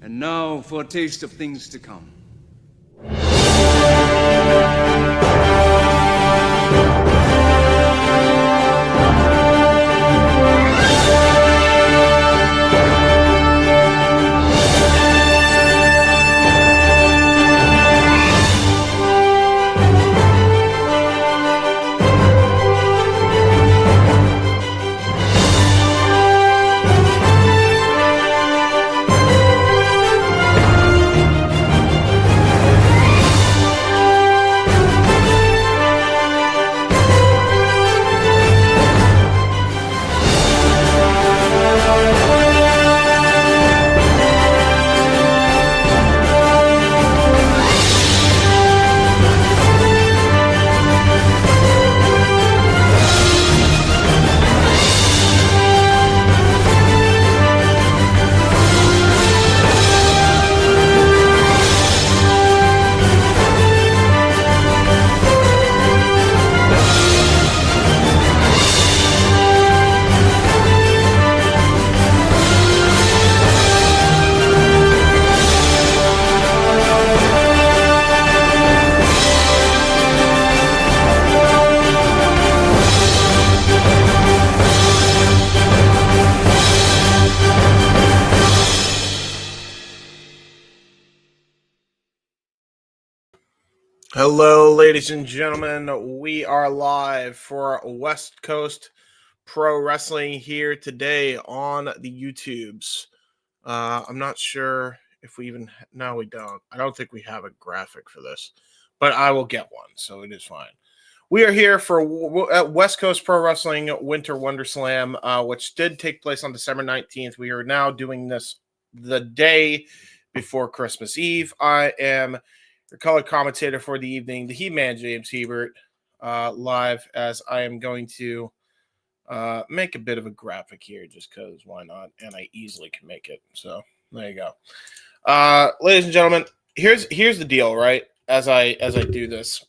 And now for a taste of things to come. Hello, ladies and gentlemen. We are live for West Coast Pro Wrestling here today on the YouTubes. I'm not sure if we even... No, we don't. I don't think we have a graphic for this, but I will get one, so it is fine. We are here for West Coast Pro Wrestling Winter Wonderslam, which did take place on December 19th. We are now doing this the day before Christmas Eve. I am your color commentator for the evening, the Heb Man, James Hebert, live, as I am going to make a bit of a graphic here, just because why not? And I easily can make it. So there you go. Ladies and gentlemen, here's the deal, right? As I do this,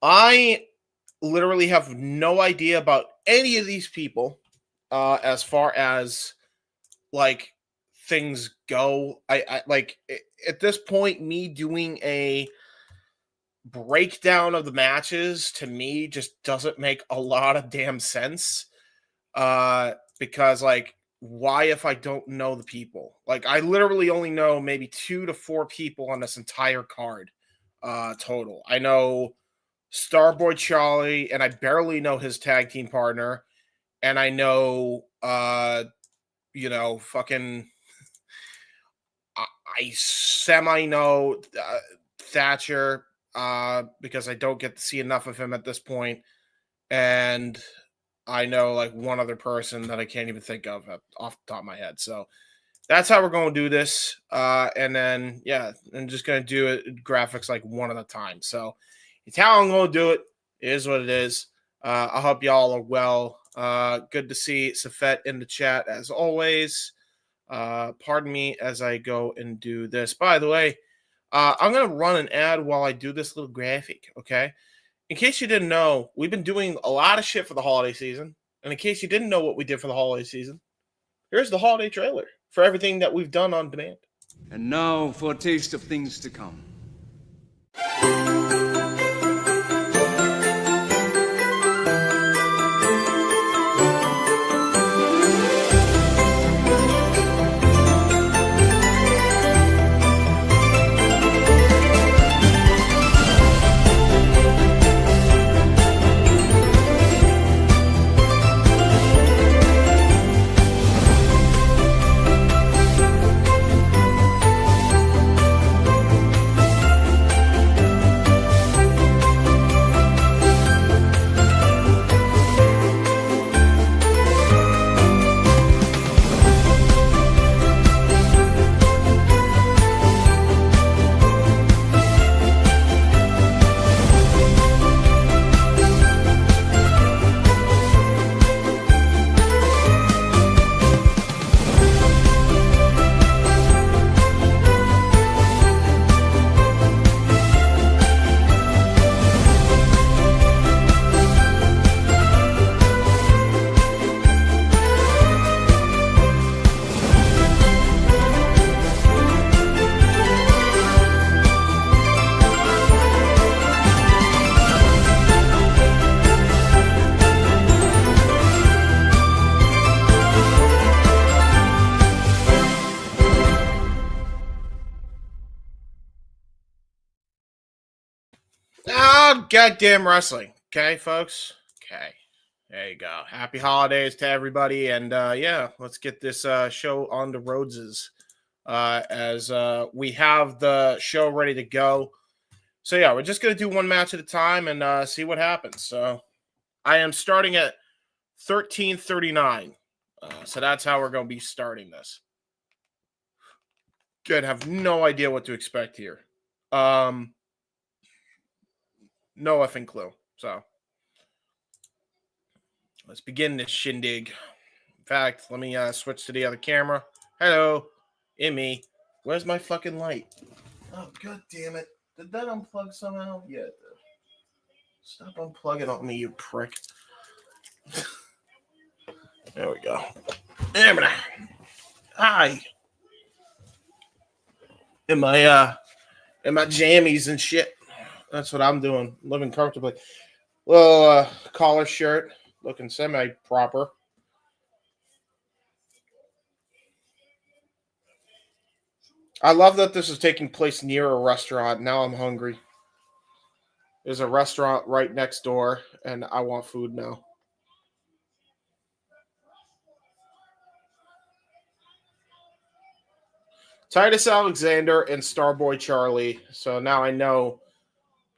I literally have no idea about any of these people as far as like things go. I like at this point, me doing a breakdown of the matches to me just doesn't make a lot of damn sense. Because like, why if I don't know the people? Like, I literally only know maybe 2 to 4 people on this entire card total. I know Starboy Charlie, and I barely know his tag team partner, and I know fucking I semi-know Thatcher because I don't get to see enough of him at this point. And I know like one other person that I can't even think of off the top of my head. So that's how we're going to do this. And then, yeah, I'm just going to do it graphics like one at a time. So it's how I'm going to do it. It is what it is. I hope y'all are well. Good to see Safet in the chat as always. Pardon me as I go and do this. By the way, I'm going to run an ad while I do this little graphic, okay? In case you didn't know, we've been doing a lot of shit for the holiday season. And in case you didn't know what we did for the holiday season, here's the holiday trailer for everything that we've done on demand. And now for a taste of things to come. about goddamn wrestling. Okay, folks? Okay. There you go. Happy holidays to everybody. And yeah, let's get this show on the roadses as we have the show ready to go. So yeah, we're just going to do one match at a time and see what happens. So I am starting at 13:39. So that's how we're going to be starting this. Good. Have no idea what to expect here. No effing clue. So let's begin this shindig. In fact, let me switch to the other camera. Hello. Me. Where's my fucking light? Oh, god damn it. Did that unplug somehow? Yeah, it did. Stop unplugging on me, you prick. There we go. Hi. In my jammies and shit. That's what I'm doing. Living comfortably. Little collar shirt. Looking semi-proper. I love that this is taking place near a restaurant. Now I'm hungry. There's a restaurant right next door, and I want food now. Titus Alexander and Starboy Charlie. So now I know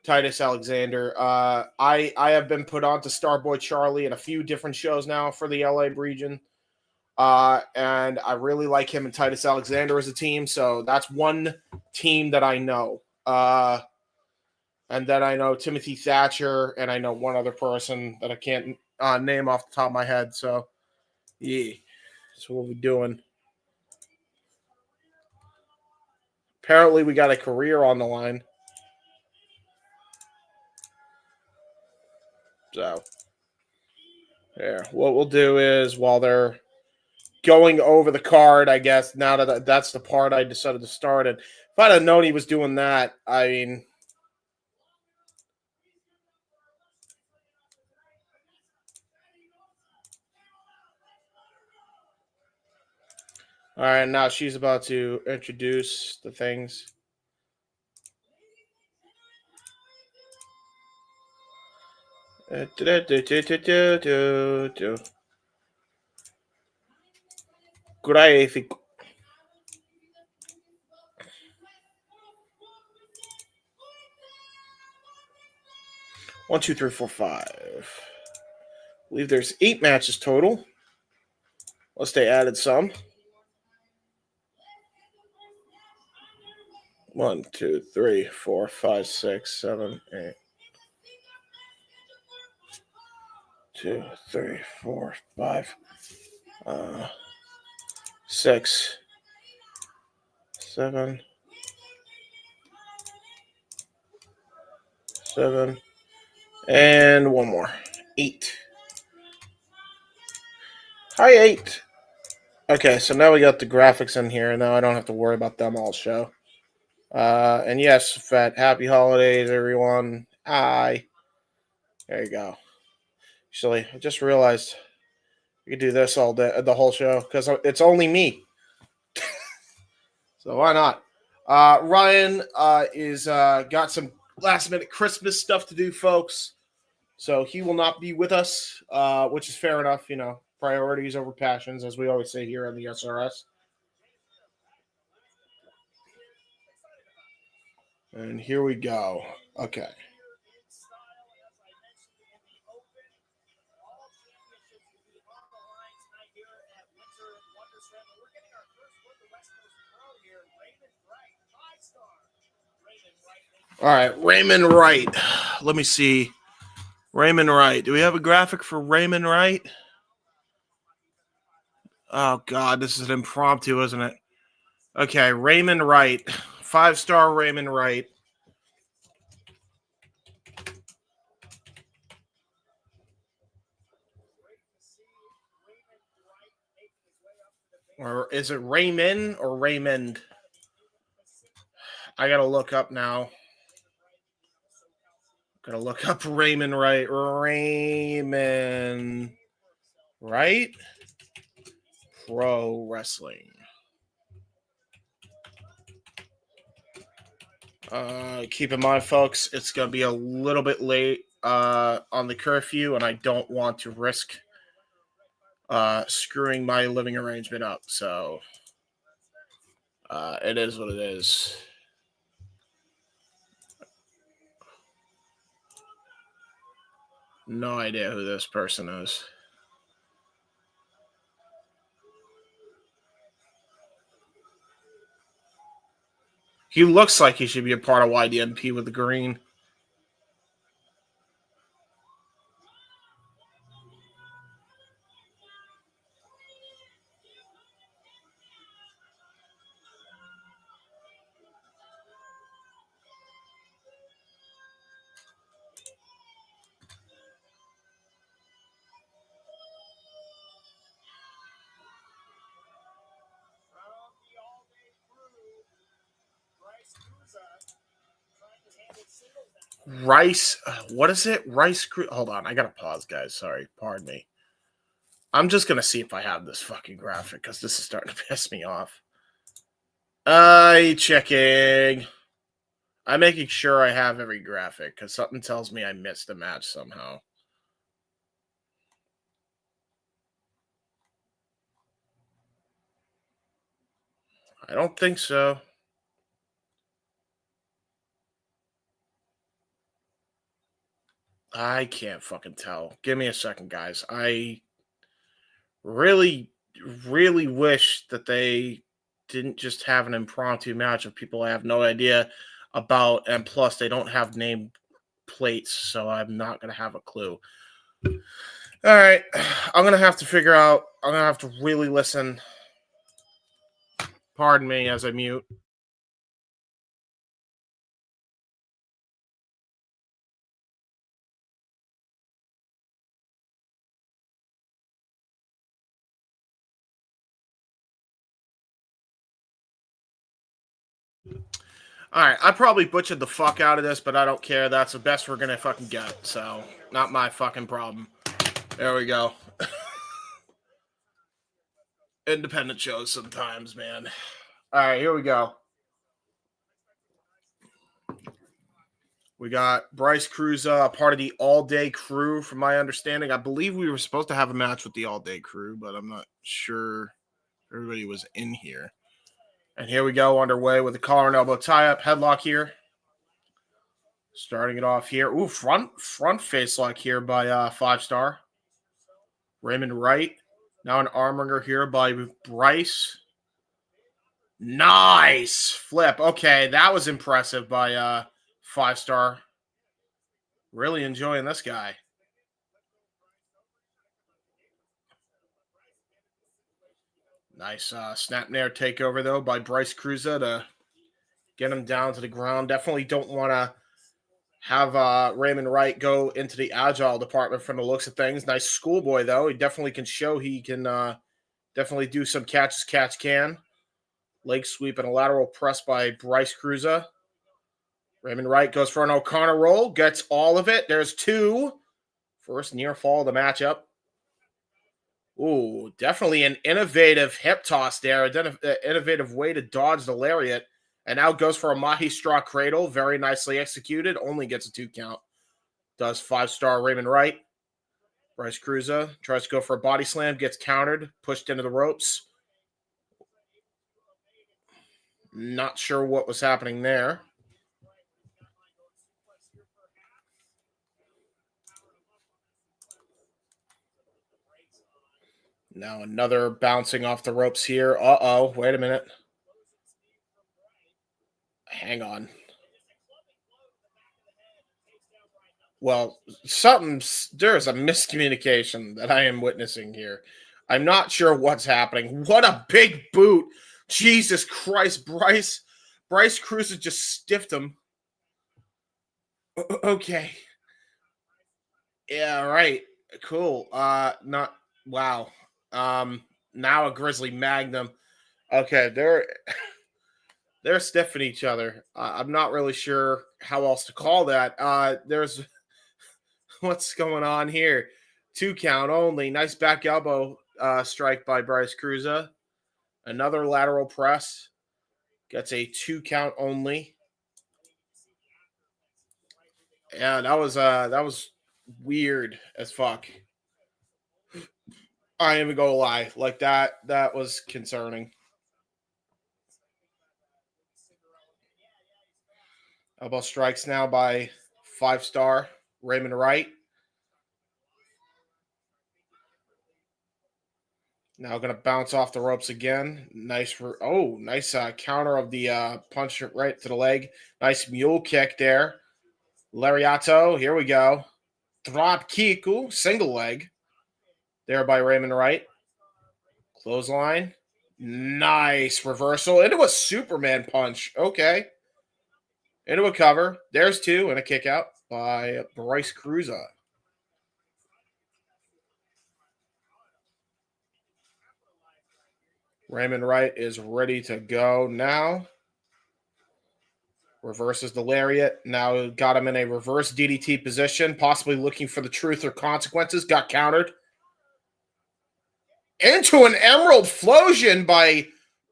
Titus Alexander. I have been put on to Starboy Charlie in a few different shows now for the LA region. And I really like him and Titus Alexander as a team. So that's one team that I know. And then I know Timothy Thatcher, and I know one other person that I can't name off the top of my head. So, yeah, that's what we're doing. Apparently, we got a career on the line. So, yeah, what we'll do is while they're going over the card, I guess, now that that's the part I decided to start. And if I'd have known he was doing that, I mean... All right, now she's about to introduce the things. Graphic. 1, 2, 3, 4, 5. I believe there's 8 matches total. Unless they added some. 1, 2, 3, 4, 5, 6, 7, 8. 2, 3, 4, 5, 6, 7, 7, and one more. 8. Hi, 8. Okay, so now we got the graphics in here, and now I don't have to worry about them all show. And yes, happy holidays, everyone. Hi. There you go. Actually, I just realized we could do this all day, the whole show, because it's only me. So why not? Ryan is got some last minute Christmas stuff to do, folks. So he will not be with us, which is fair enough. You know, priorities over passions, as we always say here on the SRS. And here we go. Okay. All right, Raymond Wright. Let me see. Raymond Wright. Do we have a graphic for Raymond Wright? Oh, God, this is an impromptu, isn't it? Okay, Raymond Wright. 5-star Raymond Wright. Or is it Raymond or Raymond? I got to look up now. Got to look up Raymond Wright. Raymond Wright? Pro Wrestling. Keep in mind, folks, it's going to be a little bit late on the curfew, and I don't want to risk screwing my living arrangement up. So it is what it is. No idea who this person is. He looks like he should be a part of YDNP with the green. Rice, what is it? Hold on, I gotta pause, guys. Sorry, pardon me. I'm just gonna see if I have this fucking graphic because this is starting to piss me off. Checking. I'm making sure I have every graphic because something tells me I missed a match somehow. I don't think so. I can't fucking tell. Give me a second, guys. I really, really wish that they didn't just have an impromptu match of people I have no idea about, and plus they don't have name plates, so I'm not going to have a clue. All right, I'm going to have to figure out, I'm going to have to really listen. Pardon me as I mute. All right, I probably butchered the fuck out of this, but I don't care. That's the best we're going to fucking get, so not my fucking problem. There we go. Independent shows sometimes, man. All right, here we go. We got Bryce Cruz, part of the All Day Crew, from my understanding. I believe we were supposed to have a match with the All Day Crew, but I'm not sure everybody was in here. And here we go, underway with the collar and elbow tie-up, headlock here. Starting it off here. Ooh, front face lock here by 5 Star. Raymond Wright. Now an armringer here by Bryce. Nice flip. Okay, that was impressive by 5 Star. Really enjoying this guy. Nice snap nair takeover, though, by Bryce Cruz to get him down to the ground. Definitely don't want to have Raymond Wright go into the agile department from the looks of things. Nice schoolboy, though. He definitely can show he can definitely do some catches can. Leg sweep and a lateral press by Bryce Cruz. Raymond Wright goes for an O'Connor roll, gets all of it. There's 2. First near fall of the matchup. Ooh, definitely an innovative hip toss there. An innovative way to dodge the lariat. And now goes for a Mahi straw cradle. Very nicely executed. Only gets a 2 count. Does 5 Star Raymond Wright. Bryce Cruz tries to go for a body slam. Gets countered. Pushed into the ropes. Not sure what was happening there. Now another bouncing off the ropes here. Uh-oh, wait a minute. Hang on. Well, there's a miscommunication that I am witnessing here. I'm not sure what's happening. What a big boot. Jesus Christ, Bryce Cruz just stiffed him. Okay. Yeah, right. Cool. Wow. Now a Grizzly Magnum. Okay, they're stiffing each other. I'm not really sure how else to call that. There's what's going on here. 2 count only. Nice back elbow strike by Bryce Cruz. Another lateral press. Gets a 2 count only. Yeah, that was weird as fuck. I ain't even gonna lie. Like that was concerning. Elbow strikes now by 5-star Raymond Wright. Now going to bounce off the ropes again. Nice counter of the punch right to the leg. Nice mule kick there. Lariato, here we go. Drop kick, single leg. There by Raymond Wright. Clothesline. Nice reversal into a Superman punch. Okay. Into a cover. There's two and a kick out by Bryce Cruiser. Raymond Wright is ready to go now. Reverses the lariat. Now got him in a reverse DDT position, possibly looking for the truth or consequences. Got countered. Into an Emerald Flosion by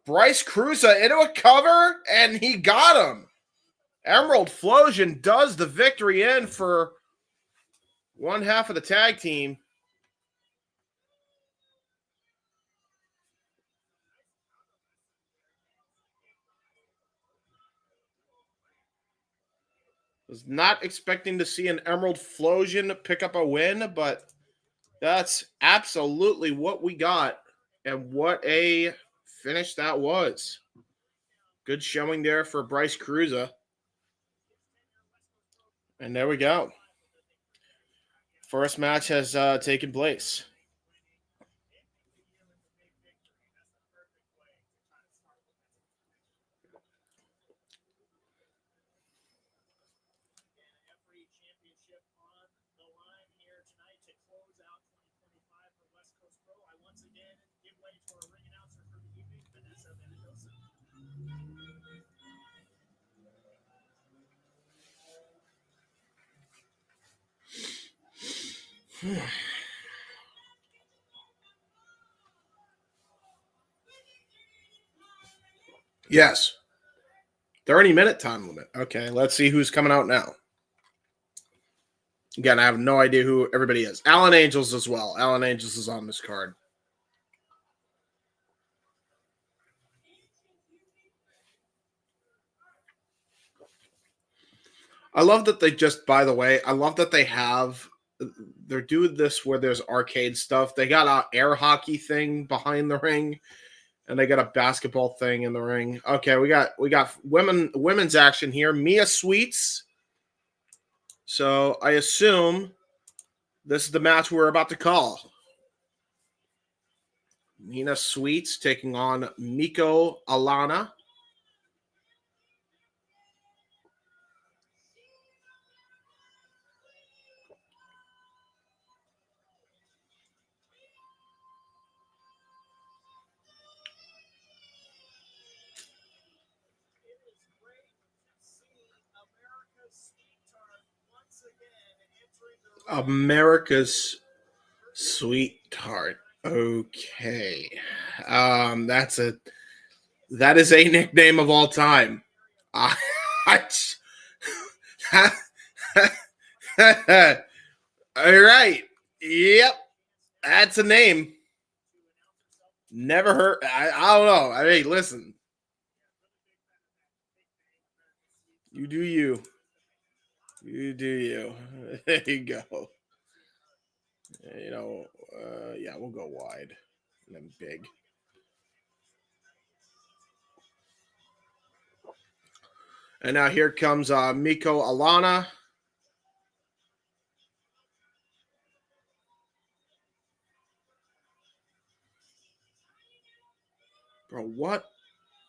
Bryce Cruiser into a cover, and he got him. Emerald Flosion does the victory in for one half of the tag team. Was not expecting to see an Emerald Flosion pick up a win, but that's absolutely what we got. And what a finish that was. Good showing there for Bryce Cruiser. And there we go. First match has taken place. Yes. 30-minute time limit. Okay, let's see who's coming out now. Again, I have no idea who everybody is. Alan Angels as well. Alan Angels is on this card. I love that they just, by the way, I love that they're doing this where there's arcade stuff. They got an air hockey thing behind the ring, and they got a basketball thing in the ring. Okay, we got women's action here. Mia Sweets. So I assume this is the match we're about to call. Mina Sweets taking on Miko Alana. America's Sweetheart. Okay. That is a nickname of all time. All right. Yep. That's a name. Never heard. I don't know. I mean, listen. You do you. You do you. There you go. Yeah, we'll go wide and then big. And now here comes Miko Alana. Bro, what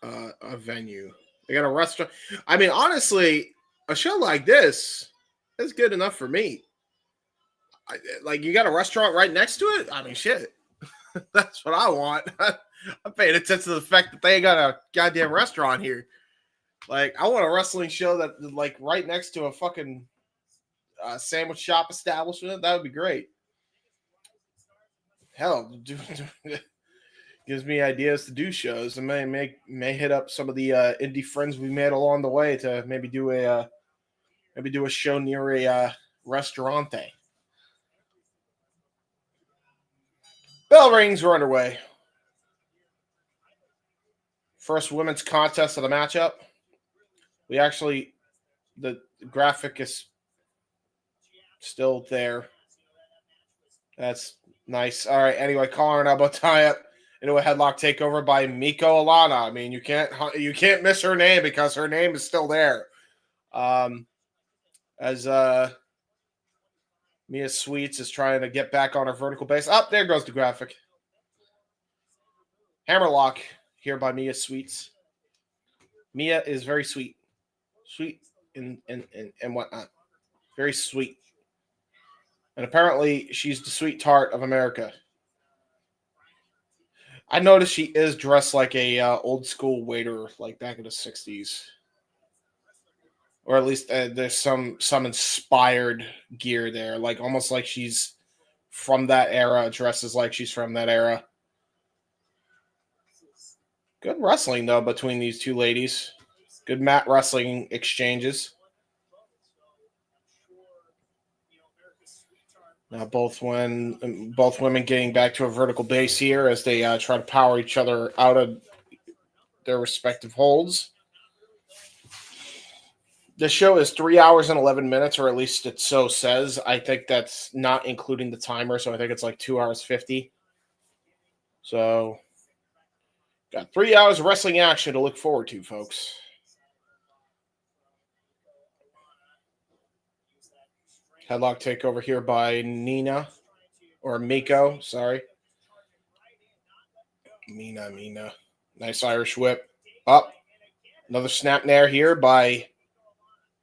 a venue. They got a restaurant. I mean, honestly, a show like this is good enough for me. Like, you got a restaurant right next to it? I mean, shit. That's what I want. I'm paying attention to the fact that they got a goddamn restaurant here. Like, I want a wrestling show that, like, right next to a fucking sandwich shop establishment. That would be great. Hell, gives me ideas to do shows. I may hit up some of the indie friends we made along the way to maybe do a Maybe do a show near a restaurante. Bell rings, we're underway. First women's contest of the matchup. We actually, the graphic is still there. That's nice. All right, anyway, collar and elbow tie-up into a headlock takeover by Miko Alana. I mean, you can't miss her name because her name is still there. As Mia Sweets is trying to get back on her vertical base. Up there goes the graphic. Hammerlock here by Mia Sweets. Mia is very sweet. Sweet and whatnot. Very sweet. And apparently she's the sweet tart of America. I noticed she is dressed like a old school waiter, like back in the 60s. Or at least there's some inspired gear there, like almost like she's from that era, dresses like she's from that era. Good wrestling, though, between these two ladies. Good mat wrestling exchanges. Now both women getting back to a vertical base here as they try to power each other out of their respective holds. The show is 3 hours and 11 minutes, or at least it so says. I think that's not including the timer, so I think it's like 2 hours 50. So, got 3 hours of wrestling action to look forward to, folks. Headlock takeover here by Miko, sorry. Mina. Nice Irish whip. Up. Another snap nair here by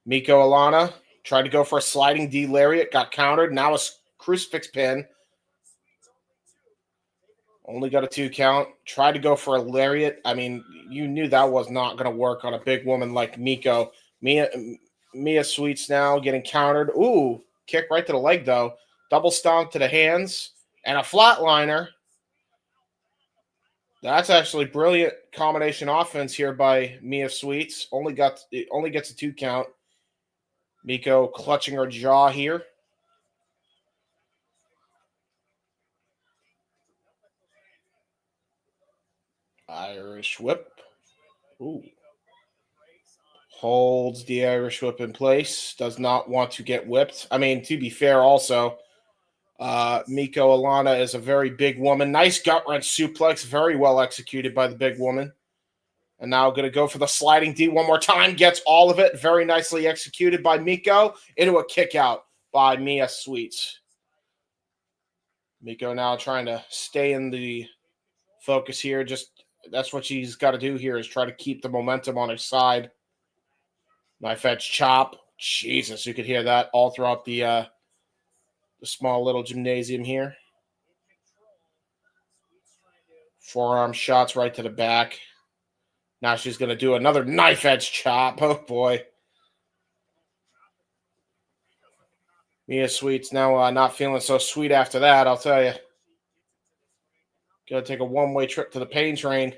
Miko Alana. Tried to go for a sliding D lariat. Got countered. Now a crucifix pin. Only got a 2 count. Tried to go for a lariat. I mean, you knew that was not going to work on a big woman like Miko. Mia Sweets now getting countered. Ooh, kick right to the leg, though. Double stomp to the hands. And a flatliner. That's actually brilliant combination offense here by Mia Sweets. Only gets a 2 count. Miko clutching her jaw here. Irish whip. Ooh. Holds the Irish whip in place. Does not want to get whipped. I mean, to be fair, also, Miko Alana is a very big woman. Nice gut wrench suplex. Very well executed by the big woman. And now going to go for the sliding D one more time. Gets all of it. Very nicely executed by Miko. Into a kick out by Mia Sweets. Miko now trying to stay in the focus here. Just that's what she's got to do here is try to keep the momentum on her side. Knife edge chop. Jesus, you could hear that all throughout the small little gymnasium here. Forearm shots right to the back. Now she's going to do another knife edge chop. Oh, boy. Mia Sweets now not feeling so sweet after that, I'll tell you. Going to take a one-way trip to the pain train.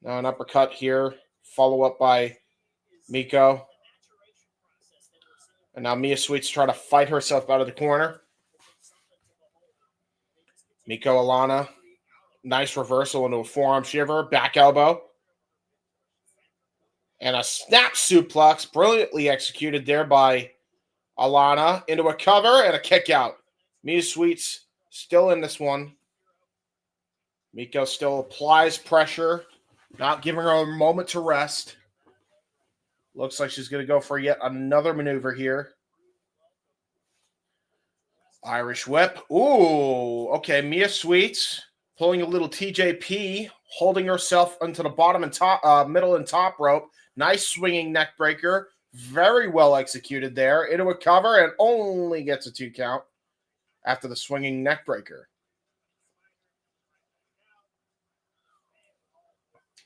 Now an uppercut here. Follow up by Miko. And now Mia Sweets trying to fight herself out of the corner. Miko Alana. Nice reversal into a forearm shiver. Back elbow. And a snap suplex. Brilliantly executed there by Alana. Into a cover and a kick out. Mia Sweets still in this one. Miko still applies pressure. Not giving her a moment to rest. Looks like she's going to go for yet another maneuver here. Irish whip. Ooh, okay. Mia Sweets pulling a little TJP, holding herself into the bottom and top, middle and top rope. Nice swinging neck breaker. Very well executed there. Into a cover and only gets a 2 count after the swinging neck breaker.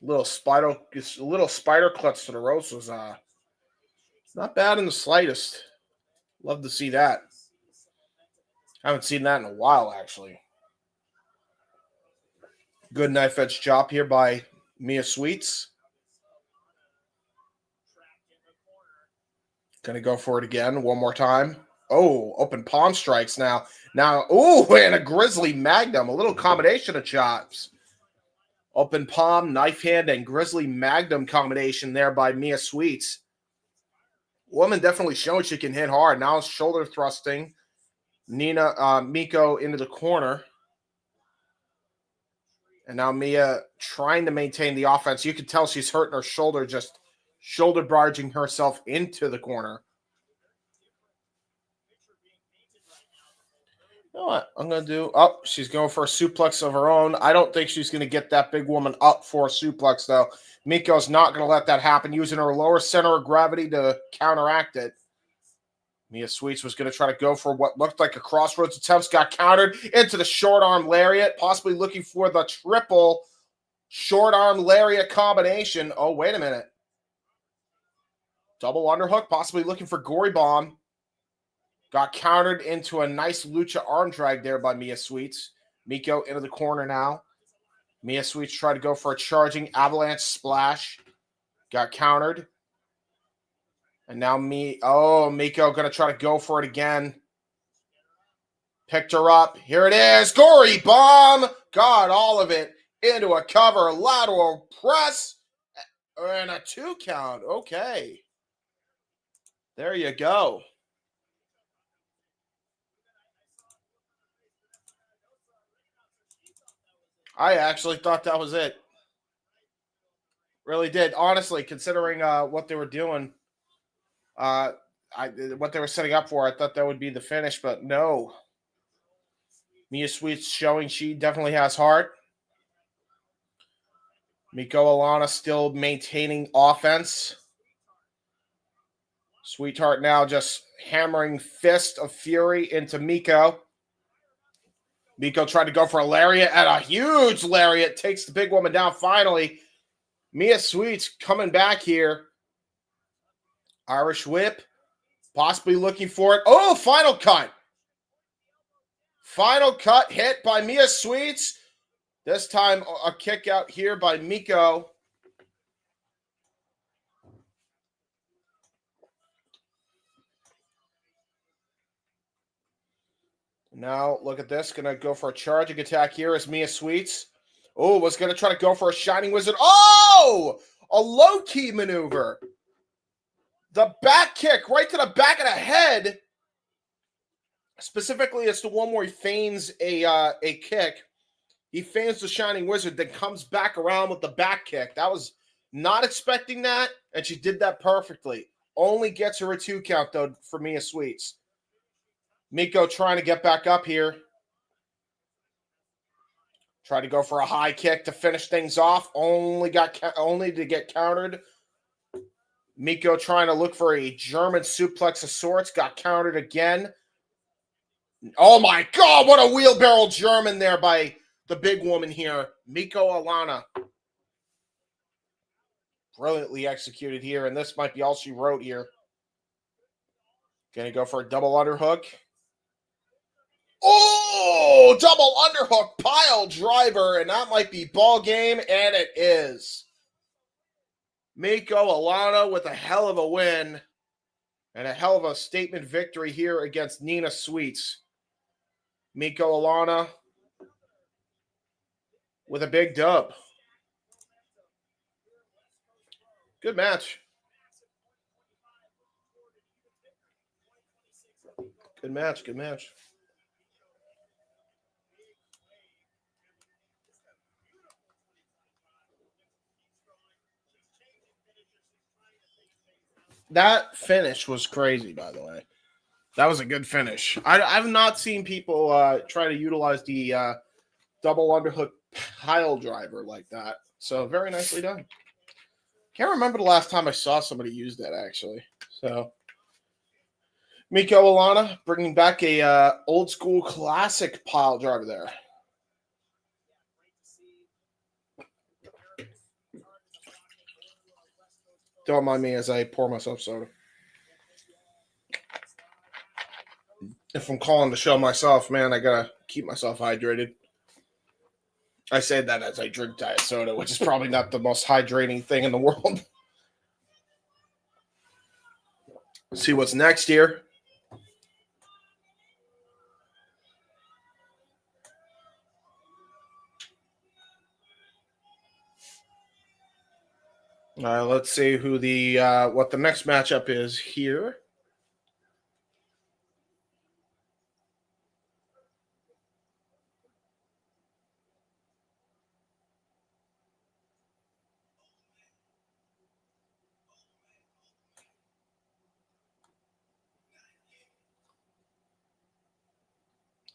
Little spider clutch to the ropes was not bad in the slightest. Love to see that. Haven't seen that in a while, actually. Good knife edge chop here by Mia Sweets. Gonna go for it again one more time. Oh, open palm strikes now. Now, ooh, and a grizzly magnum. A little combination of chops. Open palm, knife hand, and grizzly magnum combination there by Mia Sweets. Woman definitely showing she can hit hard. Now shoulder thrusting. Miko into the corner. And now Mia trying to maintain the offense. You can tell she's hurting her shoulder, just shoulder barging herself into the corner. You know what I'm going to do? Oh, she's going for a suplex of her own. I don't think she's going to get that big woman up for a suplex, though. Miko's not going to let that happen, using her lower center of gravity to counteract it. Mia Sweets was going to try to go for what looked like a crossroads attempt, got countered into the short arm lariat, possibly looking for the triple short arm lariat combination. Oh, wait a minute. Double underhook, possibly looking for gory bomb. Got countered into a nice lucha arm drag there by Mia Sweets. Miko into the corner now. Mia Sweets tried to go for a charging avalanche splash. Got countered. And now Miko going to try to go for it again. Picked her up. Here it is. Gory bomb. Got all of it into a cover. Lateral press. And a 2 count. Okay. There you go. I actually thought that was it. Really did. Honestly, considering what they were doing. What they were setting up for, I thought that would be the finish, but no. Mia Sweets showing she definitely has heart. Miko Alana still maintaining offense. Sweetheart now just hammering Fist of Fury into Miko. Miko tried to go for a lariat, and a huge lariat takes the big woman down finally. Mia Sweets coming back here. Irish whip, possibly looking for it. Oh, final cut. Final cut hit by Mia Sweets. This time a kick out here by Miko. Now look at this. Going to go for a charging attack here as Mia Sweets. Oh, was going to try to go for a Shining Wizard. Oh, a low-key maneuver. The back kick right to the back of the head. Specifically, it's the one where he feigns a kick. He feigns the Shining Wizard, then comes back around with the back kick. That was not expecting that, and she did that perfectly. Only gets her a 2 count, though, for Mia Sweets. Miko trying to get back up here. Tried to go for a high kick to finish things off. Only to get countered. Miko trying to look for a German suplex of sorts. Got countered again. Oh my God, what a wheelbarrow German there by the big woman here. Miko Alana. Brilliantly executed here, and this might be all she wrote here. Gonna go for a double underhook. Oh, double underhook pile driver, and that might be ball game, and it is. Miko Alana with a hell of a win and a hell of a statement victory here against Nina Sweets. Miko Alana with a big dub. Good match. Good match, good match. That finish was crazy, by the way. That was a good finish. I've not seen people try to utilize the double underhook pile driver like that. So very nicely done. Can't remember the last time I saw somebody use that, actually. So Miko Alana bringing back a old school classic pile driver there. Don't mind me as I pour myself soda. If I'm calling the show myself, man, I gotta keep myself hydrated. I say that as I drink diet soda, which is probably not the most hydrating thing in the world. See what's next here. Let's see who the what the next matchup is here.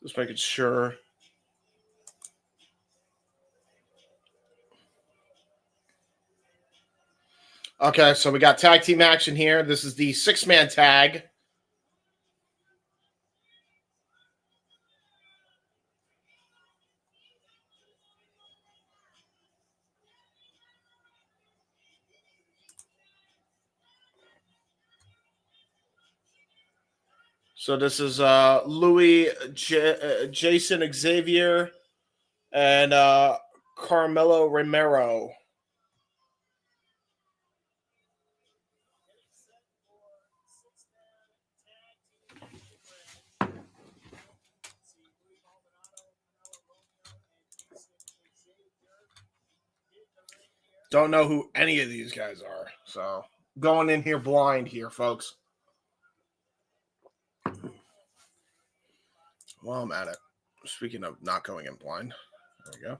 Just making sure. Okay, so we got tag team action here. This is the 6-man tag. So this is Louie, Jason Xavier, and Carmelo Romero. Don't know who any of these guys are. So going in here blind here, folks. While I'm at it. Speaking of not going in blind. There we go.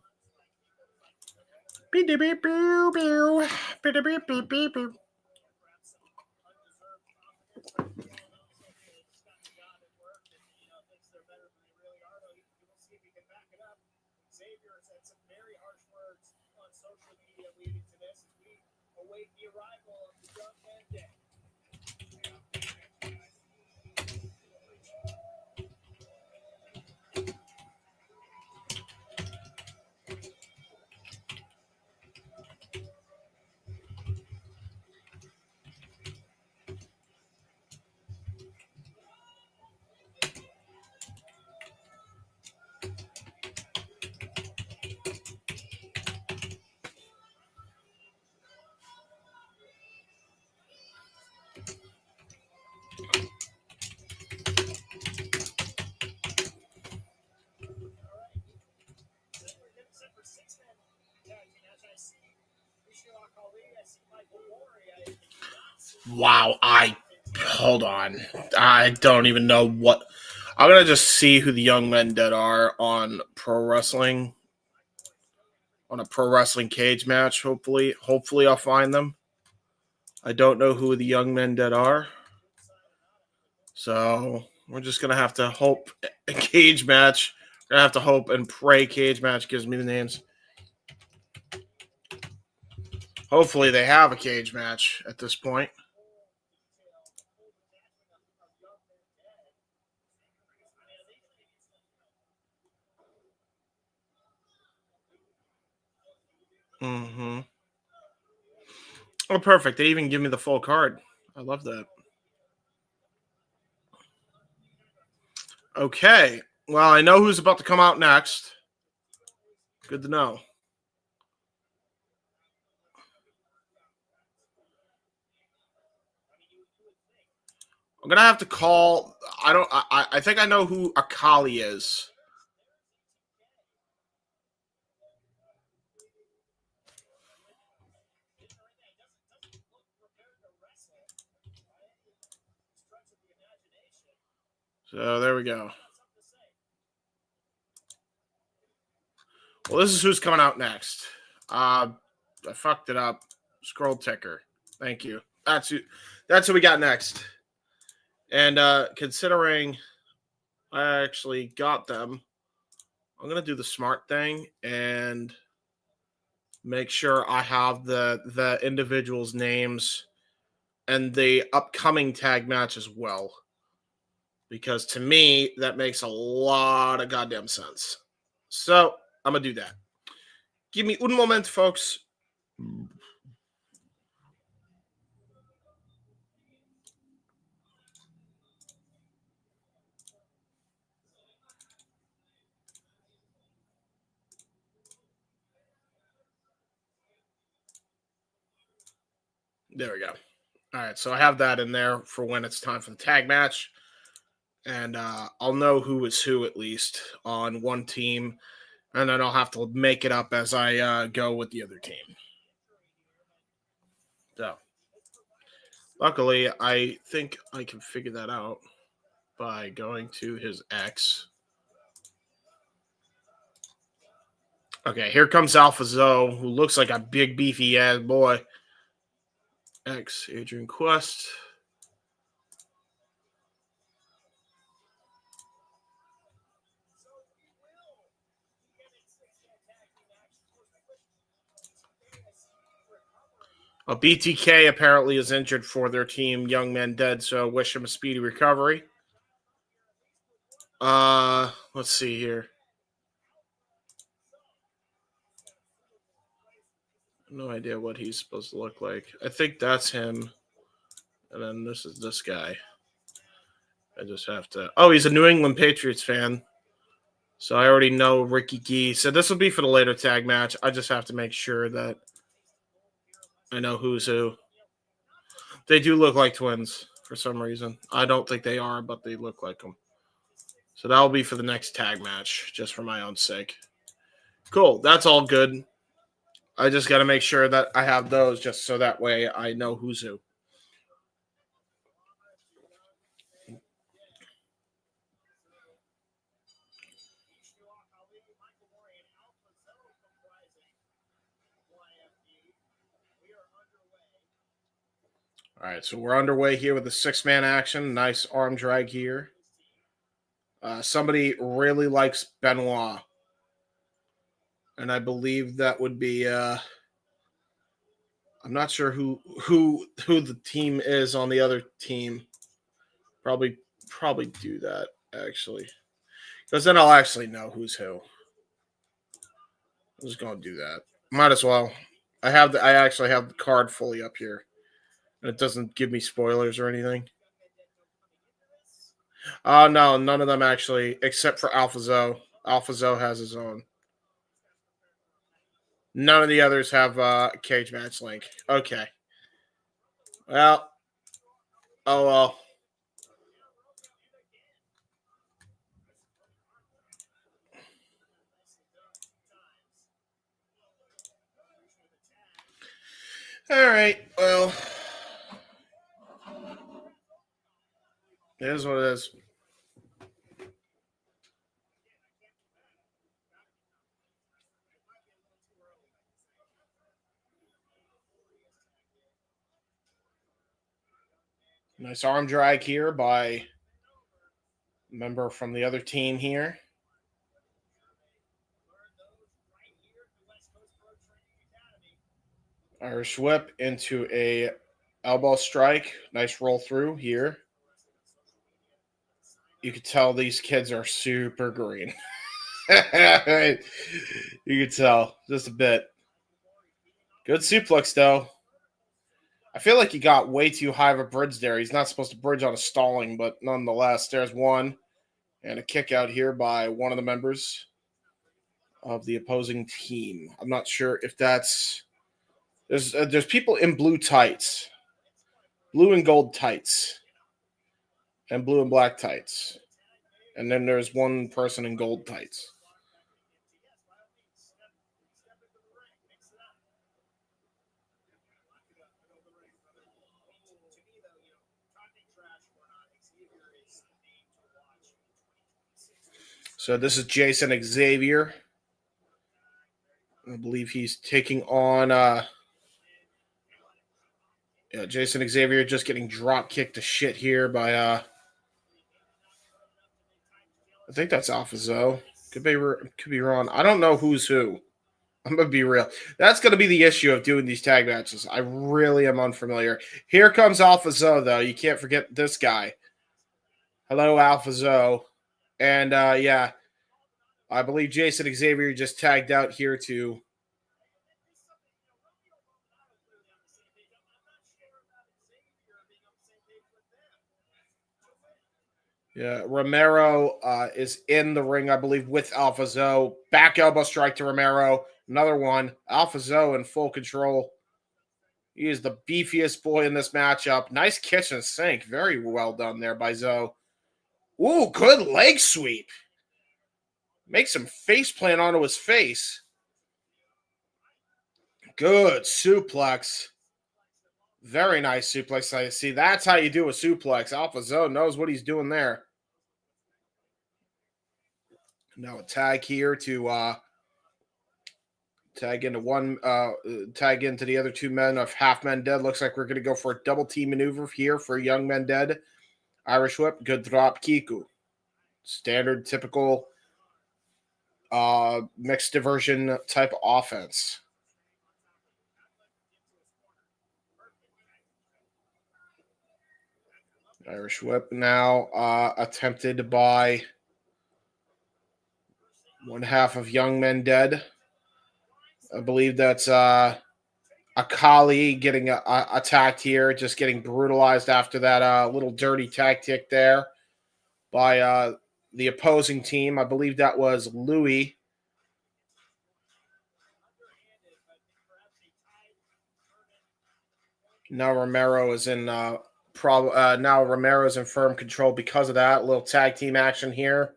Wow, hold on. I don't even know what. I'm gonna just see who the young men that are on pro wrestling, on a pro wrestling cage match. Hopefully I'll find them. I don't know who the young men that are, so we're just gonna have to hope a cage match. We're gonna have to hope and pray cage match gives me the names. Hopefully they have a cage match at this point. Mm-hmm. Oh, perfect. They even give me the full card. I love that. Okay. Well, I know who's about to come out next. Good to know. I'm gonna have to call. I think I know who Akali is. So there we go. Well, this is who's coming out next. I fucked it up. Scroll ticker. Thank you. That's who we got next. And considering I actually got them, I'm gonna do the smart thing and make sure I have the individuals' names and the upcoming tag match as well. Because to me, that makes a lot of goddamn sense. So I'm gonna do that. Give me un moment, folks. There we go. All right, so I have that in there for when it's time for the tag match. And I'll know who is who at least on one team. And then I'll have to make it up as I go with the other team. So, luckily, I think I can figure that out by going to his X. Okay, here comes Alpha Zoe, who looks like a big, beefy ass boy. X, Adrian Quest. BTK apparently is injured for their team, Young Men Dead, so wish him a speedy recovery. Let's see here. No idea what he's supposed to look like. I think that's him. And then this is this guy. I just have to... Oh, he's a New England Patriots fan. So I already know Ricky Gee. So this will be for the later tag match. I just have to make sure that I know who's who. They do look like twins for some reason. I don't think they are, but they look like them. So that'll be for the next tag match, just for my own sake. Cool. That's all good. I just got to make sure that I have those just so that way I know who's who. All right, so we're underway here with the six-man action. Nice arm drag here. Somebody really likes Benoit. And I believe that would be... I'm not sure who the team is on the other team. Probably do that, actually. Because then I'll actually know who's who. I'm just going to do that. Might as well. I actually have the card fully up here. And it doesn't give me spoilers or anything. No, none of them actually, except for Alpha Zoe. Alpha Zoe has his own. None of the others have cage match link. Okay. Well. Oh, well. All right. Well. It is what it is. Nice arm drag here by a member from the other team here. Irish whip into a elbow strike. Nice roll through here. You could tell these kids are super green. You could tell just a bit. Good suplex, though. I feel like he got way too high of a bridge there. He's not supposed to bridge on a stalling, but nonetheless, there's one. And a kick out here by one of the members of the opposing team. I'm not sure if that's... There's people in blue tights. Blue and gold tights. And blue and black tights. And then there's one person in gold tights. So this is Jason Xavier. I believe he's taking on Jason Xavier just getting drop kicked to shit here by I think that's Alpha Zoe. Could be wrong. I don't know who's who. I'm gonna be real. That's gonna be the issue of doing these tag matches. I really am unfamiliar. Here comes Alpha Zoe, though. You can't forget this guy. Hello, Alpha Zoe. And yeah, I believe Jason Xavier just tagged out here too. Yeah, Romero is in the ring, I believe, with Alpha Zoe. Back elbow strike to Romero. Another one. Alpha Zoe in full control. He is the beefiest boy in this matchup. Nice kitchen sink. Very well done there by Zoe. Ooh, good leg sweep. Makes him face plant onto his face. Good suplex. Very nice suplex. I see. That's how you do a suplex. Alpha Zoe knows what he's doing there. Now a tag here to tag into tag into the other two men of Half Men Dead. Looks like we're going to go for a double team maneuver here for Young Men Dead. Irish whip, good drop, Kiku. Standard, typical mixed diversion type offense. Irish whip now attempted by one half of Young Men Dead. I believe that's Akali getting attacked here, just getting brutalized after that little dirty tactic there by the opposing team. I believe that was Louie. Now Romero is in now Romero's in firm control because of that. A little tag team action here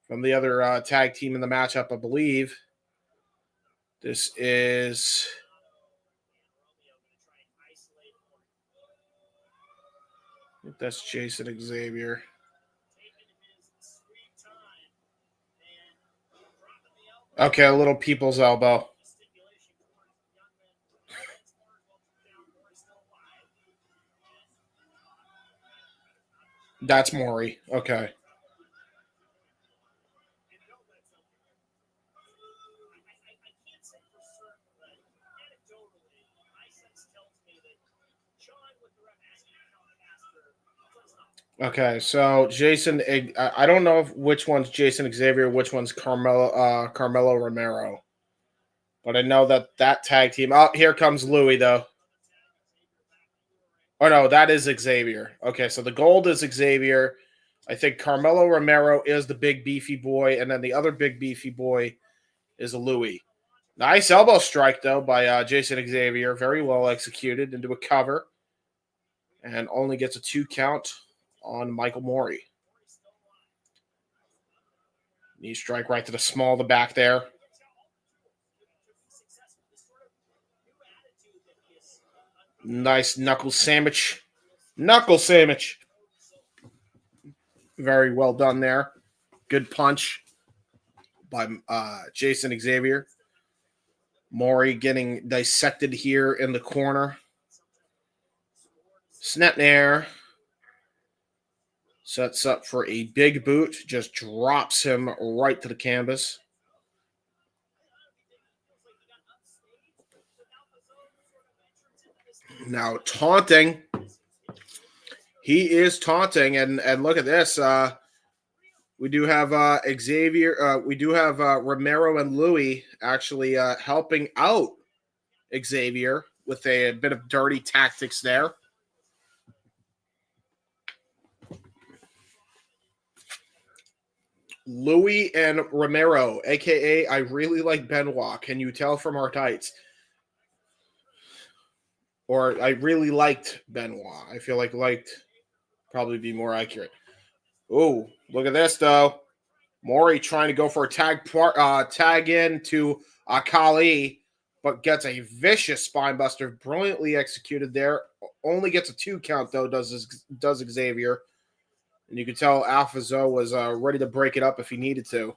from the other tag team in the matchup, I believe. This is I think that's Jason Xavier. Okay, a little people's elbow. That's Maury. Okay. Okay, so Jason, I don't know which one's Jason Xavier, which one's Carmelo Romero, but I know that tag team. Oh, here comes Louie though. Oh no, that is Xavier. Okay, so the gold is Xavier. I think Carmelo Romero is the big beefy boy, and then the other big beefy boy is a Louie. Nice elbow strike though by Jason Xavier, very well executed into a cover, and only gets a 2 count on Michael Maury. Knee strike right to the small of the back there. Nice knuckle sandwich. Knuckle sandwich. Very well done there. Good punch by Jason Xavier. Maury getting dissected here in the corner. Snap nair. Sets up for a big boot. Just drops him right to the canvas. Now taunting. He is taunting, and look at this. We do have Xavier. We do have Romero and Louie actually helping out Xavier with a bit of dirty tactics there. Louie and Romero, a.k.a. I really like Benoit. Can you tell from our tights? Or I really liked Benoit. I feel like liked probably be more accurate. Oh, look at this, though. Maury trying to go for a tag in to Akali, but gets a vicious spine buster. Brilliantly executed there. Only gets a 2 count, though, does Xavier. And you can tell Alpha Zoe was ready to break it up if he needed to.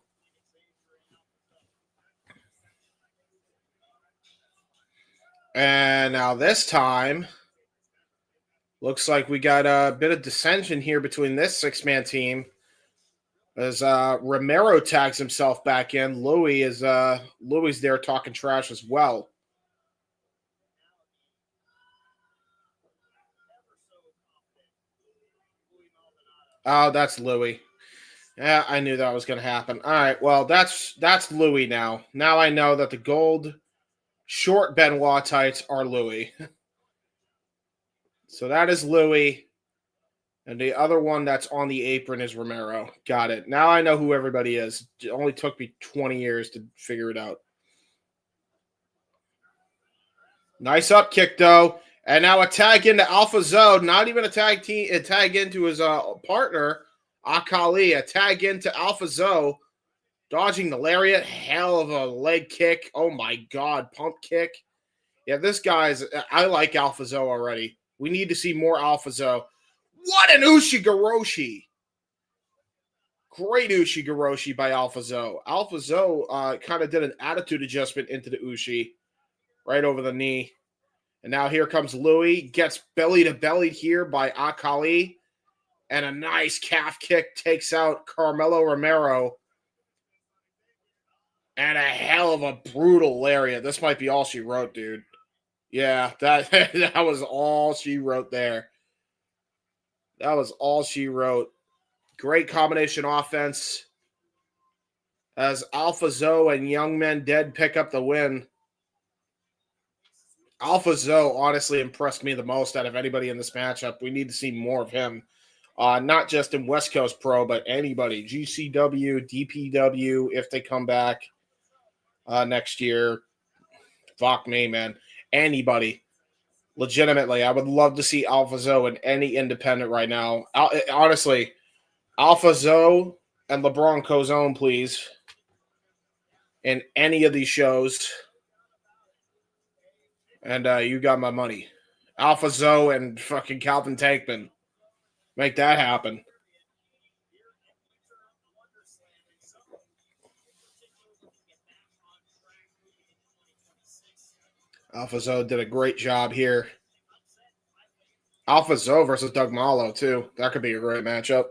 And now this time, looks like we got a bit of dissension here between this 6-man team. As Romero tags himself back in, Louie's there talking trash as well. Oh, that's Louie. Yeah, I knew that was going to happen. All right, well, that's Louie now. Now I know that the gold short Benoit tights are Louie. So that is Louie. And the other one that's on the apron is Romero. Got it. Now I know who everybody is. It only took me 20 years to figure it out. Nice up kick, though. And now a tag into Alpha Zo. Not even a tag into his partner, Akali. A tag into Alpha Zo. Dodging the lariat. Hell of a leg kick. Oh, my God. Pump kick. Yeah, this guy's... I like Alpha Zo already. We need to see more Alpha Zo. What an Ushigoroshi. Great Ushigoroshi by Alpha Zo. Alpha Zo kind of did an attitude adjustment into the Ushi. Right over the knee. And now here comes Louie. Gets belly to belly here by Akali. And a nice calf kick takes out Carmelo Romero. And a hell of a brutal lariat. This might be all she wrote, dude. Yeah, that was all she wrote there. That was all she wrote. Great combination offense. As Alpha Zo and Young Men Dead pick up the win. Alpha Zo honestly impressed me the most out of anybody in this matchup. We need to see more of him. Not just in West Coast Pro, but anybody. GCW, DPW, if they come back next year. Fuck me, man. Anybody. Legitimately, I would love to see Alpha Zo in any independent right now. Honestly, Alpha Zo and LeBron Cozone, please. In any of these shows. And you got my money. Alpha Zo and fucking Calvin Tankman. Make that happen. Alpha Zo did a great job here. Alpha Zo versus Doug Malo, too. That could be a great matchup.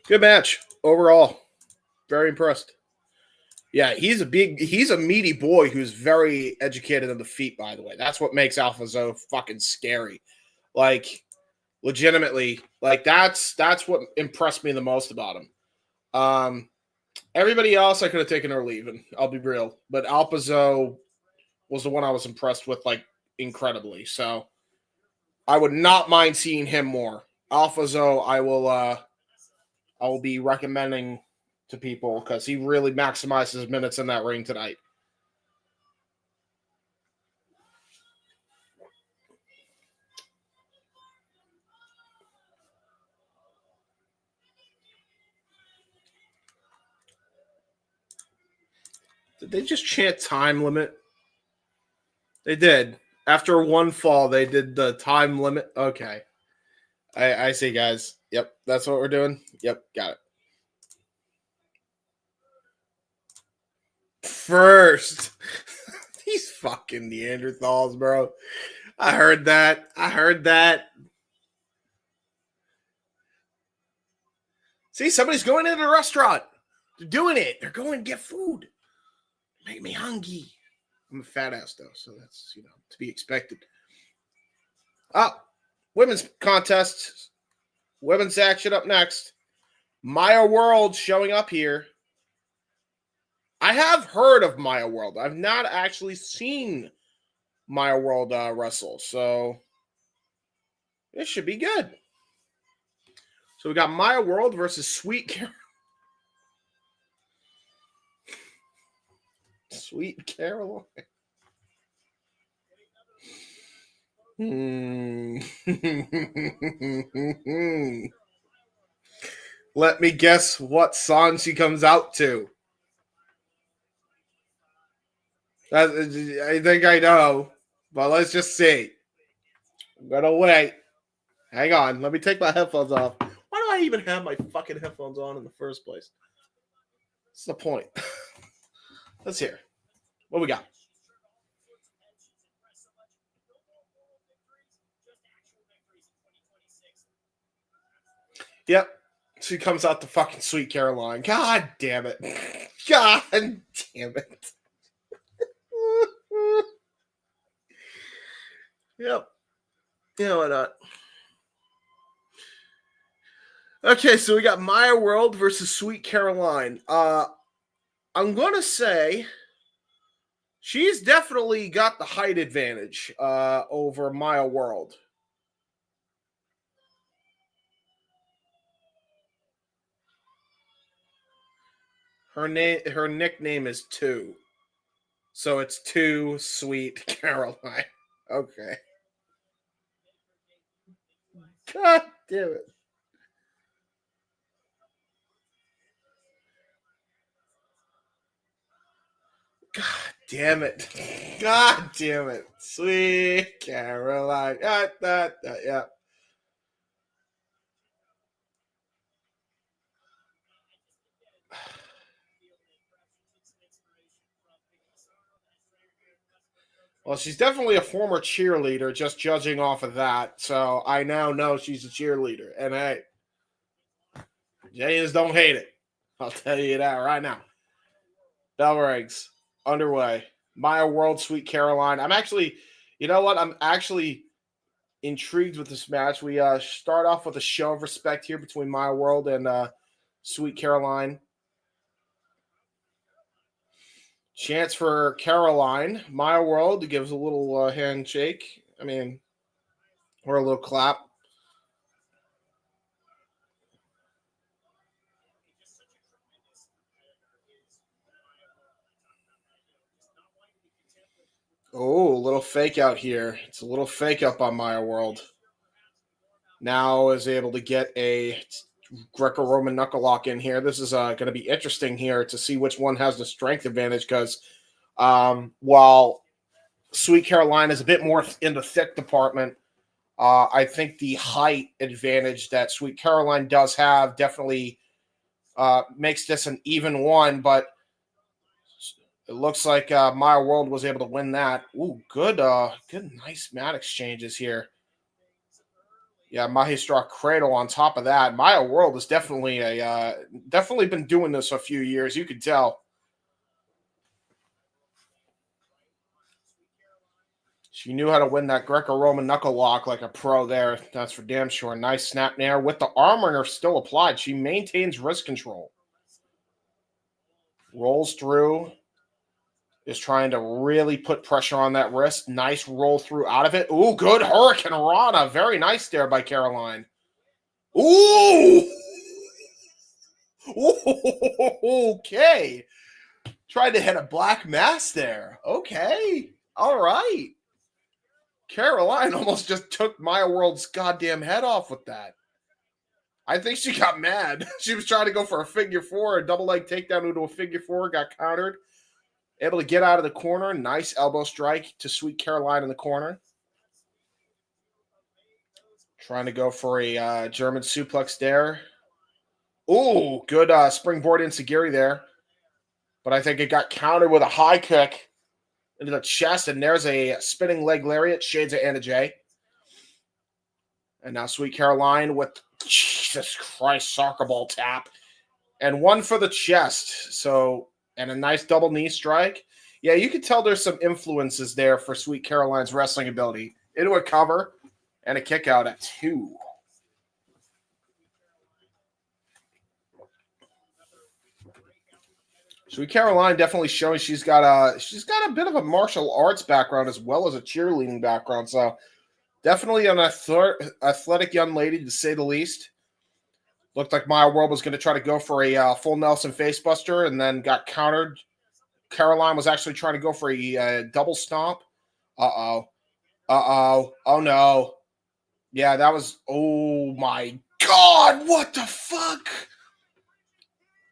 Good match overall. Very impressed. Yeah, he's a meaty boy who's very educated on the feet, by the way. That's what makes Alpha Zo fucking scary. Like, legitimately, like that's what impressed me the most about him. Everybody else I could have taken or leaving, I'll be real. But Alpha Zo was the one I was impressed with, like, incredibly. So I would not mind seeing him more. Alpha Zo, I will be recommending to people because he really maximized his minutes in that ring tonight. Did they just chant time limit? They did. After one fall, they did the time limit. Okay. I see, guys. Yep, that's what we're doing. Yep, got it. First. These fucking Neanderthals, bro. I heard that. See, somebody's going into the restaurant. They're doing it. They're going to get food. Make me hungry. I'm a fat ass, though, so that's, to be expected. Women's contest. Women's action up next. Maya World showing up here. I have heard of Maya World. I've not actually seen Maya World wrestle, so this should be good. So we got Maya World versus Sweet Caroline. Let me guess what song she comes out to. I think I know, but let's just see. I'm gonna wait. Hang on. Let me take my headphones off. Why do I even have my fucking headphones on in the first place? What's the point? Let's hear. What we got? Yep. She comes out to fucking Sweet Caroline. God damn it. God damn it. Yep. Why not? Okay, so we got Maya World versus Sweet Caroline. I'm going to say she's definitely got the height advantage over Maya World. Her nickname is 2. So it's 2 Sweet Caroline. Okay. God damn it. God damn it. God damn it. Sweet Caroline. Yeah. Well, she's definitely a former cheerleader, just judging off of that. So I now know she's a cheerleader. And hey, Jayas don't hate it. I'll tell you that right now. Bell rings underway. Maya World, Sweet Caroline. I'm actually, you know what? I'm actually intrigued with this match. We start off with a show of respect here between Maya World and Sweet Caroline. Chance for Caroline. Maya World gives a little handshake. I mean, or a little clap. Oh, a little fake out here. It's a little fake up on Maya World. Now is able to get a Greco-Roman knuckle lock in here. This is going to be interesting here to see which one has the strength advantage because while Sweet Caroline is a bit more in the thick department, I think the height advantage that Sweet Caroline does have definitely makes this an even one, but it looks like Maya World was able to win that. Ooh, good, nice mat exchanges here. Yeah, Mahistra Cradle on top of that. Maya World has definitely definitely been doing this a few years. You could tell. She knew how to win that Greco-Roman knuckle lock like a pro there. That's for damn sure. Nice snap nair with the armor still applied. She maintains wrist control. Rolls through. Is trying to really put pressure on that wrist. Nice roll through out of it. Ooh, good Hurricane Rana. Very nice there by Caroline. Ooh! Okay. Tried to hit a black mass there. Okay. All right. Caroline almost just took Maya World's goddamn head off with that. I think she got mad. She was trying to go for a figure four, a double leg takedown into a figure four, got countered. Able to get out of the corner. Nice elbow strike to Sweet Caroline in the corner. Trying to go for a German suplex there. Ooh, good springboard enziguri there. But I think it got countered with a high kick into the chest, and there's a spinning leg lariat, shades of Anna Jay. And now Sweet Caroline with, Jesus Christ, soccer ball tap. And one for the chest. So, and a nice double knee strike. Yeah, you can tell there's some influences there for Sweet Caroline's wrestling ability. Into a cover and a kick out at 2. Sweet Caroline definitely showing she's got a bit of a martial arts background as well as a cheerleading background. So definitely an athletic young lady to say the least. Looked like Maya World was going to try to go for a full Nelson facebuster and then got countered. Caroline was actually trying to go for a double stomp. Uh-oh. Oh, no. Yeah, that was... Oh, my God. What the fuck?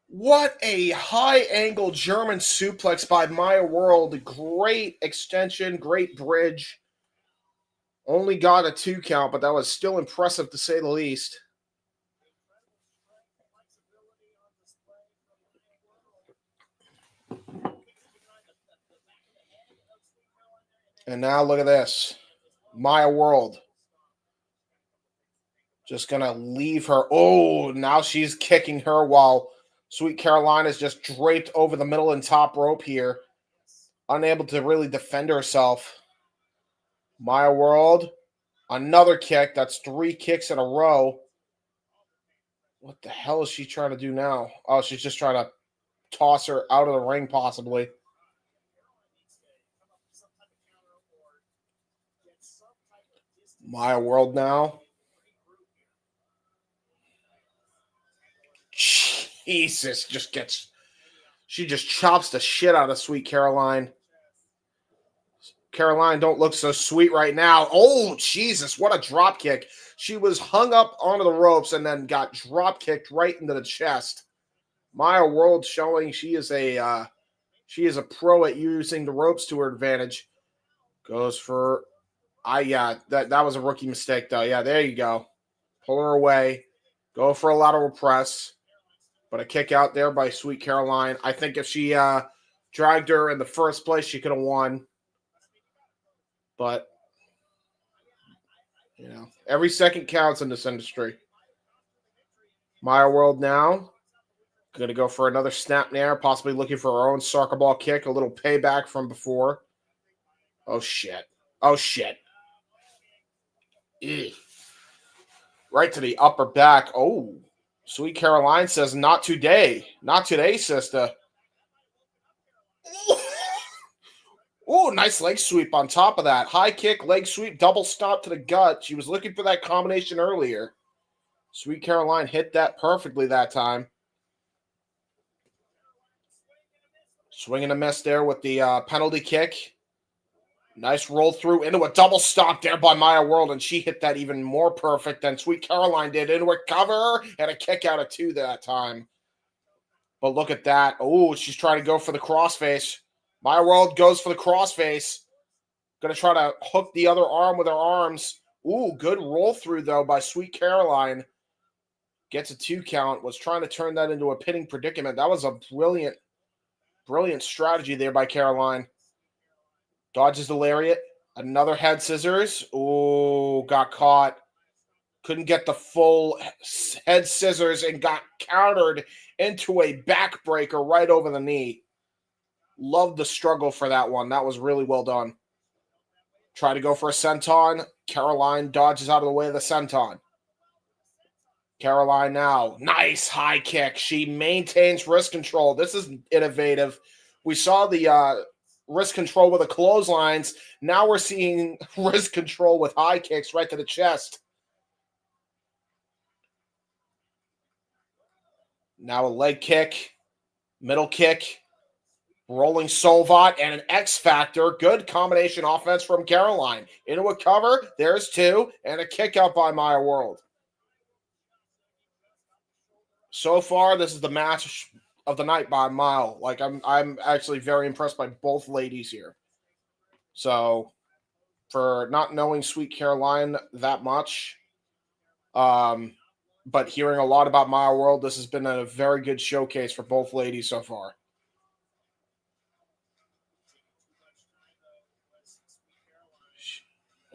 What a high-angle German suplex by Maya World. Great extension, great bridge. Only got a 2 count, but that was still impressive to say the least. And now look at this. Maya World. Just going to leave her. Oh, now she's kicking her while Sweet Caroline is just draped over the middle and top rope here. Unable to really defend herself. Maya World. Another kick. That's 3 kicks in a row. What the hell is she trying to do now? Oh, she's just trying to toss her out of the ring, possibly. Maya World now. Jesus, she just chops the shit out of Sweet Caroline. Caroline don't look so sweet right now. Oh, Jesus, what a drop kick. She was hung up onto the ropes and then got drop kicked right into the chest. Maya World showing she is a pro at using the ropes to her advantage. Goes for that was a rookie mistake though. Yeah, there you go. Pull her away. Go for a lateral press. But a kick out there by Sweet Caroline. I think if she dragged her in the first place, she could have won. But, you know, every second counts in this industry. Maya World now. Going to go for another snap nair, possibly looking for her own soccer ball kick. A little payback from before. Oh, shit. Oh, shit. Eugh. Right to the upper back. Oh, Sweet Caroline says, not today. Not today, sister. Oh, nice leg sweep on top of that. High kick, leg sweep, double stop to the gut. She was looking for that combination earlier. Sweet Caroline hit that perfectly that time. Swing and a miss there with the penalty kick. Nice roll through into a double stop there by Maya World, and she hit that even more perfect than Sweet Caroline did. Into a cover and a kick out of 2 that time. But look at that. Oh, she's trying to go for the crossface. Maya World goes for the crossface. Going to try to hook the other arm with her arms. Ooh, good roll through, though, by Sweet Caroline. Gets a 2 count. Was trying to turn that into a pinning predicament. That was a brilliant, brilliant strategy there by Caroline. Dodges the lariat. Another head scissors. Ooh, got caught. Couldn't get the full head scissors and got countered into a backbreaker right over the knee. Loved the struggle for that one. That was really well done. Try to go for a senton. Caroline dodges out of the way of the senton. Caroline now. Nice high kick. She maintains wrist control. This is innovative. We saw the wrist control with the clotheslines. Now we're seeing wrist control with high kicks right to the chest. Now a leg kick. Middle kick. Rolling Solvat and an X Factor. Good combination offense from Caroline. Into a cover. There's 2. And a kick out by Maya World. So far, this is the match of the night by a mile. Like, I'm actually very impressed by both ladies here. So, for not knowing Sweet Caroline that much, but hearing a lot about Maya World, this has been a very good showcase for both ladies so far.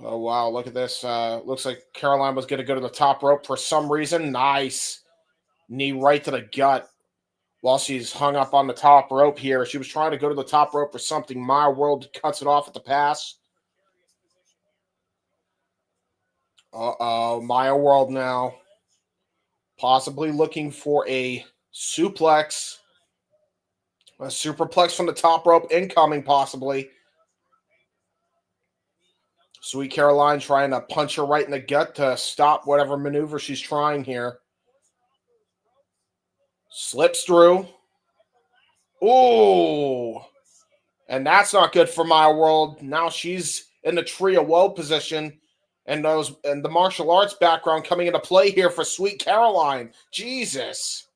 Oh, wow. Look at this. Looks like Caroline was going to go to the top rope for some reason. Nice. Knee right to the gut while she's hung up on the top rope here. She was trying to go to the top rope for something. Maya World cuts it off at the pass. Uh-oh. Maya World now. Possibly looking for a suplex. A superplex from the top rope. Incoming, possibly. Sweet Caroline trying to punch her right in the gut to stop whatever maneuver she's trying here. Slips through. Ooh. And that's not good for Maya World. Now she's in the tree of woe position. And the martial arts background coming into play here for Sweet Caroline. Jesus.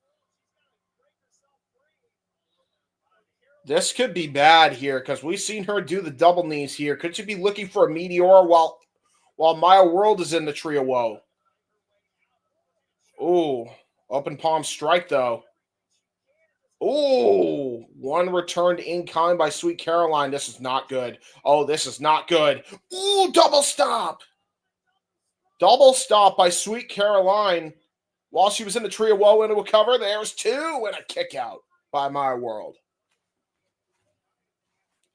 This could be bad here because we've seen her do the double knees here. Could she be looking for a meteor while Maya World is in the tree of woe? Ooh. Open palm strike, though. Ooh, one returned in kind by Sweet Caroline. This is not good. Oh, this is not good. Ooh, double stop. Double stop by Sweet Caroline while she was in the tree of woe into a cover. There's 2 and a kick out by Maya World.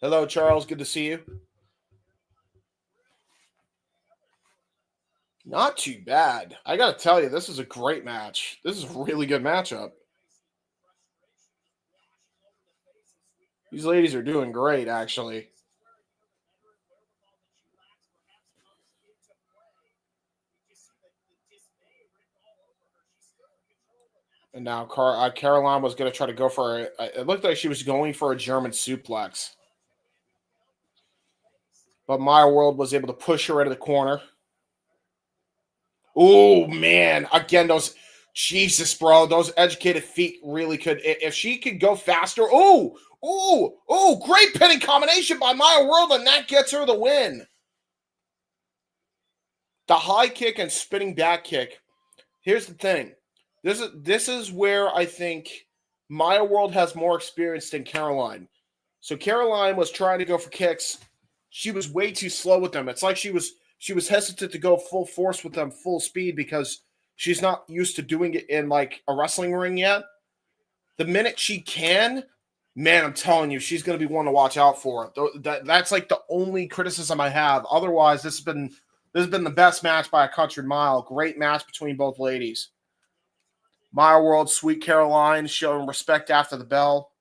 Hello, Charles. Good to see you. Not too bad. I got to tell you, this is a great match. This is a really good matchup. These ladies are doing great, actually. And now Caroline was going to try to go for it looked like she was going for a German suplex. But Maya World was able to push her into the corner. Oh, man. Again, those... Jesus, bro. Those educated feet really could... If she could go faster... Great pinning combination by Maya World, and that gets her the win. The high kick and spinning back kick. Here's the thing. This is where I think Maya World has more experience than Caroline. So Caroline was trying to go for kicks. She was way too slow with them. It's like she was hesitant to go full force with them, full speed, because she's not used to doing it in like a wrestling ring yet. The minute she can, man, I'm telling you, she's going to be one to watch out for. That's like the only criticism I have. Otherwise, this has been the best match by a country mile. Great match between both ladies. Maya World, Sweet Caroline showing respect after the bell.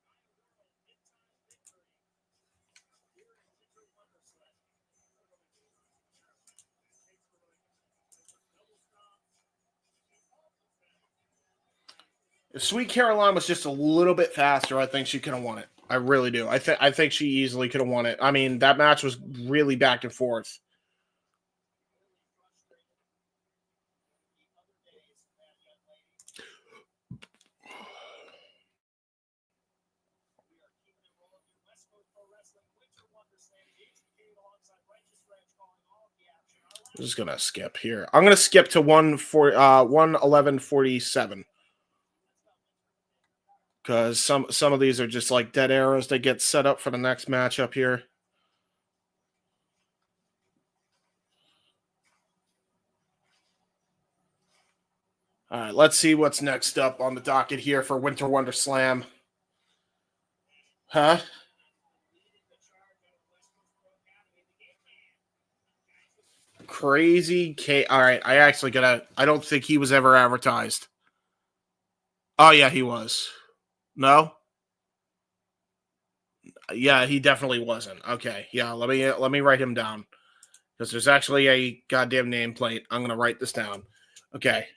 If Sweet Caroline was just a little bit faster, I think she could have won it. I really do. I think she easily could have won it. I mean, that match was really back and forth. I'm just going to skip here. I'm going to skip to 111.47. Because some of these are just like dead arrows that get set up for the next matchup here. All right, let's see what's next up on the docket here for Winter Wonderslam. Huh? Crazy K. All right, I don't think he was ever advertised. Oh yeah, he was. No. Yeah, he definitely wasn't. Okay, yeah. Let me write him down because there's actually a goddamn nameplate. I'm gonna write this down. Okay.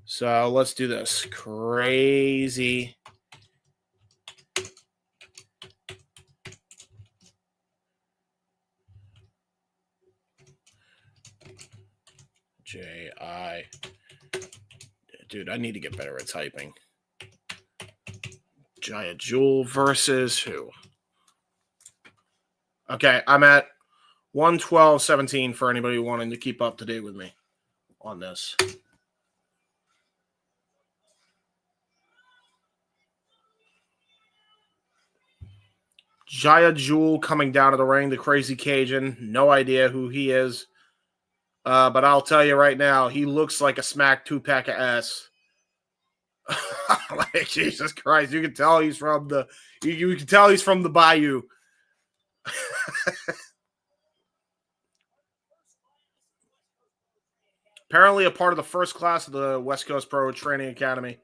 So let's do this. Crazy. J-I. Dude, I need to get better at typing. Jiah Jewell versus who? Okay, I'm at 112.17 for anybody wanting to keep up to date with me on this. Jiah Jewell coming down to the ring, the Crazy Cajun. No idea who he is. But I'll tell you right now, he looks like a smack 2-pack of ass. Like, Jesus Christ, you can tell he's from the bayou. Apparently a part of the first class of the West Coast Pro Training Academy.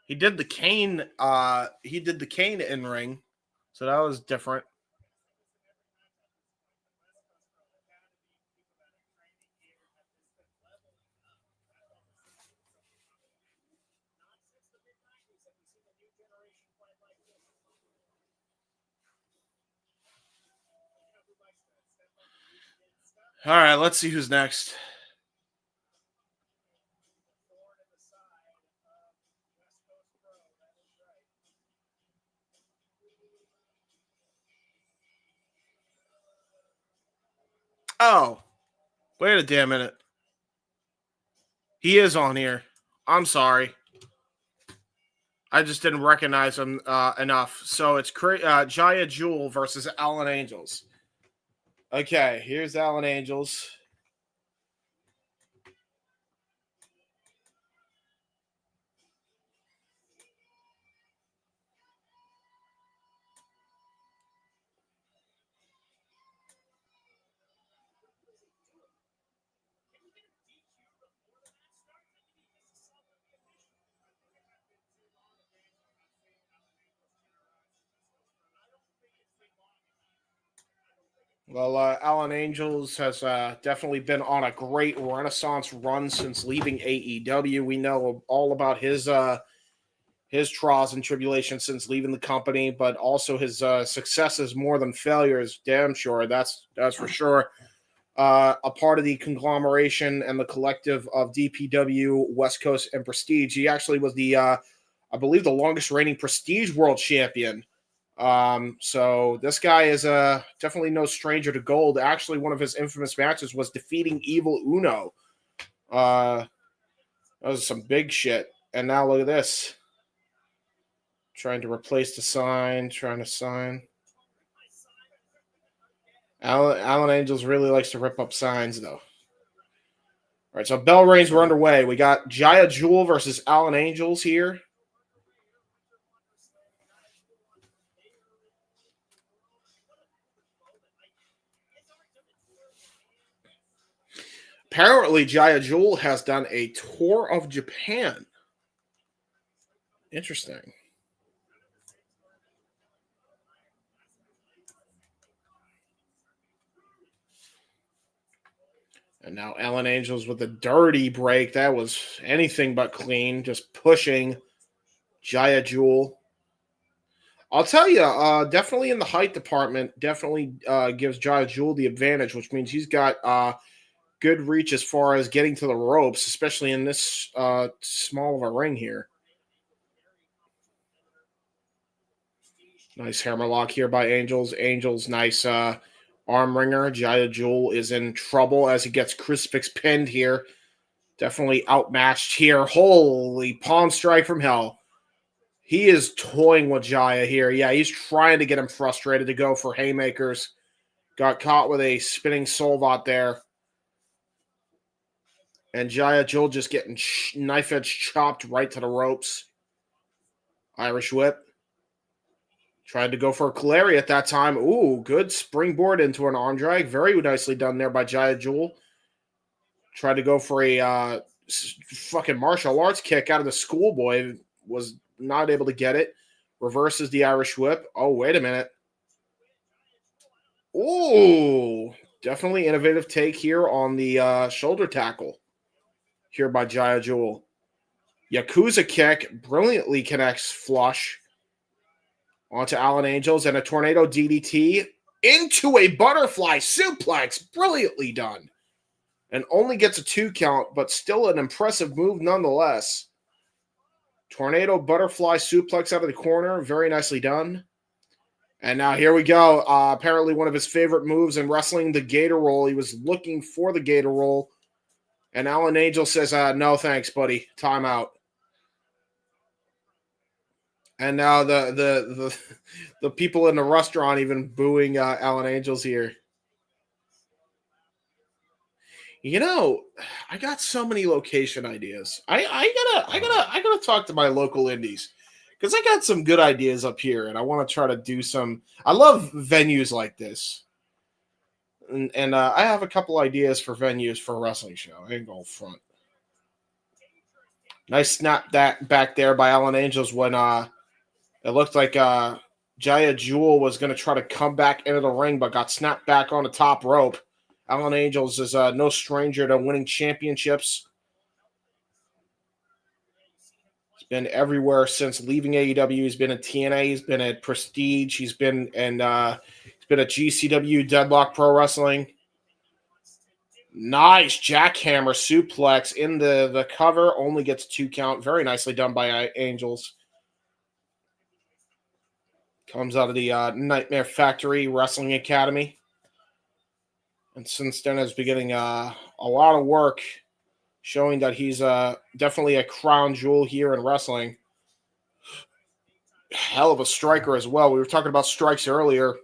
He did the cane in ring. So that was different. All right, let's see who's next. Oh, wait a damn minute. He is on here. I'm sorry. I just didn't recognize him enough. So it's Jiah Jewell versus Alan Angels. Okay, here's Alan Angels. Well, Alan Angels has definitely been on a great renaissance run since leaving AEW. We know all about his his trials and tribulations since leaving the company, but also his successes more than failures. Damn sure, that's for sure. A part of the conglomeration and the collective of DPW, West Coast, and Prestige. He actually was the, I believe, the longest reigning Prestige World Champion. So this guy is definitely no stranger to gold. Actually, one of his infamous matches was defeating Evil Uno. That was some big shit. And now look at this. Trying to replace the sign, trying to sign. Alan Angels really likes to rip up signs, though. All right, so bell rings were underway. We got Jiah Jewell versus Alan Angels here. Apparently, Jiah Jewell has done a tour of Japan. Interesting. And now Alan Angels with a dirty break. That was anything but clean. Just pushing Jiah Jewell. I'll tell you, definitely in the height department, definitely gives Jiah Jewell the advantage, which means he's got good reach as far as getting to the ropes, especially in this small of a ring here. Nice hammerlock here by Angels. Angels, nice arm wringer. Jiah Jewell is in trouble as he gets crucifix pinned here. Definitely outmatched here. Holy palm strike from hell. He is toying with Jiah here. Yeah, he's trying to get him frustrated to go for haymakers. Got caught with a spinning solvat there. And Jiah Jewell just getting knife edge chopped right to the ropes. Irish whip. Tried to go for a Kaleri at that time. Ooh, good springboard into an arm drag. Very nicely done there by Jiah Jewell. Tried to go for a fucking martial arts kick out of the schoolboy. Was not able to get it. Reverses the Irish whip. Oh, wait a minute. Ooh, definitely innovative take here on the shoulder tackle here by Jiah Jewell. Yakuza kick brilliantly connects flush onto Alan Angels and a tornado DDT into a butterfly suplex. Brilliantly done. And only gets a 2 count, but still an impressive move nonetheless. Tornado butterfly suplex out of the corner. Very nicely done. And now here we go. Apparently one of his favorite moves in wrestling, the gator roll. He was looking for the gator roll. And Alan Angel says, no thanks, buddy. Time out. And now the people in the restaurant even booing Alan Angels here. You know, I got so many location ideas. I gotta talk to my local indies because I got some good ideas up here, and I want to try to do some. I love venues like this, and I have a couple ideas for venues for a wrestling show. I ain't going front. Nice snap that back there by Alan Angels when it looked like Jiah Jewell was going to try to come back into the ring, but got snapped back on the top rope. Alan Angels is no stranger to winning championships. He's been everywhere since leaving AEW. He's been at TNA. He's been at Prestige. He's been at GCW, Deadlock Pro Wrestling. Nice jackhammer suplex in the cover. Only gets 2 count. Very nicely done by Angels. Comes out of the Nightmare Factory Wrestling Academy. And since then has been getting a lot of work, showing that he's definitely a crown jewel here in wrestling. Hell of a striker as well. We were talking about strikes earlier.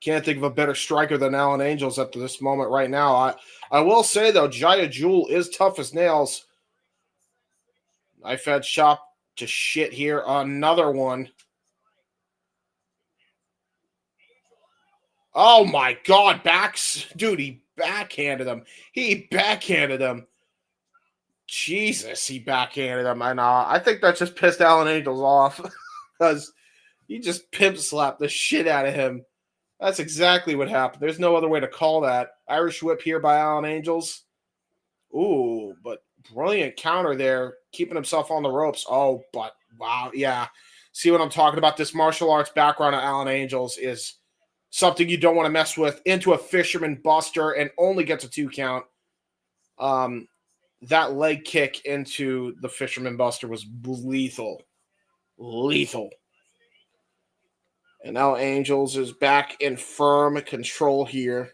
Can't think of a better striker than Alan Angels at this moment right now. I will say, though, Jiah Jewell is tough as nails. Knife edge chop to shit here. Another one. Oh, my God. Dude, he backhanded him. Jesus, he backhanded him. And I think that just pissed Alan Angels off because he just pimp slapped the shit out of him. That's exactly what happened. There's no other way to call that. Irish whip here by Alan Angels. Ooh, but brilliant counter there, keeping himself on the ropes. Oh, but Wow, yeah. See what I'm talking about? This martial arts background of Alan Angels is something you don't want to mess with. Into a fisherman buster and only gets a 2 count. That leg kick into the fisherman buster was lethal. Lethal. And now Angels is back in firm control here.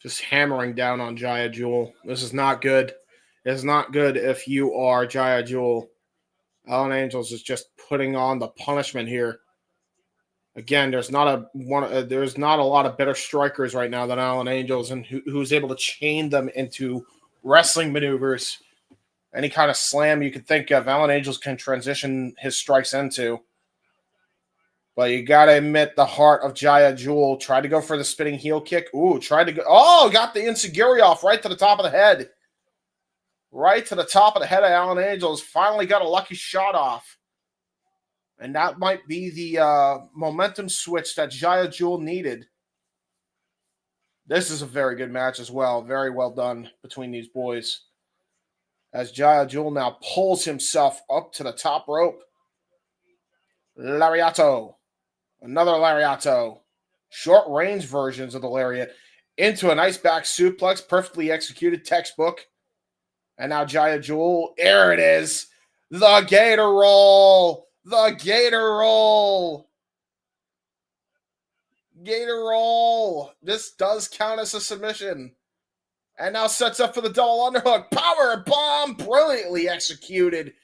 Just hammering down on Jiah Jewell. This is not good. It is not good if you are Jiah Jewell. Alan Angels is just putting on the punishment here. Again, there's not a lot of better strikers right now than Alan Angels, and who's able to chain them into wrestling maneuvers. Any kind of slam you could think of, Alan Angels can transition his strikes into. But you got to admit, the heart of Jiah Jewell tried to go for the spinning heel kick. Ooh, tried to go. Oh, got the enziguri off right to the top of the head. Right to the top of the head of Alan Angels. Finally got a lucky shot off. And that might be the momentum switch that Jiah Jewell needed. This is a very good match as well. Very well done between these boys. As Jiah Jewell now pulls himself up to the top rope. Lariato. Another Lariato. Short range versions of the Lariat. Into a nice back suplex. Perfectly executed, textbook. And now Jiah Jewell. There it is. The Gator Roll. The Gator Roll. Gator Roll. This does count as a submission. And now sets up for the double underhook. Power bomb. Brilliantly executed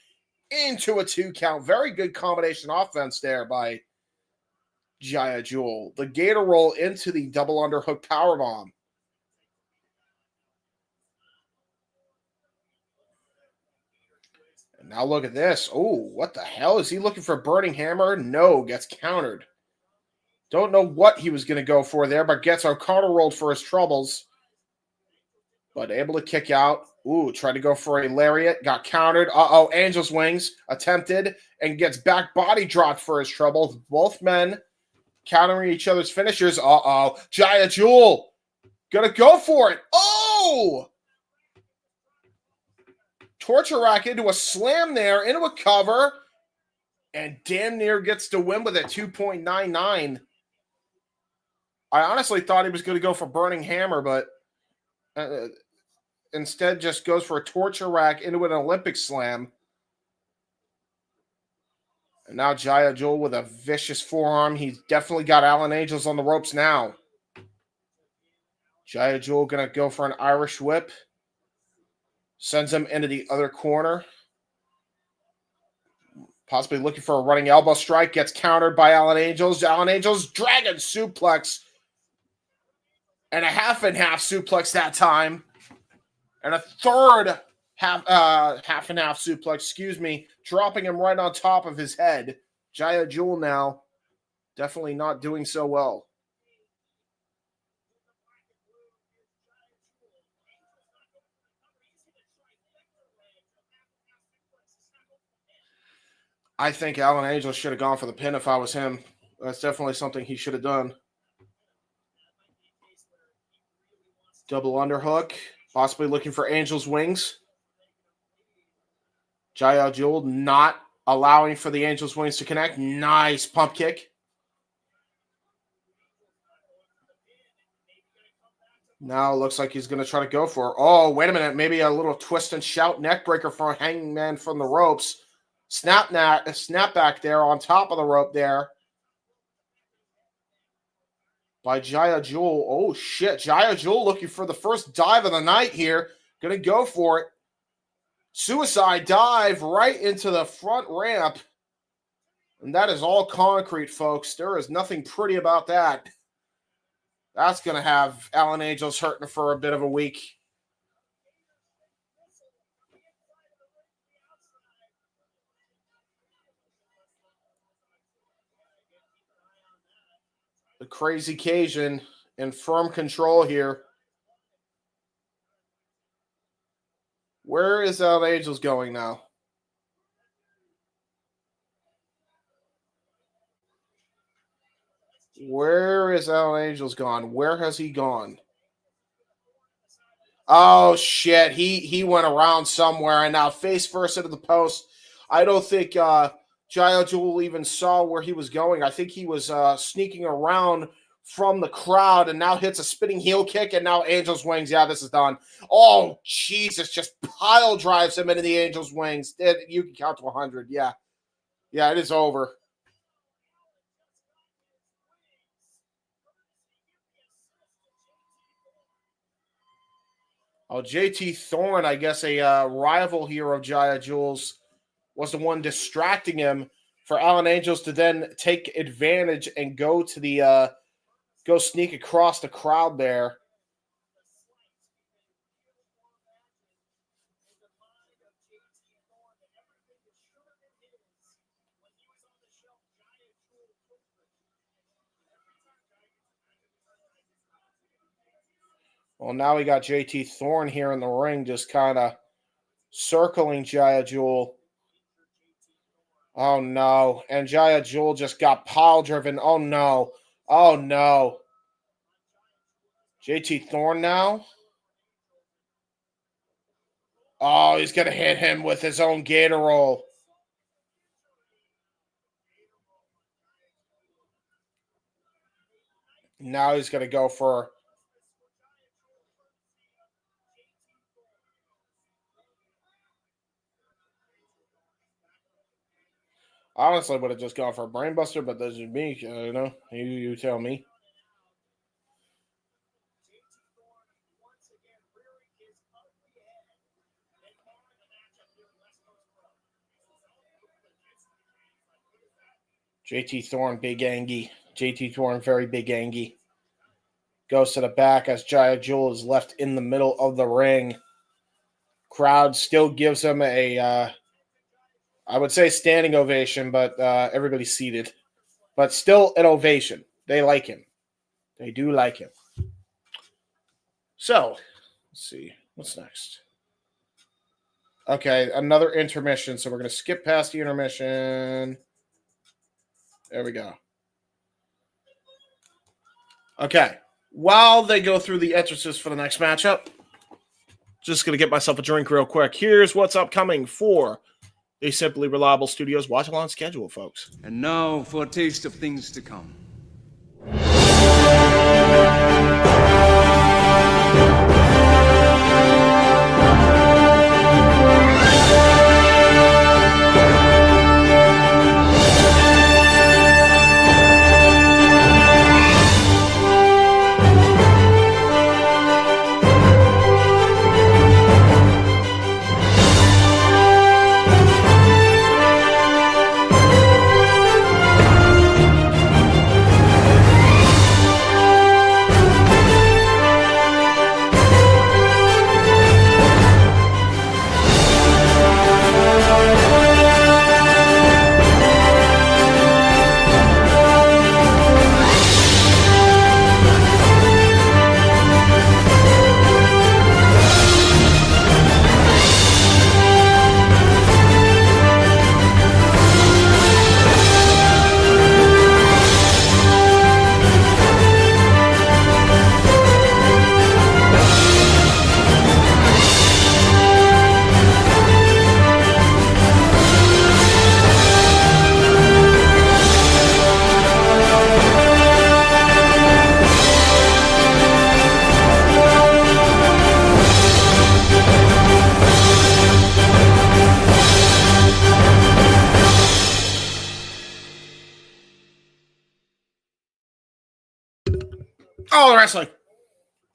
into a 2 count. Very good combination offense there by Jiah Jewell. The Gator Roll into the double underhook power bomb. And now look at this. Oh, what the hell? Is he looking for a burning hammer? No, gets countered. Don't know what he was going to go for there, but gets O'Connor rolled for his troubles. But able to kick out. Ooh, tried to go for a lariat. Got countered. Uh-oh, Angel's Wings attempted and gets back body dropped for his troubles. Both men countering each other's finishers. Uh-oh. Jiah Jewell gonna go for it. Oh! Torture rack into a slam there, into a cover, and damn near gets the win with a 2.99. I honestly thought he was going to go for burning hammer, but instead just goes for a torture rack into an Olympic slam. And now Jiah Jewell with a vicious forearm. He's definitely got Alan Angels on the ropes now. Jiah Jewell going to go for an Irish whip. Sends him into the other corner. Possibly looking for a running elbow strike. Gets countered by Alan Angels. Alan Angels dragon suplex. And a half and half suplex that time. And a third half and half suplex, dropping him right on top of his head. Jiah Jewell now definitely not doing so well. I think Alan Angels should have gone for the pin if I was him. That's definitely something he should have done. Double underhook. Possibly looking for Angel's Wings. Jiah Jewell not allowing for the Angel's Wings to connect. Nice pump kick. Now it looks like he's going to try to go for it. Oh, wait a minute. Maybe a little twist and shout neck breaker for a hangman from the ropes. Snap back there on top of the rope there. By Jiah Jewell. Oh, shit. Jiah Jewell looking for the first dive of the night here. Going to go for it. Suicide dive right into the front ramp. And that is all concrete, folks. There is nothing pretty about that. That's going to have Alan Angels hurting for a bit of a week. The Crazy Cajun in firm control here. Where is Alan Angels going now? Where is Alan Angels gone? Where has he gone? Oh, shit. He went around somewhere and now face first into the post. I don't think Jewell even saw where he was going. I think he was sneaking around from the crowd and now hits a spinning heel kick and now Angels wings. Yeah, this is done. Oh, Jesus. Just pile drives him into the Angels wings. You can count to 100. Yeah. Yeah, it is over. Oh, JT Thorne, I guess a rival here of Jiah Julz, was the one distracting him for Alan Angels to then take advantage and go to the go sneak across the crowd there. Well, now we got JT Thorne here in the ring, just kind of circling Jiah Jewell. Oh, no. And Jiah Jewell just got pile driven. Oh, no. Oh, no. JT Thorne now. Oh, he's going to hit him with his own gator roll. Now he's going to go for... Honestly, would have just gone for a brainbuster, but that's just me. You tell me. JT Thorne, big Angie. JT Thorne, very big Angie. Goes to the back as Jiah Jewell is left in the middle of the ring. Crowd still gives him a, I would say standing ovation, but everybody's seated. But still an ovation. They like him. They do like him. So, let's see. What's next? Okay, another intermission. So we're going to skip past the intermission. There we go. Okay. While they go through the entrances for the next matchup, just going to get myself a drink real quick. Here's what's upcoming for the Simply Reliable Studios Watch Along schedule, folks. And now for a taste of things to come. Oh, wrestling.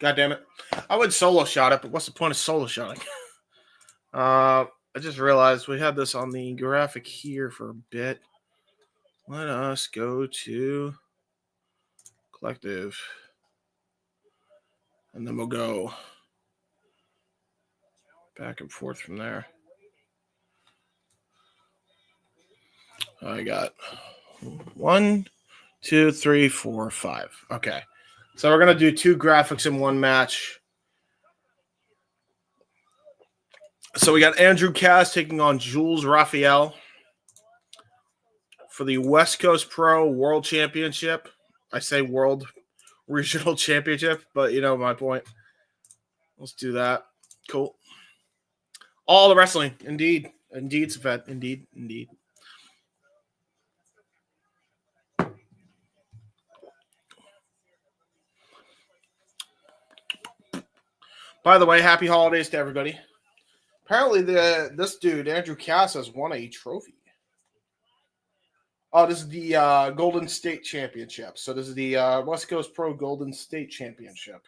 God damn it. I would solo shot it, but what's the point of solo shotting? I just realized we had this on the graphic here for a bit. Let us go to collective. And then we'll go back and forth from there. I got 1, 2, 3, 4, 5. Okay. So we're going to do 2 graphics in one match. So we got Andrew Cass taking on Julz Rafael for the West Coast Pro World Championship. I say World Regional Championship, but you know my point. Let's do that. Cool. All the wrestling. Indeed. Indeed, Svet. Indeed. Indeed. By the way, happy holidays to everybody. Apparently, this dude, Andrew Cass, has won a trophy. Oh, this is the Golden State Championship. So this is the West Coast Pro Golden State Championship.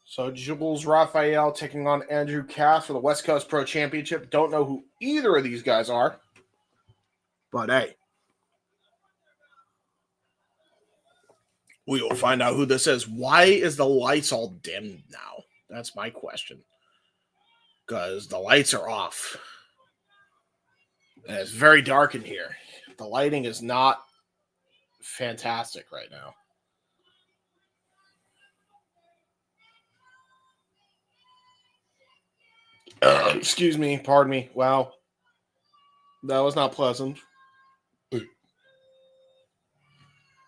So Julz Rafael taking on Andrew Cass for the West Coast Pro Championship. Don't know who either of these guys are. But hey, we will find out who this is. Why is the lights all dim now? That's my question. Because the lights are off. And it's very dark in here. The lighting is not fantastic right now. Excuse me, pardon me. Wow. That was not pleasant.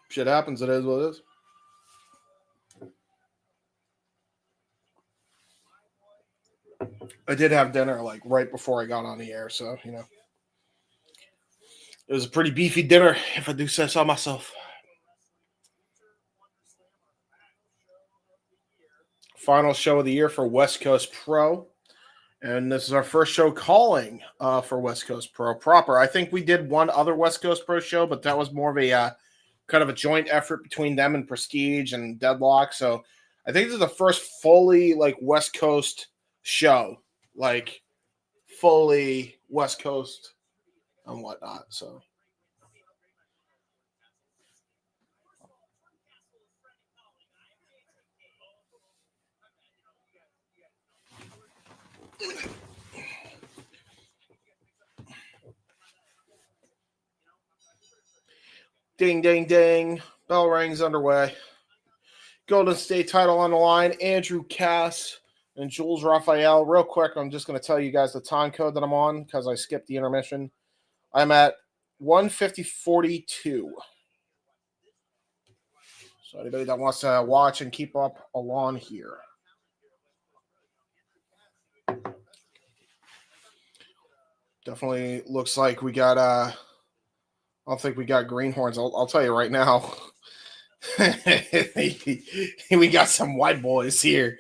Shit happens, it is what it is. I did have dinner like right before I got on the air, so you know. It was a pretty beefy dinner, if I do say so myself. Final show of the year for West Coast Pro. And this is our first show calling for West Coast Pro proper. I think we did one other West Coast Pro show, but that was more of a kind of a joint effort between them and Prestige and Deadlock. So I think this is the first fully like West Coast show, like fully West Coast and whatnot. So ding, ding, ding. Bell rings underway. Golden State title on the line. Andrew Cass and Julz Rafael. Real quick, I'm just going to tell you guys the time code that I'm on because I skipped the intermission. I'm at 150.42. So anybody that wants to watch and keep up along here. Definitely looks like we got I don't think we got greenhorns. I'll tell you right now. We got some white boys here.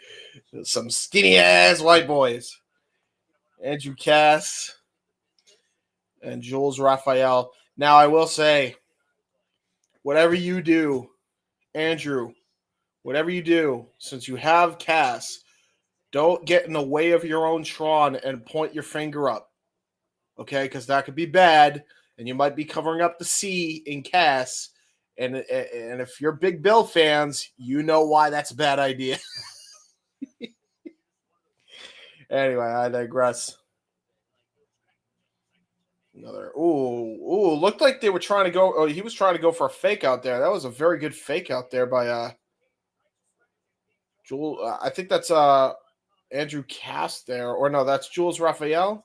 Some skinny ass white boys. Andrew Cass and Julz Rafael. Now I will say, whatever you do, Andrew, whatever you do, since you have Cass, don't get in the way of your own Tron and point your finger up. Okay, because that could be bad, and you might be covering up the C in Cass. And if you're big Bill fans, you know why that's a bad idea. Anyway, I digress. Another looked like they were trying to go. Oh, he was trying to go for a fake out there. That was a very good fake out there by Jewell. I think that's Andrew Cass there, or no, that's Julz Rafael.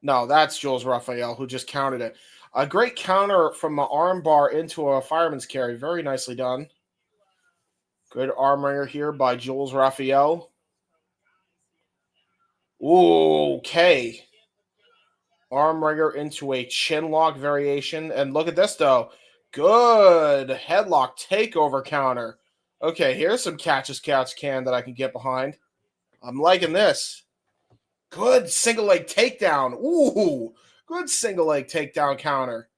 No, that's Julz Rafael who just counted it. A great counter from an arm bar into a fireman's carry. Very nicely done. Good armor here by Julz Rafael. Ooh, okay. Arm wringer into a chin lock variation. And look at this, though. Good headlock takeover counter. Okay, here's some catch can that I can get behind. I'm liking this. Good single leg takedown. Ooh, good single leg takedown counter.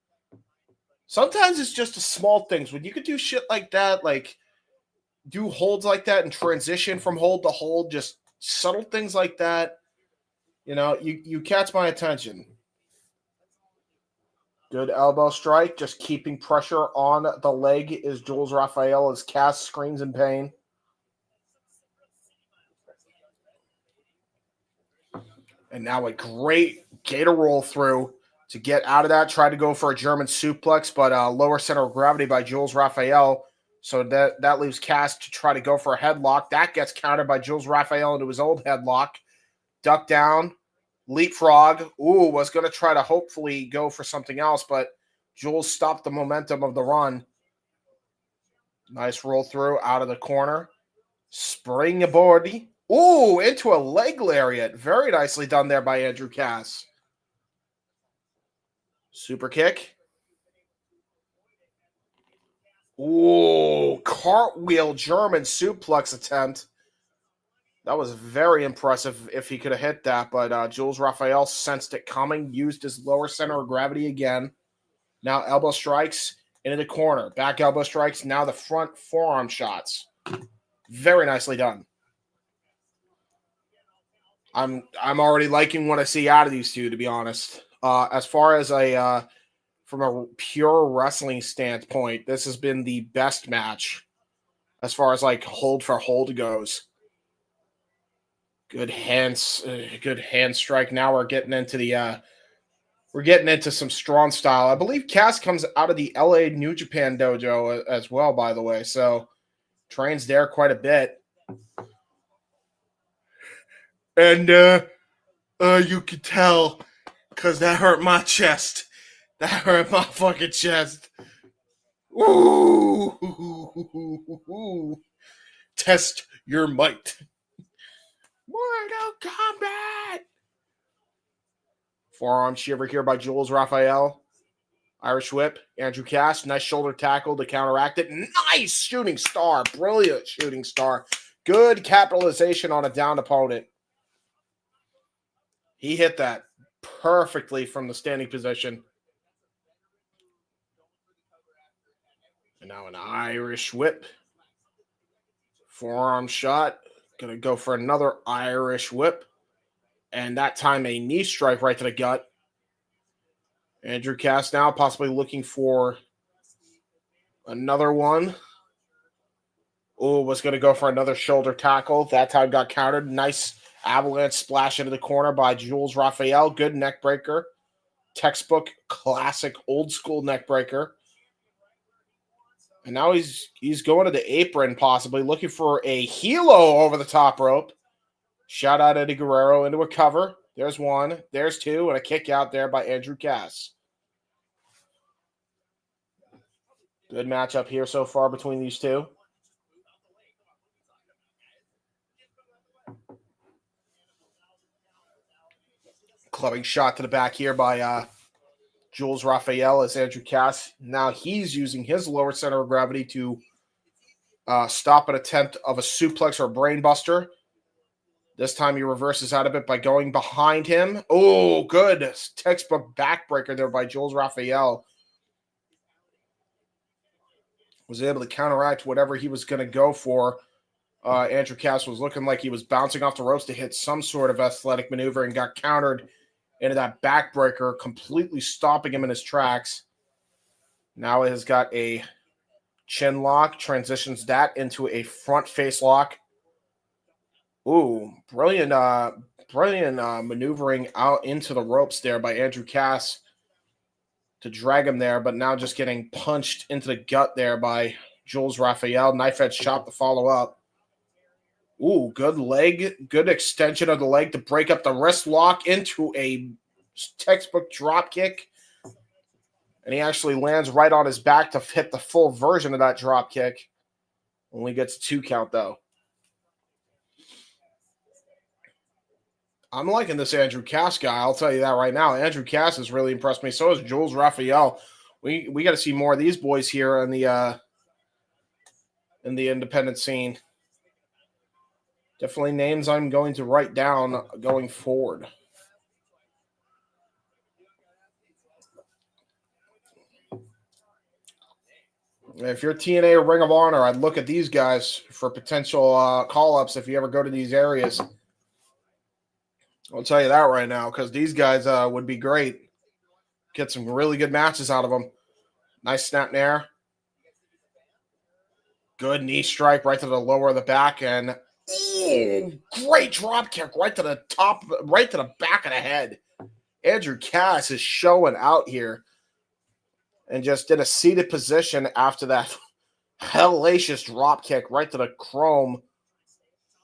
Sometimes it's just the small things. When you could do shit like that, like do holds like that and transition from hold to hold, just subtle things like that. You know, you catch my attention. Good elbow strike, just keeping pressure on the leg is Julz Rafael as Cass screams in pain. And now a great gator roll through to get out of that. Tried to go for a German suplex, but lower center of gravity by Julz Rafael. So that leaves Cass to try to go for a headlock. That gets countered by Julz Rafael into his old headlock. Duck down, leapfrog. Ooh, was going to try to hopefully go for something else, but Julz stopped the momentum of the run. Nice roll through out of the corner. Springboard. Ooh, into a leg lariat. Very nicely done there by Andrew Cass. Super kick. Ooh, cartwheel German suplex attempt. That was very impressive if he could have hit that, but Julz Rafael sensed it coming, used his lower center of gravity again. Now elbow strikes into the corner. Back elbow strikes. Now the front forearm shots. Very nicely done. I'm already liking what I see out of these two, to be honest. As far as from a pure wrestling standpoint, this has been the best match as far as like hold for hold goes. Good hand strike. Now we're getting into some strong style. I believe Cass comes out of the LA New Japan dojo as well, by the way. So trains there quite a bit. And you could tell because that hurt my chest. That hurt my fucking chest. Ooh. Test your might. Mortal Kombat. Forearm shiver here by Julz Rafael. Irish whip. Andrew Cass. Nice shoulder tackle to counteract it. Nice shooting star. Brilliant shooting star. Good capitalization on a down opponent. He hit that perfectly from the standing position. And now an Irish whip. Forearm shot. Going to go for another Irish whip. And that time a knee strike right to the gut. Andrew Cass now possibly looking for another one. Oh, was going to go for another shoulder tackle. That time got countered. Nice avalanche splash into the corner by Julz Rafael. Good neck breaker. Textbook, classic, old school neck breaker. And now he's going to the apron, possibly looking for a helo over the top rope. Shout out Eddie Guerrero into a cover. There's one. There's two. And a kick out there by Andrew Cass. Good matchup here so far between these two. Clubbing shot to the back here by Julz Rafael as Andrew Cass. Now he's using his lower center of gravity to stop an attempt of a suplex or a brain buster. This time he reverses out of it by going behind him. Oh, good. Textbook backbreaker there by Julz Rafael. Was able to counteract whatever he was going to go for. Andrew Cass was looking like he was bouncing off the ropes to hit some sort of athletic maneuver and got countered into that backbreaker, completely stopping him in his tracks. Now he has got a chin lock, transitions that into a front face lock. Ooh, brilliant maneuvering out into the ropes there by Andrew Cass to drag him there, but now just getting punched into the gut there by Julz Rafael. Knife edge chop to follow up. Ooh, good leg, good extension of the leg to break up the wrist lock into a textbook drop kick. And he actually lands right on his back to hit the full version of that drop kick. Only gets a 2 count though. I'm liking this Andrew Cass guy. I'll tell you that right now. Andrew Cass has really impressed me. So has Julz Rafael. We got to see more of these boys here in the independent scene. Definitely names I'm going to write down going forward. If you're TNA or Ring of Honor, I'd look at these guys for potential call-ups if you ever go to these areas. I'll tell you that right now, because these guys would be great. Get some really good matches out of them. Nice snap in there. Good knee strike right to the lower of the back, and great drop kick right to the top, right to the back of the head. Andrew Cass is showing out here and just in a seated position after that hellacious drop kick right to the chrome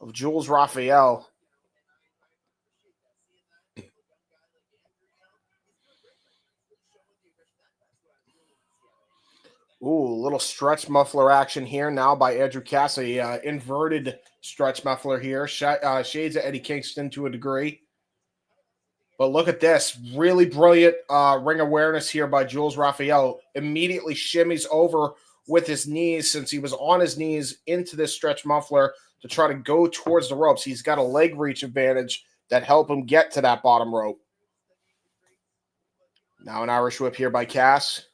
of Julz Rafael. Ooh, a little stretch muffler action here now by Andrew Cass. A inverted stretch muffler here. Shades of Eddie Kingston to a degree. But look at this. Really brilliant ring awareness here by Julz Rafael. Immediately shimmies over with his knees since he was on his knees into this stretch muffler to try to go towards the ropes. He's got a leg reach advantage that help him get to that bottom rope. Now an Irish whip here by Cass.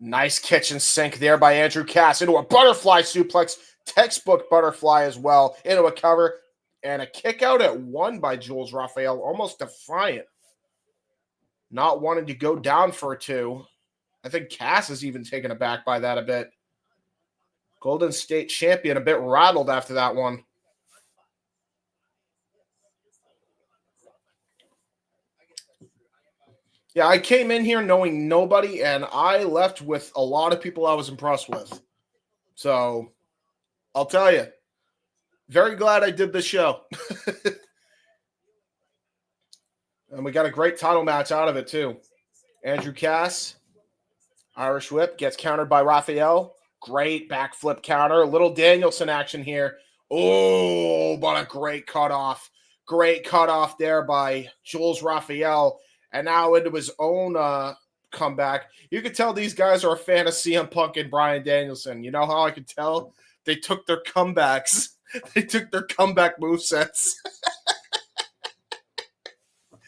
Nice kitchen sink there by Andrew Cass into a butterfly suplex. Textbook butterfly as well. Into a cover. And a kick out at one by Julz Rafael. Almost defiant. Not wanting to go down for a two. I think Cass is even taken aback by that a bit. Golden State champion a bit rattled after that one. Yeah, I came in here knowing nobody, and I left with a lot of people I was impressed with. So, I'll tell you, very glad I did this show. And we got a great title match out of it, too. Andrew Cass, Irish whip, gets countered by Rafael. Great backflip counter. A little Danielson action here. Oh, but a great cutoff. Great cutoff there by Julz Rafael. And now into his own comeback. You can tell these guys are a fan of CM Punk and Bryan Danielson. You know how I can tell? They took their comebacks. They took their comeback movesets.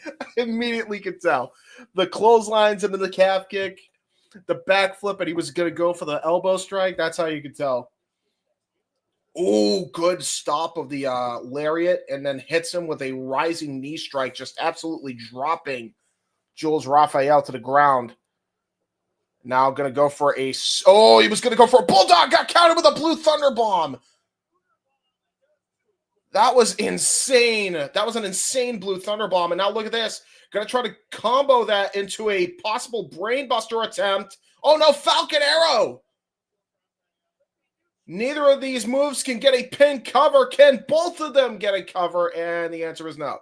I immediately could tell. The clotheslines into the calf kick, the backflip, and he was going to go for the elbow strike. That's how you could tell. Oh, good stop of the lariat, and then hits him with a rising knee strike, just absolutely dropping Julz Rafael to the ground. Now going to go for a... Oh, he was going to go for a bulldog. Got countered with a blue thunder bomb. That was insane. That was an insane blue thunder bomb. And now look at this. Going to try to combo that into a possible brainbuster attempt. Oh, no, Falcon Arrow. Neither of these moves can get a pin cover. Can both of them get a cover? And the answer is no.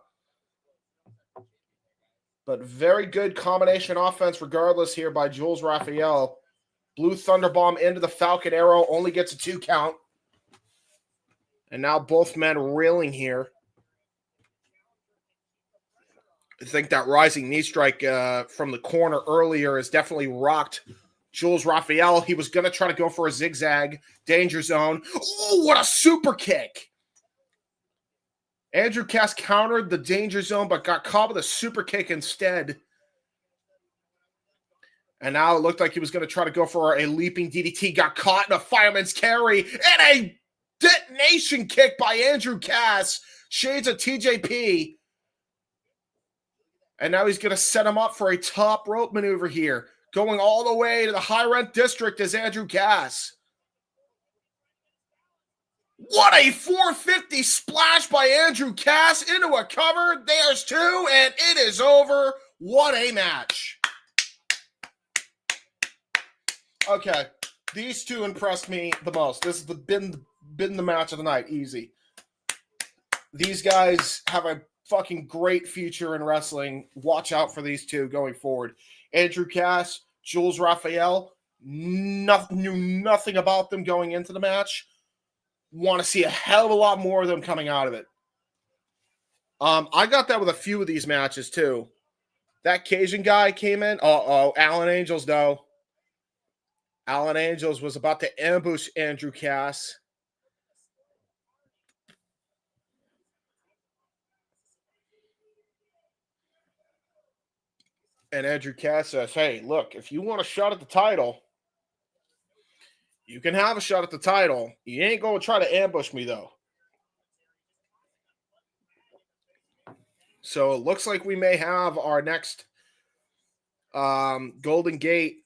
But very good combination offense regardless here by Julz Rafael. Blue Thunderbomb into the Falcon Arrow. Only gets a 2 count. And now both men reeling here. I think that rising knee strike from the corner earlier has definitely rocked Julz Rafael. He was going to try to go for a zigzag. Danger zone. Oh, what a super kick. Andrew Cass countered the danger zone, but got caught with a super kick instead. And now it looked like he was going to try to go for a leaping DDT. Got caught in a fireman's carry. And a detonation kick by Andrew Cass. Shades of TJP. And now he's going to set him up for a top rope maneuver here. Going all the way to the high rent district is Andrew Cass. What a 450 splash by Andrew Cass into a cover. There's 2, and it is over. What a match. Okay, these two impressed me the most. This has been the match of the night. Easy. These guys have a fucking great future in wrestling. Watch out for these two going forward. Andrew Cass, Julz Rafael, knew nothing about them going into the match. Want to see a hell of a lot more of them coming out of it. I got that with a few of these matches too. That Cajun guy came in. Alan Angels though. Alan Angels was about to ambush Andrew Cass. And Andrew Cass says, hey, look, if you want a shot at the title, you can have a shot at the title. You ain't going to try to ambush me, though. So it looks like we may have our next Golden Gate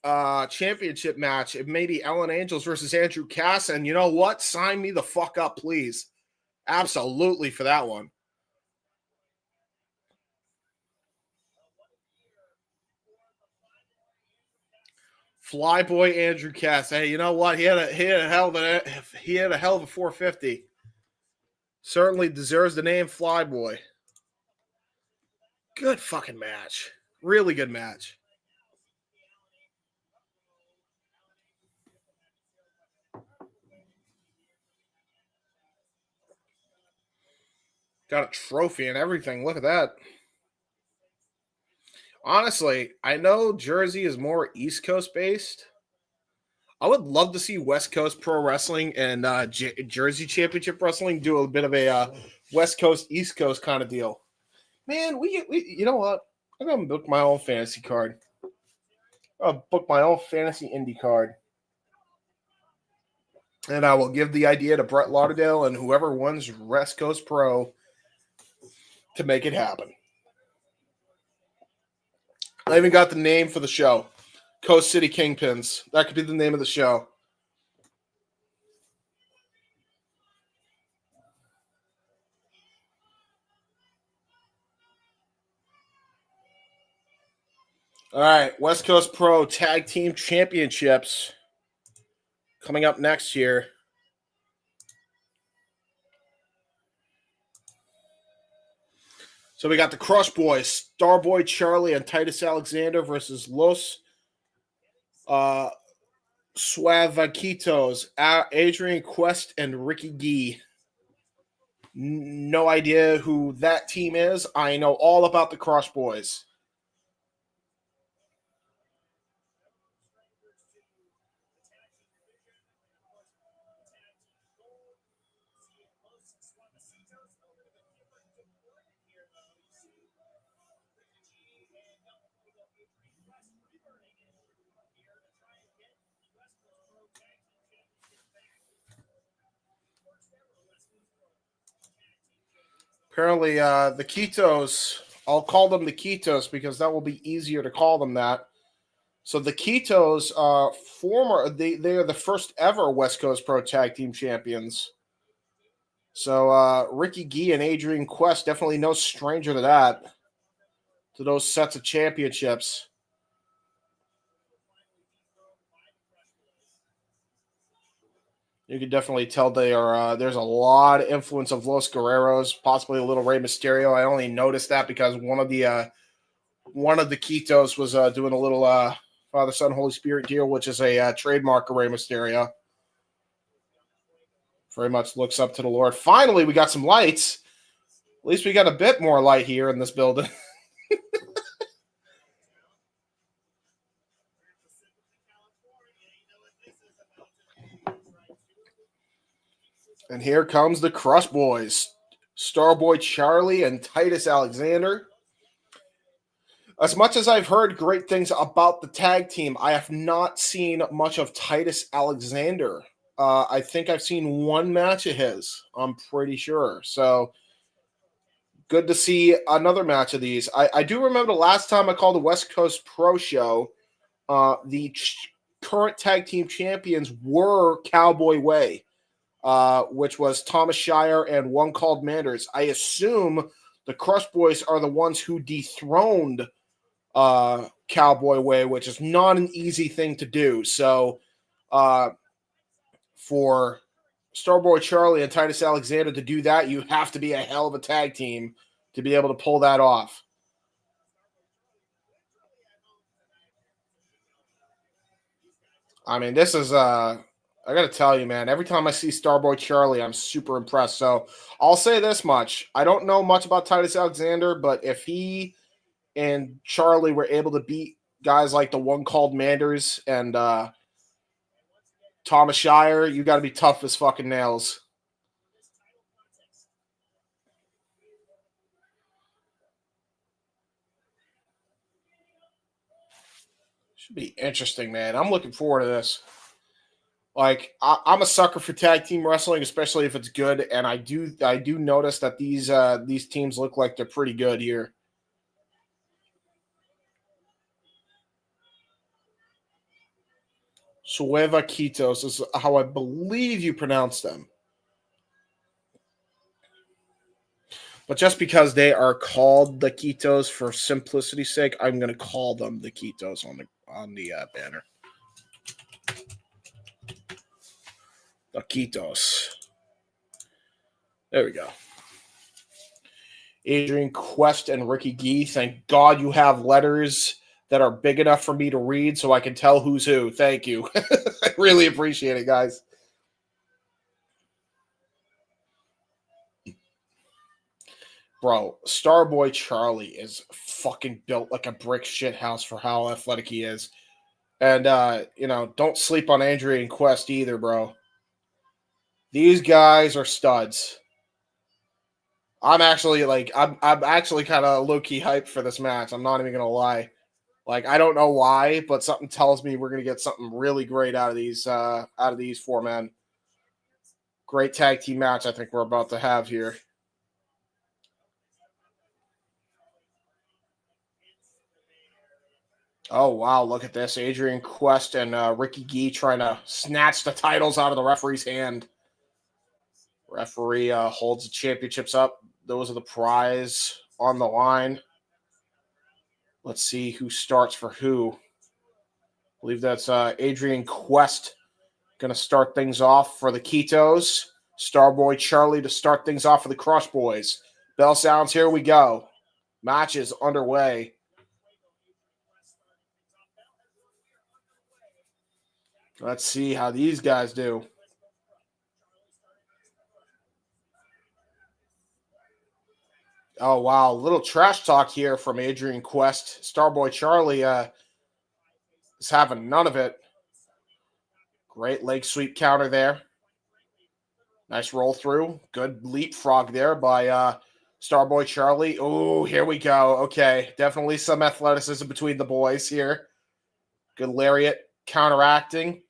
championship match. It may be Alan Angels versus Andrew Cass. And you know what? Sign me the fuck up, please. Absolutely for that one. Flyboy Andrew Cass. Hey, you know what? He had a hell of a 450. Certainly deserves the name Flyboy. Good fucking match. Really good match. Got a trophy and everything. Look at that. Honestly, I know Jersey is more East Coast based. I would love to see West Coast Pro Wrestling and Jersey Championship Wrestling do a bit of a West Coast, East Coast kind of deal. Man, we you know what? I'm going to book my own fantasy card. I'll book my own fantasy indie card. And I will give the idea to Brett Lauderdale and whoever wins West Coast Pro to make it happen. I even got the name for the show. Coast City Kingpins. That could be the name of the show. All right, West Coast Pro Tag Team Championships coming up next year. So we got the Crush Boys, Starboy Charlie and Titus Alexander versus Los Suavaquitos, Adrian Quest and Ricky Gee. No idea who that team is. I know all about the Crush Boys. Apparently, the Citos, I'll call them the Citos because that will be easier to call them that. So the Citos, they are the first ever West Coast Pro Tag Team Champions. So Ricky Gee and Adrian Quest, definitely no stranger to that, to those sets of championships. You can definitely tell they are. There's a lot of influence of Los Guerreros, possibly a little Rey Mysterio. I only noticed that because one of the Citos was doing a little Father, Son, Holy Spirit deal, which is a trademark of Rey Mysterio. Very much looks up to the Lord. Finally, we got some lights. At least we got a bit more light here in this building. And here comes the Crush Boys. Starboy Charlie and Titus Alexander. As much as I've heard great things about the tag team, I have not seen much of Titus Alexander. I think I've seen one match of his. I'm pretty sure. So good to see another match of these. I do remember the last time I called the West Coast Pro Show, the current tag team champions were Cowboy Way, which was Thomas Shire and one called Manders. I assume the Crush Boys are the ones who dethroned Cowboy Way, which is not an easy thing to do. So for Starboy Charlie and Titus Alexander to do that, you have to be a hell of a tag team to be able to pull that off. I mean, this is I got to tell you, man, every time I see Starboy Charlie, I'm super impressed. So I'll say this much. I don't know much about Titus Alexander, but if he and Charlie were able to beat guys like the one called Manders and Thomas Shire, you got to be tough as fucking nails. Should be interesting, man. I'm looking forward to this. Like, I'm a sucker for tag team wrestling, especially if it's good, and I do notice that these teams look like they're pretty good here. Sueva Citos is how I believe you pronounce them. But just because they are called the Citos for simplicity's sake, I'm going to call them the Citos on the banner. The Citos. There we go. Adrian Quest and Ricky Gee, thank God you have letters that are big enough for me to read so I can tell who's who. Thank you. I really appreciate it, guys. Bro, Starboy Charlie is fucking built like a brick shit house for how athletic he is. And, don't sleep on Adrian Quest either, bro. These guys are studs. I'm actually I'm actually kind of low-key hyped for this match. I'm not even going to lie. Like, I don't know why, but something tells me we're going to get something really great out of these four men. Great tag team match I think we're about to have here. Oh, wow, look at this. Adrian Quest and Ricky Gee trying to snatch the titles out of the referee's hand. Referee holds the championships up. Those are the prize on the line. Let's see who starts for who. I believe that's Adrian Quest going to start things off for the Citos. Starboy Charlie to start things off for the Crush Boys. Bell sounds, here we go. Match is underway. Let's see how these guys do. Oh, wow. A little trash talk here from Adrian Quest. Starboy Charlie is having none of it. Great leg sweep counter there. Nice roll through. Good leapfrog there by Starboy Charlie. Oh, here we go. Okay. Definitely some athleticism between the boys here. Good lariat counteracting.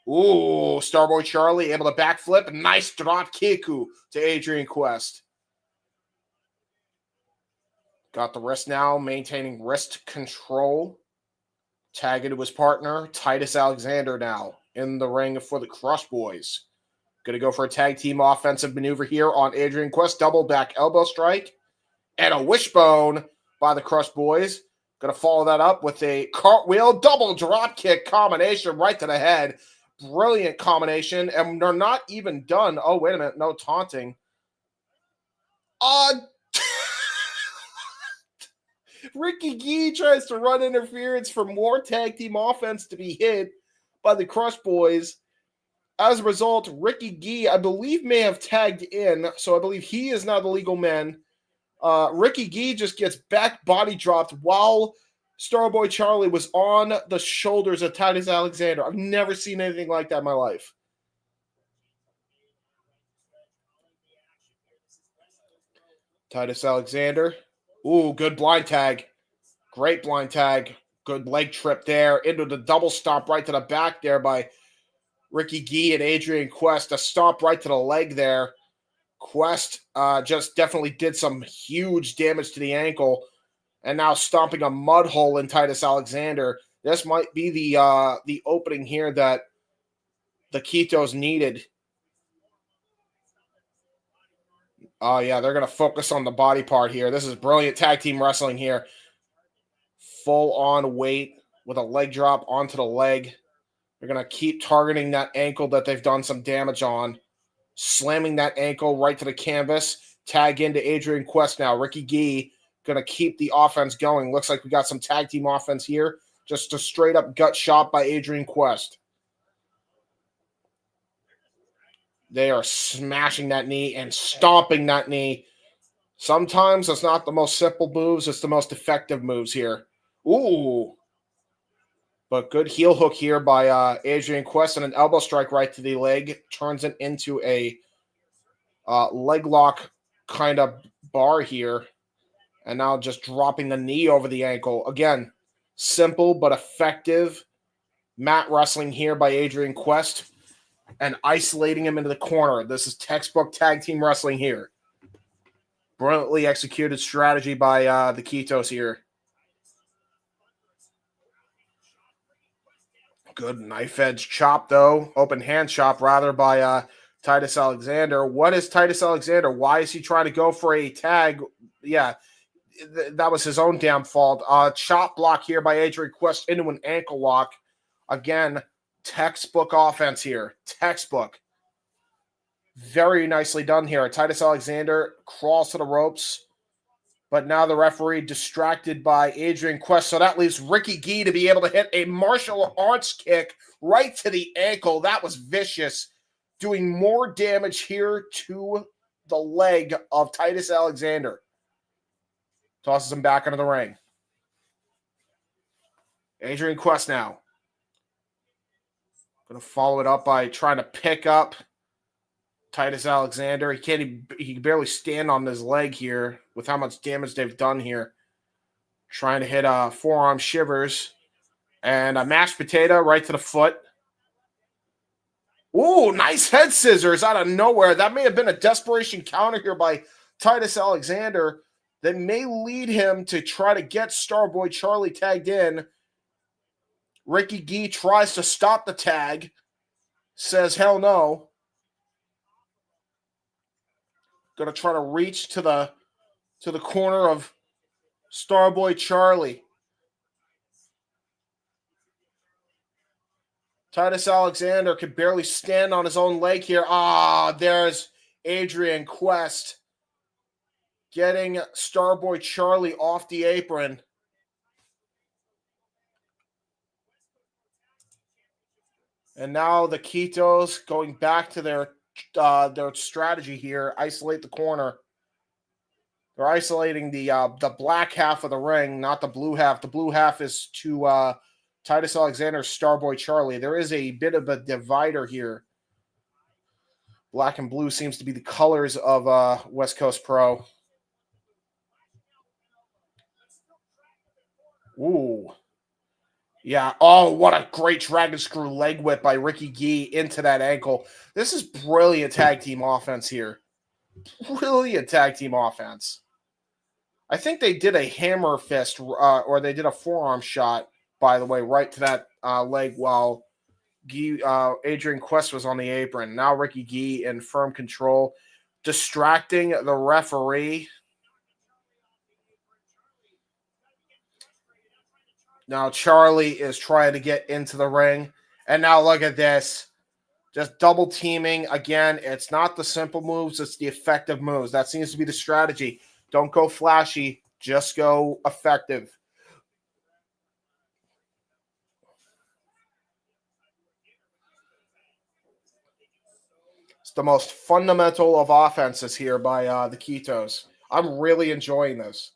Ooh, Starboy Charlie able to backflip. Nice drop kiku to Adrian Quest. Got the wrist now, maintaining wrist control. Tag into his partner, Titus Alexander now in the ring for the Crush Boys. Going to go for a tag team offensive maneuver here on Adrian Quest. Double back elbow strike. And a wishbone by the Crush Boys. Going to follow that up with a cartwheel double drop kick combination right to the head. Brilliant combination. And they're not even done. Oh, wait a minute. No taunting. Ricky Gee tries to run interference for more tag team offense to be hit by the Crush Boys. As a result, Ricky Gee, I believe, may have tagged in, so I believe he is now the legal man. Ricky Gee just gets back body dropped while Starboy Charlie was on the shoulders of Titus Alexander. I've never seen anything like that in my life. Titus Alexander. Ooh, good blind tag. Great blind tag. Good leg trip there. Into the double stomp right to the back there by Ricky Gee and Adrian Quest. A stomp right to the leg there. Quest just definitely did some huge damage to the ankle. And now stomping a mud hole in Titus Alexander. This might be the opening here that the Citos needed. Oh, yeah, they're going to focus on the body part here. This is brilliant tag team wrestling here. Full on weight with a leg drop onto the leg. They're going to keep targeting that ankle that they've done some damage on. Slamming that ankle right to the canvas. Tag into Adrian Quest now. Ricky Gee going to keep the offense going. Looks like we got some tag team offense here. Just a straight up gut shot by Adrian Quest. They are smashing that knee and stomping that knee. Sometimes it's not the most simple moves, it's the most effective moves here. Ooh. But good heel hook here by Adrian Quest, and an elbow strike right to the leg. Turns it into a leg lock kind of bar here. And now just dropping the knee over the ankle. Again, simple but effective mat wrestling here by Adrian Quest. And isolating him into the corner. This is textbook tag team wrestling here. Brilliantly executed strategy by the Citos here. Good knife edge chop, though. Open hand chop, rather, by Titus Alexander. What is Titus Alexander? Why is he trying to go for a tag? Yeah, that was his own damn fault. Chop block here by Adrian Quest into an ankle lock. Again, textbook offense here. Textbook. Very nicely done here. Titus Alexander crawls to the ropes, but now the referee distracted by Adrian Quest, so that leaves Ricky Gee to be able to hit a martial arts kick right to the ankle. That was vicious, doing more damage here to the leg of Titus Alexander. Tosses him back into the ring. Adrian Quest now. Going to follow it up by trying to pick up Titus Alexander. He can barely stand on his leg here with how much damage they've done here. Trying to hit forearm shivers. And a mashed potato right to the foot. Ooh, nice head scissors out of nowhere. That may have been a desperation counter here by Titus Alexander that may lead him to try to get Starboy Charlie tagged in. Ricky Gee tries to stop the tag. Says, hell no. Going to try to reach to the corner of Starboy Charlie. Titus Alexander could barely stand on his own leg here. There's Adrian Quest getting Starboy Charlie off the apron. And now the Citos going back to their strategy here. Isolate the corner. They're isolating the black half of the ring, not the blue half. The blue half is to Titus Alexander, Starboy Charlie. There is a bit of a divider here. Black and blue seems to be the colors of West Coast Pro. Ooh. Yeah. Oh, what a great dragon screw leg whip by Ricky Gee into that ankle. This is brilliant tag team offense here. Brilliant tag team offense. I think they did a hammer fist or they did a forearm shot, by the way, right to that leg while Adrian Quest was on the apron. Now Ricky Gee in firm control, distracting the referee. Now Charlie is trying to get into the ring. And now look at this. Just double teaming. Again, it's not the simple moves, it's the effective moves. That seems to be the strategy. Don't go flashy, just go effective. It's the most fundamental of offenses here by the Citos. I'm really enjoying this.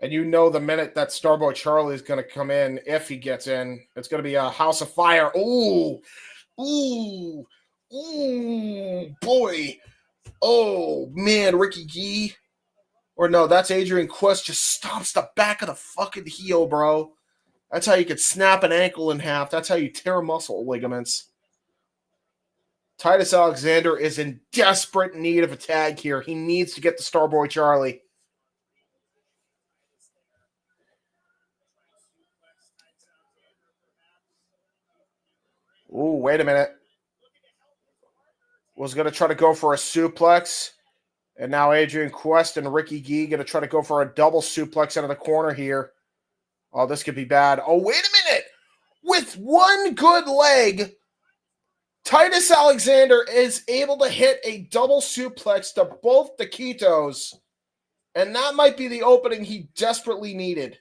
And you know the minute that Starboy Charlie is going to come in, if he gets in, it's going to be a house of fire. Ooh, ooh, ooh, boy. Oh, man, Ricky Gee. Or no, that's Adrian Quest just stomps the back of the fucking heel, bro. That's how you could snap an ankle in half. That's how you tear muscle ligaments. Titus Alexander is in desperate need of a tag here. He needs to get the Starboy Charlie. Ooh, wait a minute. Was going to try to go for a suplex. And now Adrian Quest and Ricky Gee going to try to go for a double suplex out of the corner here. Oh, this could be bad. Oh, wait a minute. With one good leg, Titus Alexander is able to hit a double suplex to both the Citos. And that might be the opening he desperately needed.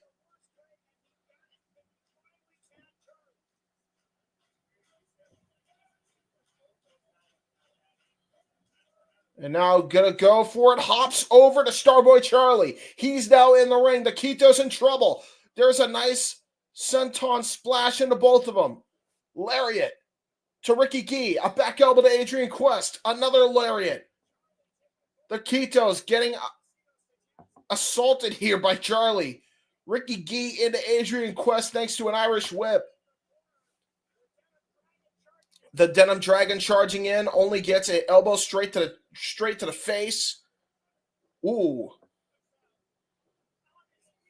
And now gonna go for it. Hops over to Starboy Charlie. He's now in the ring. The Citos in trouble. There's a nice senton splash into both of them. Lariat to Ricky Gee. A back elbow to Adrian Quest. Another lariat. The Citos getting assaulted here by Charlie. Ricky Gee into Adrian Quest thanks to an Irish whip. The Denim Dragon charging in only gets an elbow straight to the face. Ooh.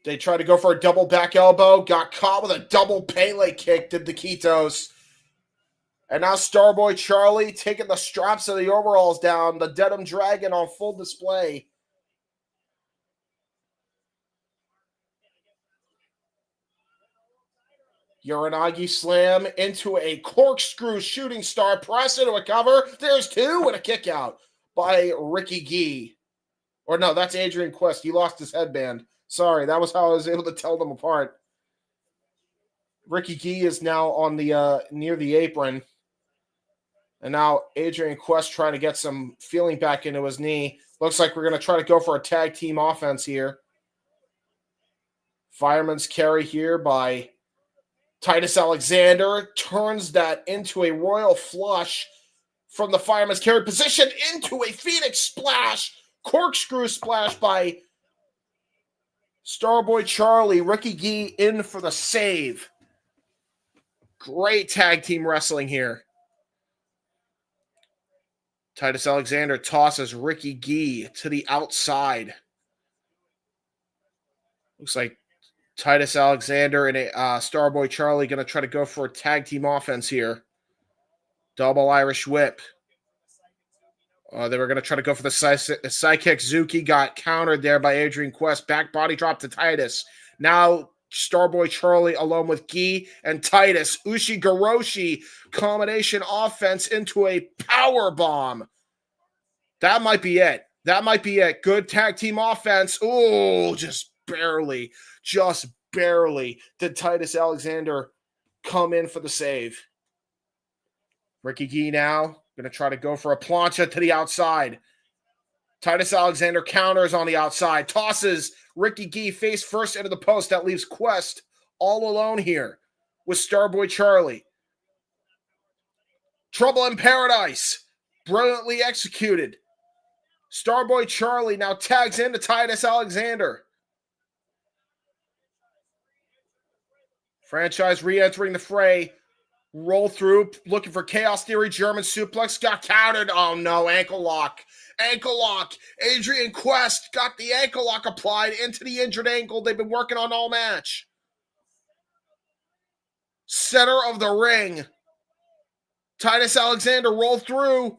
They tried to go for a double back elbow. Got caught with a double Pele kick, did the Citos. And now Starboy Charlie taking the straps of the overalls down. The Denim Dragon on full display. Uranagi slam into a corkscrew shooting star press into a cover. There's two and a kick out by Ricky Gee. Or no, that's Adrian Quest. He lost his headband. Sorry, that was how I was able to tell them apart. Ricky Gee is now on the near the apron. And now Adrian Quest trying to get some feeling back into his knee. Looks like we're going to try to go for a tag team offense here. Fireman's carry here by Titus Alexander turns that into a royal flush from the Fireman's carry position into a Phoenix splash. Corkscrew splash by Starboy Charlie. Ricky Gee in for the save. Great tag team wrestling here. Titus Alexander tosses Ricky Gee to the outside. Looks like Titus Alexander and Starboy Charlie going to try to go for a tag team offense here. Double Irish whip. They were going to try to go for the side kick. Zuki got countered there by Adrian Quest. Back body drop to Titus. Now Starboy Charlie along with Gee and Titus. Ushi-Goroshi combination offense into a power bomb. That might be it. That might be it. Good tag team offense. Oh, just barely did Titus Alexander come in for the save. Ricky Gee now going to try to go for a plancha to the outside. Titus Alexander counters on the outside. Tosses Ricky Gee face first into the post. That leaves Quest all alone here with Starboy Charlie. Trouble in Paradise. Brilliantly executed. Starboy Charlie now tags into Titus Alexander. Franchise re-entering the fray. Roll through, looking for Chaos Theory, German suplex. Got countered. Oh no, ankle lock. Ankle lock. Adrian Quest got the ankle lock applied into the injured ankle they've been working on all match. Center of the ring. Titus Alexander rolled through.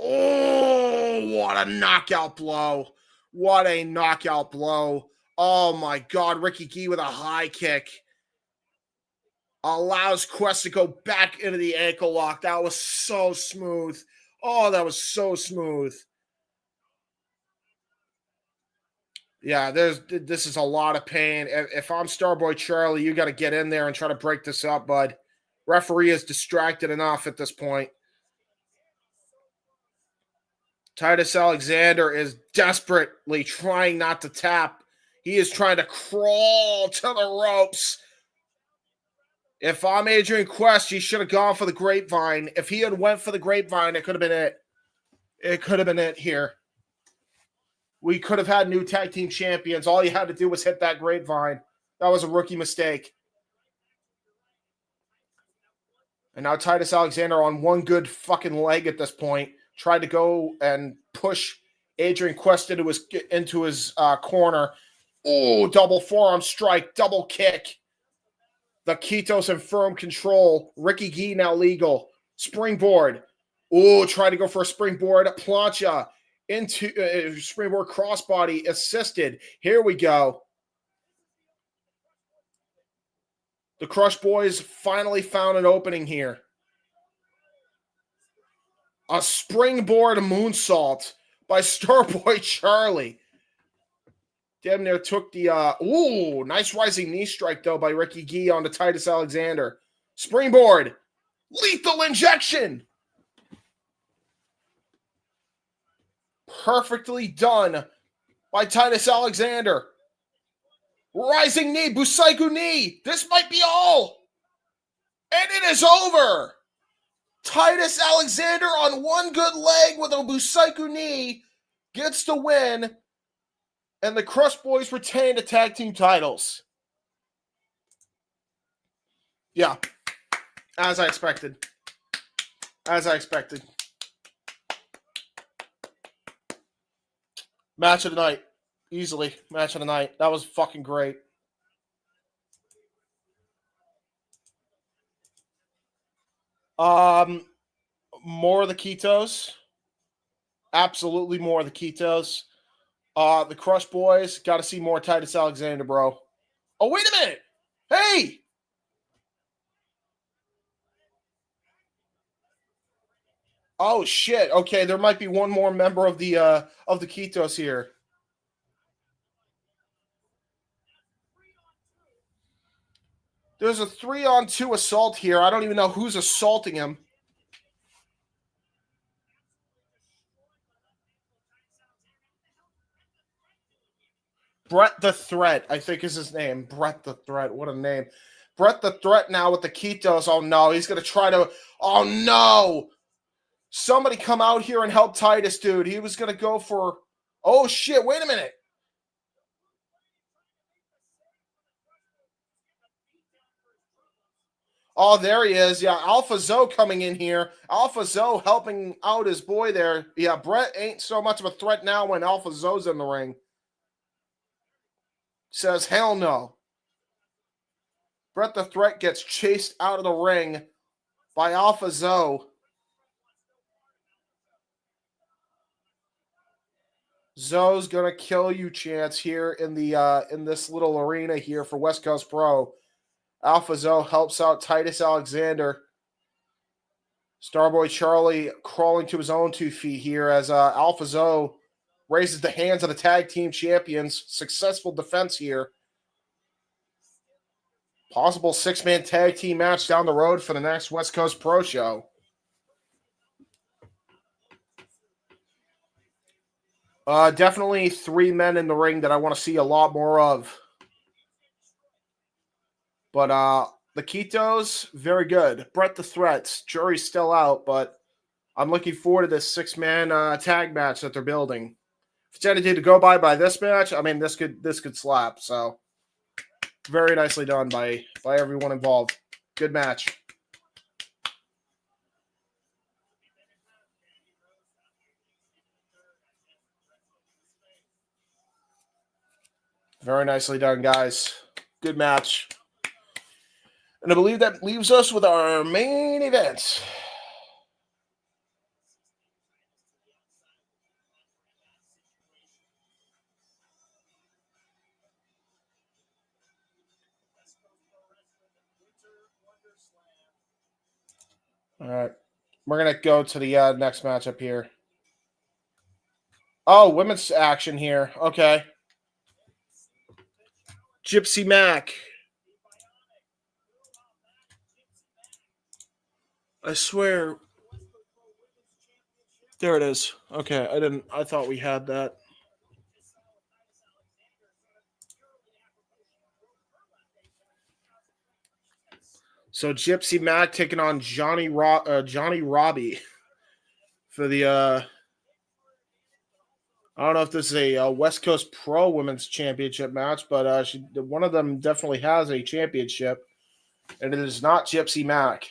Oh, what a knockout blow. What a knockout blow. Oh my God, Ricky Gee with a high kick. Allows Quest to go back into the ankle lock. That was so smooth. Oh, that was so smooth. Yeah, this is a lot of pain. If I'm Starboy Charlie, you got to get in there and try to break this up, bud. Referee is distracted enough at this point. Titus Alexander is desperately trying not to tap. He is trying to crawl to the ropes. If I'm Adrian Quest, he should have gone for the grapevine. If he had went for the grapevine, it could have been it. It could have been it here. We could have had new tag team champions. All you had to do was hit that grapevine. That was a rookie mistake. And now Titus Alexander on one good fucking leg at this point. Tried to go and push Adrian Quest into his corner. Oh, double forearm strike, double kick. The Citos in firm control. Ricky Gee now legal. Springboard. Oh, try to go for a springboard. Plancha into springboard crossbody assisted. Here we go. The Crush Boys finally found an opening here. A springboard moonsault by Starboy Charlie. Damn near took the, nice rising knee strike, though, by Ricky Gee onto Titus Alexander. Springboard. Lethal injection. Perfectly done by Titus Alexander. Rising knee, Busaiku knee. This might be all. And it is over. Titus Alexander on one good leg with a Busaiku knee gets the win. And the Crush Boys retain the tag team titles. Yeah. As I expected. Match of the night. Easily. Match of the night. That was fucking great. More of the Citos. Absolutely more of the Citos. The Crush Boys. Got to see more Titus Alexander, bro. Oh, wait a minute. Hey! Oh, shit. Okay, there might be one more member of the Citos here. There's a 3-on-2 assault here. I don't even know who's assaulting him. Brett the Threat, I think is his name. Brett the Threat. What a name. Brett the Threat now with the Citos. Oh, no. He's going to try to... Oh, no. Somebody come out here and help Titus, dude. He was going to go for... Oh, shit. Wait a minute. Oh, there he is. Yeah, Alpha Zoe coming in here. Alpha Zoe helping out his boy there. Yeah, Brett ain't so much of a threat now when Alpha Zoe's in the ring. Says, hell no. Brett the Threat gets chased out of the ring by Alpha Zoe. Zoe's gonna kill you, Chance, here in the in this little arena here for West Coast Pro. Alpha Zoe helps out Titus Alexander. Starboy Charlie crawling to his own 2 feet here as Alpha Zoe raises the hands of the tag team champions. Successful defense here. Possible 6-man tag team match down the road for the next West Coast Pro show. Definitely 3 men in the ring that I want to see a lot more of. But the Citos, very good. Brett the Threat, jury's still out, but I'm looking forward to this 6-man tag match that they're building. If it's anything to go by this match, I mean, this could slap. So very nicely done by everyone involved. Good match. Very nicely done, guys. Good match. And I believe that leaves us with our main event. All right. We're going to go to the next matchup here. Oh, women's action here. Okay. Gypsy Mac. I swear. There it is. Okay, I thought we had that. So Gypsy Mac taking on Johnnie Robbie for the I don't know if this is a West Coast Pro Women's Championship match, but one of them definitely has a championship, and it is not Gypsy Mac.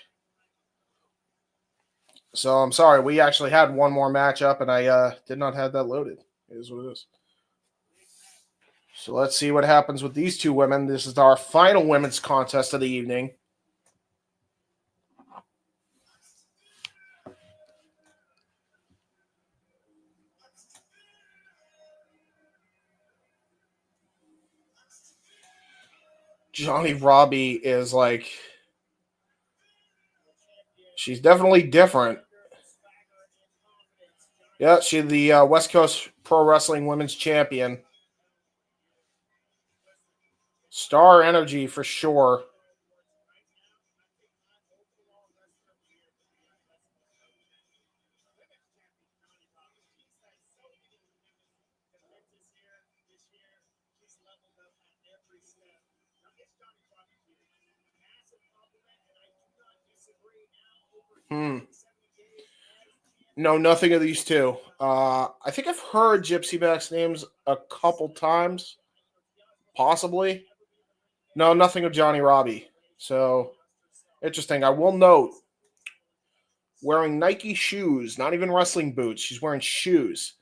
So I'm sorry, we actually had one more match up, and I did not have that loaded. It is what it is. So let's see what happens with these two women. This is our final women's contest of the evening. Johnnie Robbie is like, she's definitely different. Yeah, she's the West Coast Pro Wrestling Women's Champion. Star energy for sure. No, nothing of these two. I think I've heard Gypsy Mac's names a couple times, possibly. No, nothing of Johnnie Robbie. So interesting. I will note, wearing Nike shoes, not even wrestling boots. She's wearing shoes.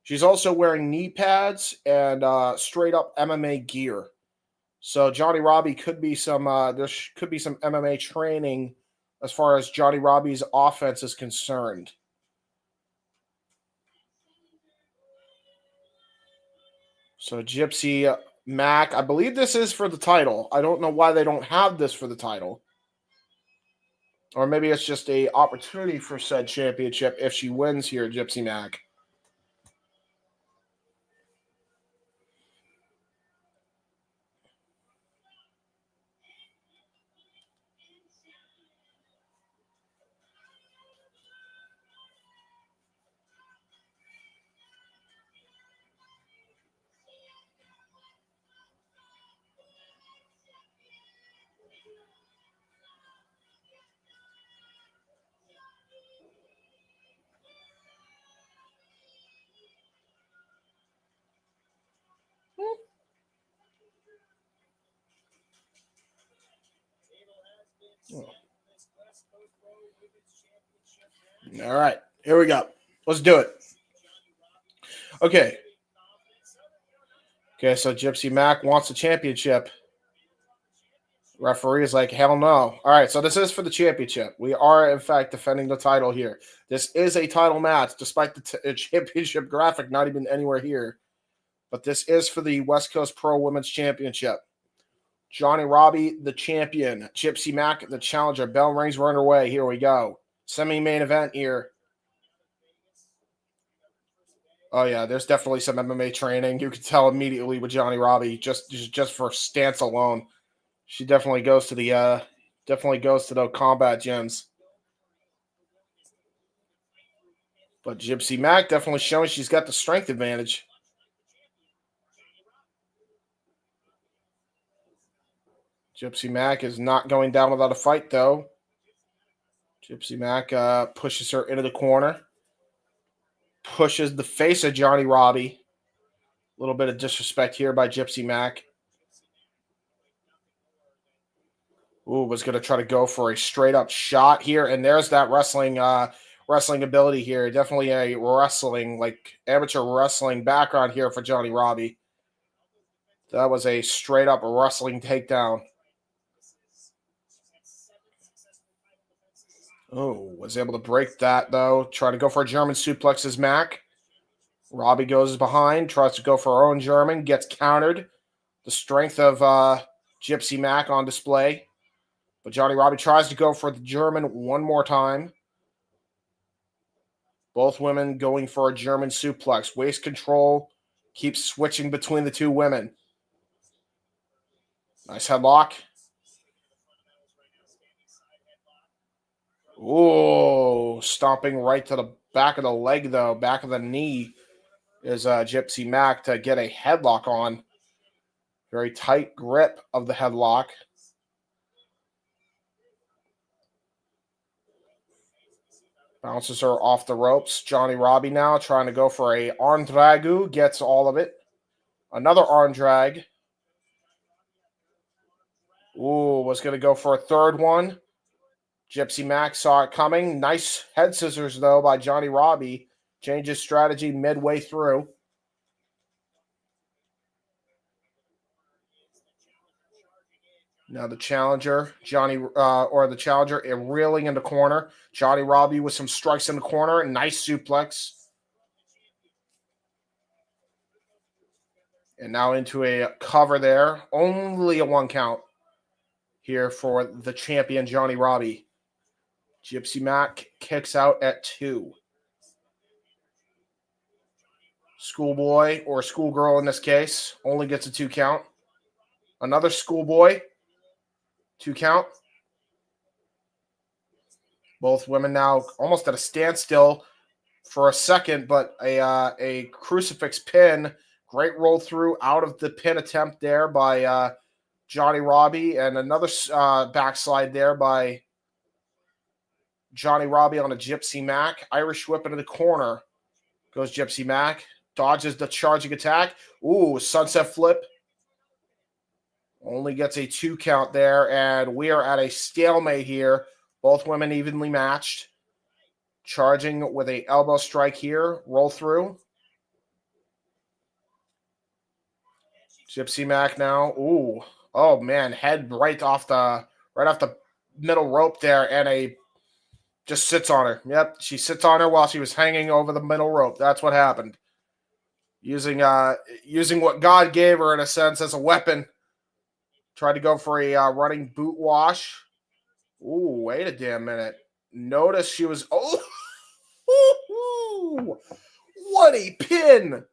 She's also wearing knee pads and straight up MMA gear. So Johnnie Robbie could be some. Could be some MMA training as far as Johnnie Robbie's offense is concerned. So Gypsy Mac, I believe this is for the title. I don't know why they don't have this for the title. Or maybe it's just a opportunity for said championship if she wins here, Gypsy Mac. All right, here we go. Let's do it. Okay. Okay, so Gypsy Mac wants the championship. Referee is like, hell no. All right, so this is for the championship. We are, in fact, defending the title here. This is a title match, despite the championship graphic not even anywhere here. But this is for the West Coast Pro Women's Championship. Johnnie Robbie, the champion. Gypsy Mac, the challenger. Bell rings, we're underway. Here we go. Semi-main event here. Oh, yeah, there's definitely some MMA training. You can tell immediately with Johnnie Robbie, just for stance alone. She definitely goes to the combat gyms. But Gypsy Mac definitely showing she's got the strength advantage. Gypsy Mac is not going down without a fight, though. Gypsy Mac pushes her into the corner. Pushes the face of Johnnie Robbie. A little bit of disrespect here by Gypsy Mac. Ooh, was going to try to go for a straight-up shot here. And there's that wrestling ability here. Definitely a amateur wrestling background here for Johnnie Robbie. That was a straight-up wrestling takedown. Oh, was able to break that, though. Try to go for a German suplexes Mac. Robbie goes behind, tries to go for her own German, gets countered. The strength of Gypsy Mac on display. But Johnnie Robbie tries to go for the German one more time. Both women going for a German suplex. Waist control keeps switching between the two women. Nice headlock. Ooh, stomping right to the back of the leg, though. Back of the knee is Gypsy Mac to get a headlock on. Very tight grip of the headlock. Bounces her off the ropes. Johnnie Robbie now trying to go for a arm dragu. Gets all of it. Another arm drag. Ooh, was going to go for a third one. Gypsy Mac saw it coming. Nice head scissors, though, by Johnnie Robbie. Changes strategy midway through. Now the challenger, reeling in the corner. Johnnie Robbie with some strikes in the corner. Nice suplex. And now into a cover there. Only a 1 count here for the champion, Johnnie Robbie. Gypsy Mac kicks out at 2. Schoolboy, or schoolgirl in this case, only gets a 2 count. Another schoolboy. 2 count. Both women now almost at a standstill for a second, but a crucifix pin Great roll through out of the pin attempt there by Johnny Robbie, and another backslide there by Johnny Robbie on a Gypsy Mac. Irish whip into the corner. Goes Gypsy Mac. Dodges the charging attack. Ooh, sunset flip. Only gets a 2 count there, and we are at a stalemate here. Both women evenly matched. Charging with a elbow strike here. Roll through. Gypsy Mac now. Ooh. Oh man, head right off the middle rope there, and just sits on her. Yep, she sits on her while she was hanging over the middle rope. That's what happened. Using what God gave her in a sense as a weapon. Tried to go for a running boot wash. Ooh, wait a damn minute. Notice she was. Oh, what a pin!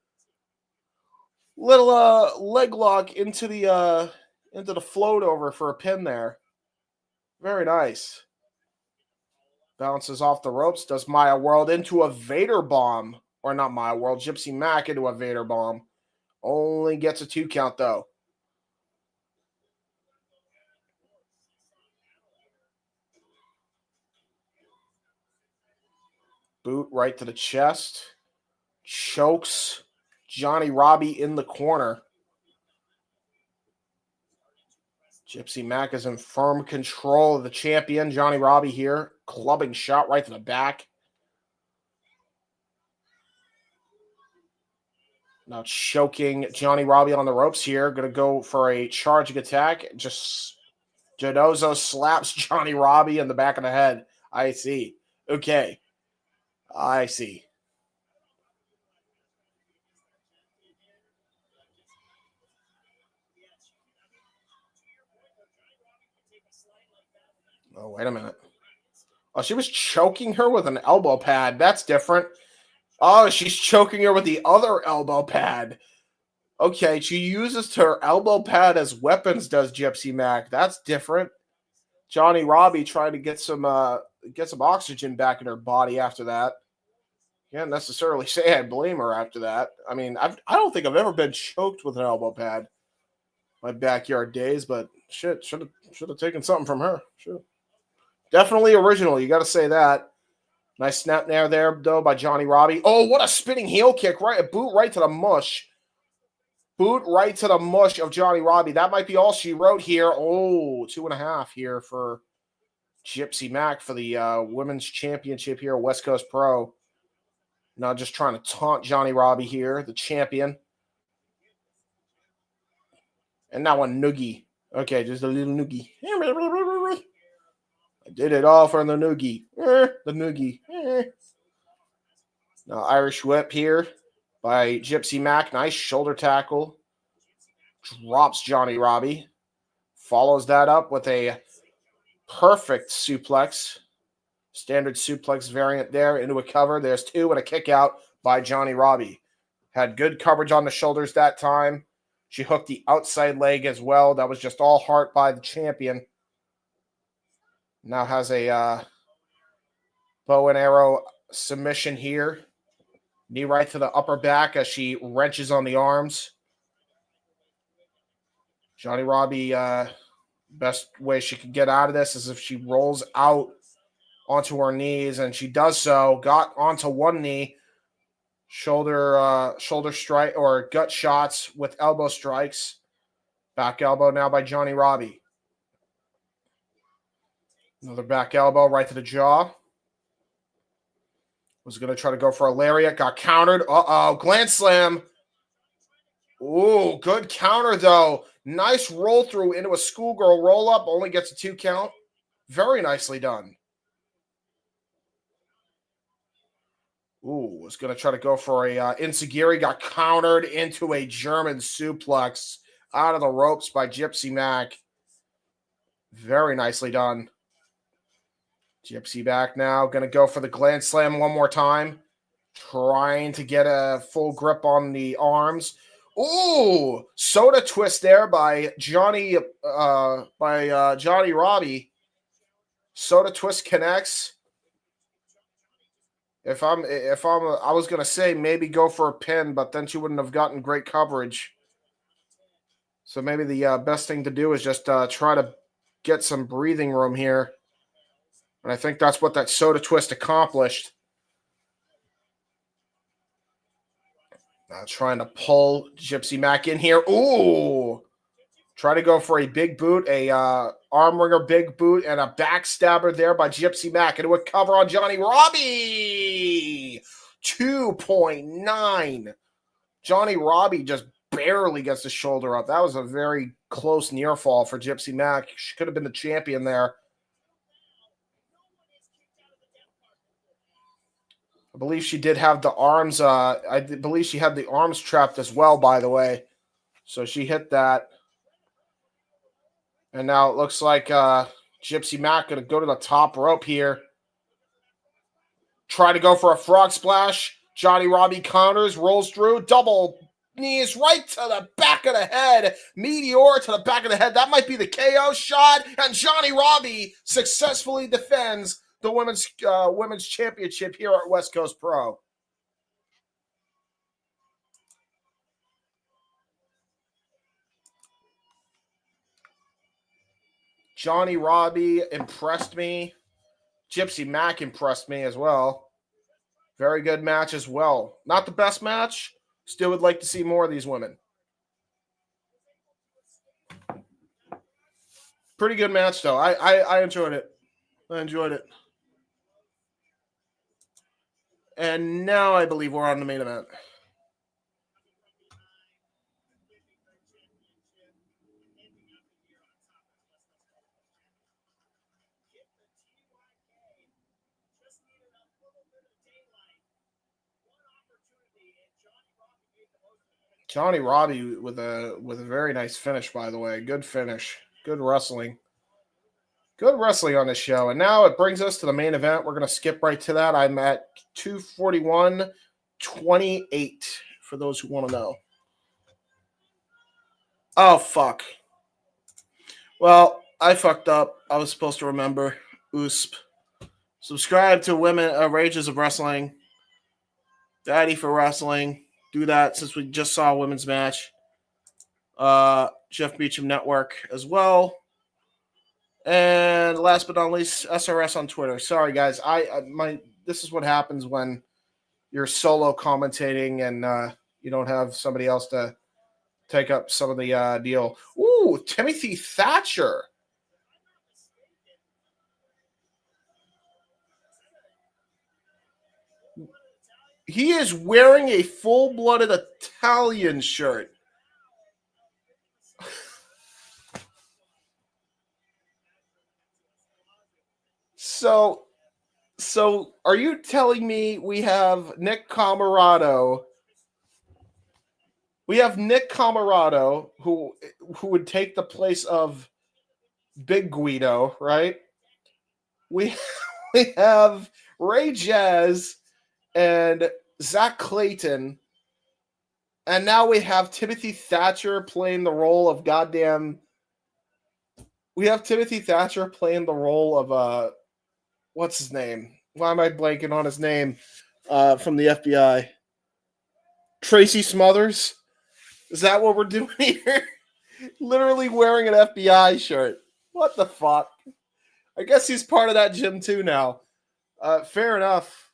Little leg lock into the float over for a pin there. Very nice. Bounces off the ropes. Does Maya World into a Vader bomb, or not Maya World? Gypsy Mac into a Vader bomb. Only gets a 2 count though. Boot right to the chest. Chokes Johnny Robbie in the corner. Gypsy Mac is in firm control of the champion. Johnny Robbie here. Clubbing shot right to the back. Now choking Johnny Robbie on the ropes here. Going to go for a charging attack. Just Genozo slaps Johnny Robbie in the back of the head. I see. Okay. I see. Oh, wait a minute. Oh, she was choking her with an elbow pad. That's different. Oh, she's choking her with the other elbow pad. Okay, she uses her elbow pad as weapons, does Gypsy Mac. That's different. Johnny Robbie trying to get some oxygen back in her body after that. Can't necessarily say I blame her after that. I mean, I don't think I've ever been choked with an elbow pad. My backyard days, but shit, should have taken something from her. Sure. Definitely original. You got to say that. Nice snap nair there, though, by Johnny Robbie. Oh, what a spinning heel kick. Right, a boot right to the mush. Boot right to the mush of Johnny Robbie. That might be all she wrote here. Oh, 2.5 here for Gypsy Mac for the Women's Championship here, West Coast Pro. Now just trying to taunt Johnny Robbie here, the champion. And now a noogie. Okay, just a little noogie. I did it all for the noogie. The noogie. Now Irish whip here by Gypsy Mac. Nice shoulder tackle. Drops Johnny Robbie. Follows that up with a perfect suplex. Standard suplex variant there into a cover. There's 2 and a kick out by Johnny Robbie. Had good coverage on the shoulders that time. She hooked the outside leg as well. That was just all heart by the champion. Now has a bow and arrow submission here. Knee right to the upper back as she wrenches on the arms. Johnny Robbie, best way she could get out of this is if she rolls out onto her knees, and she does so. Got onto one knee. Shoulder strike or gut shots with elbow strikes. Back elbow now by Johnny Robbie. Another back elbow right to the jaw. Was going to try to go for a lariat. Got countered. Uh-oh. Glance slam. Ooh, good counter, though. Nice roll through into a schoolgirl roll up. Only gets a 2 count. Very nicely done. Ooh, was going to try to go for a Insegiri. Got countered into a German suplex out of the ropes by Gypsy Mac. Very nicely done. Gypsy back now. Going to go for the Gland Slam one more time. Trying to get a full grip on the arms. Ooh, soda twist there by Johnny Robbie. Soda twist connects. I was gonna say maybe go for a pin, but then she wouldn't have gotten great coverage. So maybe the best thing to do is just try to get some breathing room here. And I think that's what that soda twist accomplished. Trying to pull Gypsy Mac in here. Ooh! Try to go for a big boot, a arm wringer big boot, and a backstabber there by Gypsy Mac. And it would cover on Johnnie. Robbie! 2.9. Johnnie Robbie just barely gets the shoulder up. That was a very close near fall for Gypsy Mac. She could have been the champion there. I believe she did have the arms. I believe she had the arms trapped as well, by the way. So she hit that. And now it looks like Gypsy Mac going to go to the top rope here. Try to go for a frog splash. Johnnie Robbie counters, rolls through, double knees right to the back of the head. Meteor to the back of the head. That might be the KO shot. And Johnnie Robbie successfully defends the women's championship here at West Coast Pro. Johnnie Robbie impressed me. Gypsy Mac impressed me as well. Very good match as well. Not the best match. Still would like to see more of these women. Pretty good match, though. I enjoyed it. I enjoyed it. And now I believe we're on the main event. Johnnie Robbie with a very nice finish, by the way. Good finish. Good wrestling. Good wrestling on this show. And now it brings us to the main event. We're going to skip right to that. I'm at 241.28 for those who want to know. Oh, fuck. Well, I fucked up. I was supposed to remember. Oosp. Subscribe to Rages of Wrestling. Daddy for Wrestling. Do that since we just saw a women's match. Jeff Beecham Network as well. And last but not least, SRS on Twitter. Sorry, guys. This is what happens when you're solo commentating and you don't have somebody else to take up some of the deal. Ooh, Timothy Thatcher. He is wearing a full-blooded Italian shirt. So are you telling me we have Nick Camarado? We have Nick Camarado who would take the place of Big Guido, right? We have Ray Jazz and Zach Clayton, and now we have Timothy Thatcher playing the role of goddamn. We have Timothy Thatcher playing the role of what's his name? Why am I blanking on his name? From the FBI, Tracy Smothers. Is that what we're doing here? Literally wearing an FBI shirt. What the fuck? I guess he's part of that gym too now. Fair enough.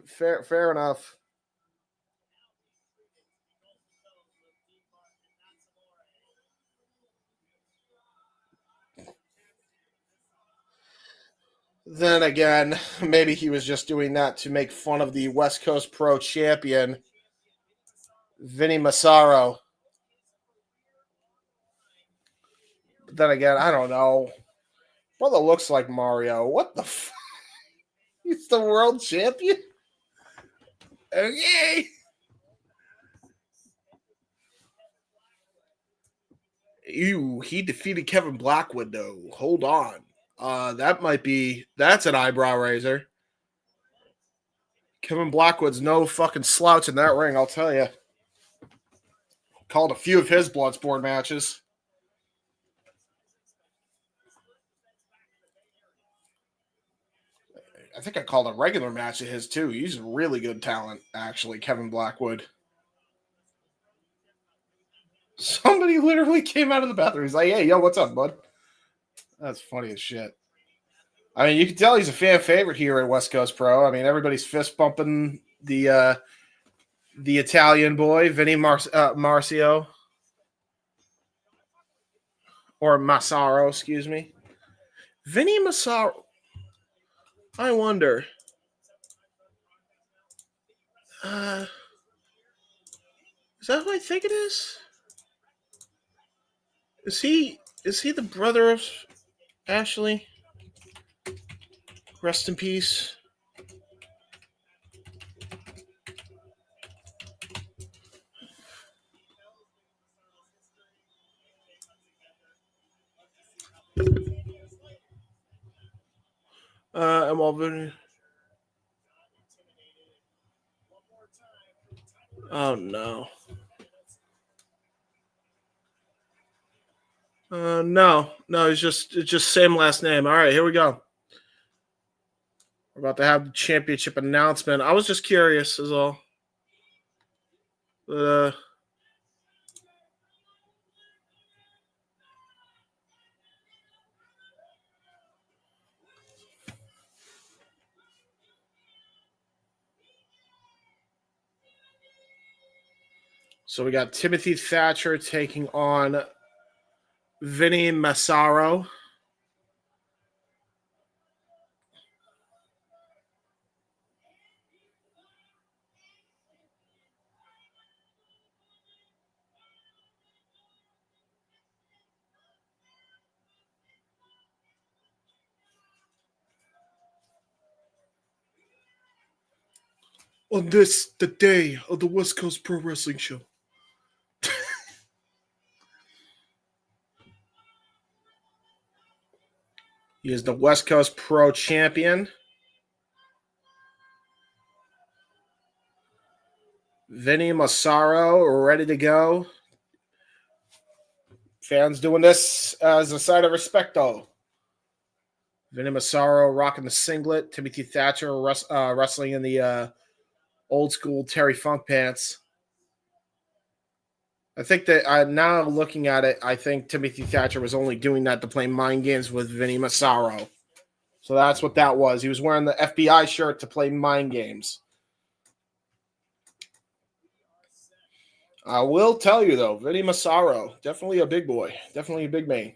Fair enough. Then again, maybe he was just doing that to make fun of the West Coast Pro champion, Vinnie Massaro. But then again, I don't know. Brother looks like Mario. What the fuck? He's the world champion? Okay. Ew, he defeated Kevin Blackwood, though. Hold on. That's an eyebrow raiser. Kevin Blackwood's no fucking slouch in that ring, I'll tell you. Called a few of his Bloodsport matches. I think I called a regular match of his too. He's a really good talent, actually, Kevin Blackwood. Somebody literally came out of the bathroom. He's like, hey, yo, what's up, bud? That's funny as shit. I mean, you can tell he's a fan favorite here at West Coast Pro. I mean, everybody's fist bumping the Italian boy, Vinnie Marcio. Or Massaro, excuse me. Vinnie Massaro. I wonder. Is that who I think it is? Is he the brother of Ashley? Rest in peace. I'm all Vinnie. Oh no. No, it's just same last name. All right, here we go. We're about to have the championship announcement. I was just curious, is all. So we got Timothy Thatcher taking on Vinnie Massaro. On this, the day of the West Coast Pro Wrestling Show. He is the West Coast Pro Champion. Vinnie Massaro ready to go. Fans doing this as a sign of respect, though. Vinnie Massaro rocking the singlet. Timothy Thatcher wrestling in the old school Terry Funk pants. I think that now looking at it, I think Timothy Thatcher was only doing that to play mind games with Vinnie Massaro. So that's what that was. He was wearing the FBI shirt to play mind games. I will tell you, though, Vinnie Massaro, definitely a big boy. Definitely a big man.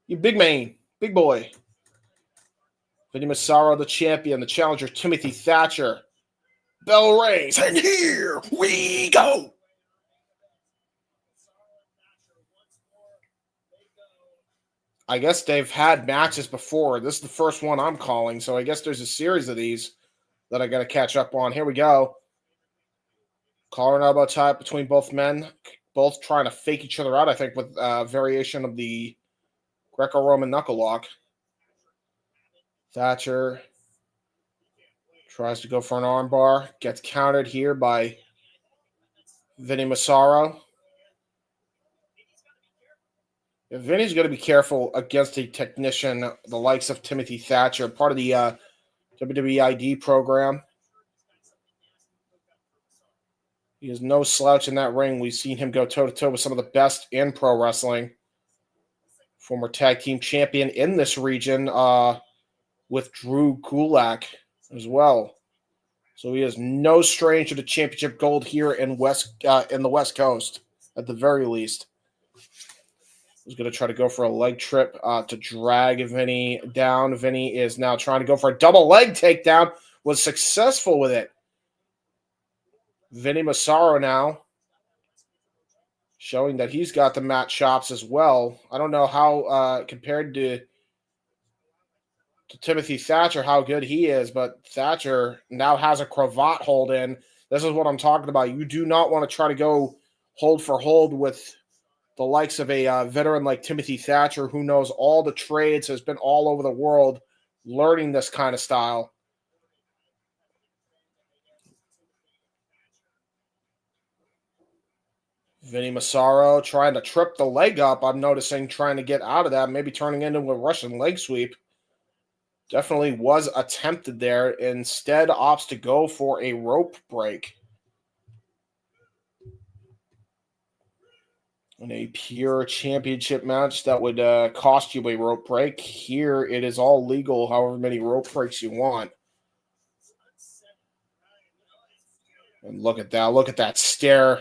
You big man. Big boy. Vinnie Massaro, the champion. The challenger, Timothy Thatcher. Bell rings, and here we go. I guess they've had matches before. This is the first one I'm calling, so I guess there's a series of these that I got to catch up on. Here we go. Collar and elbow tie between both men, both trying to fake each other out, I think, with variation of the Greco-Roman knuckle lock. Thatcher tries to go for an armbar, gets countered here by Vinnie Massaro. Vinny's going to be careful against a technician, the likes of Timothy Thatcher, part of the WWE ID program. He is no slouch in that ring. We've seen him go toe-to-toe with some of the best in pro wrestling. Former tag team champion in this region with Drew Gulak as well. So he is no stranger to championship gold here in the West Coast, at the very least. He's going to try to go for a leg trip to drag Vinny down. Vinny is now trying to go for a double leg takedown. Was successful with it. Vinnie Massaro now showing that he's got the mat chops as well. I don't know how, compared to Timothy Thatcher, how good he is, but Thatcher now has a cravat hold in. This is what I'm talking about. You do not want to try to go hold for hold with the likes of a veteran like Timothy Thatcher, who knows all the trades, has been all over the world learning this kind of style. Vinnie Massaro trying to trip the leg up. I'm noticing trying to get out of that, maybe turning into a Russian leg sweep. Definitely was attempted there. Instead, opts to go for a rope break. In a pure championship match, that would cost you a rope break. Here, it is all legal, however many rope breaks you want. And look at that. Look at that stare.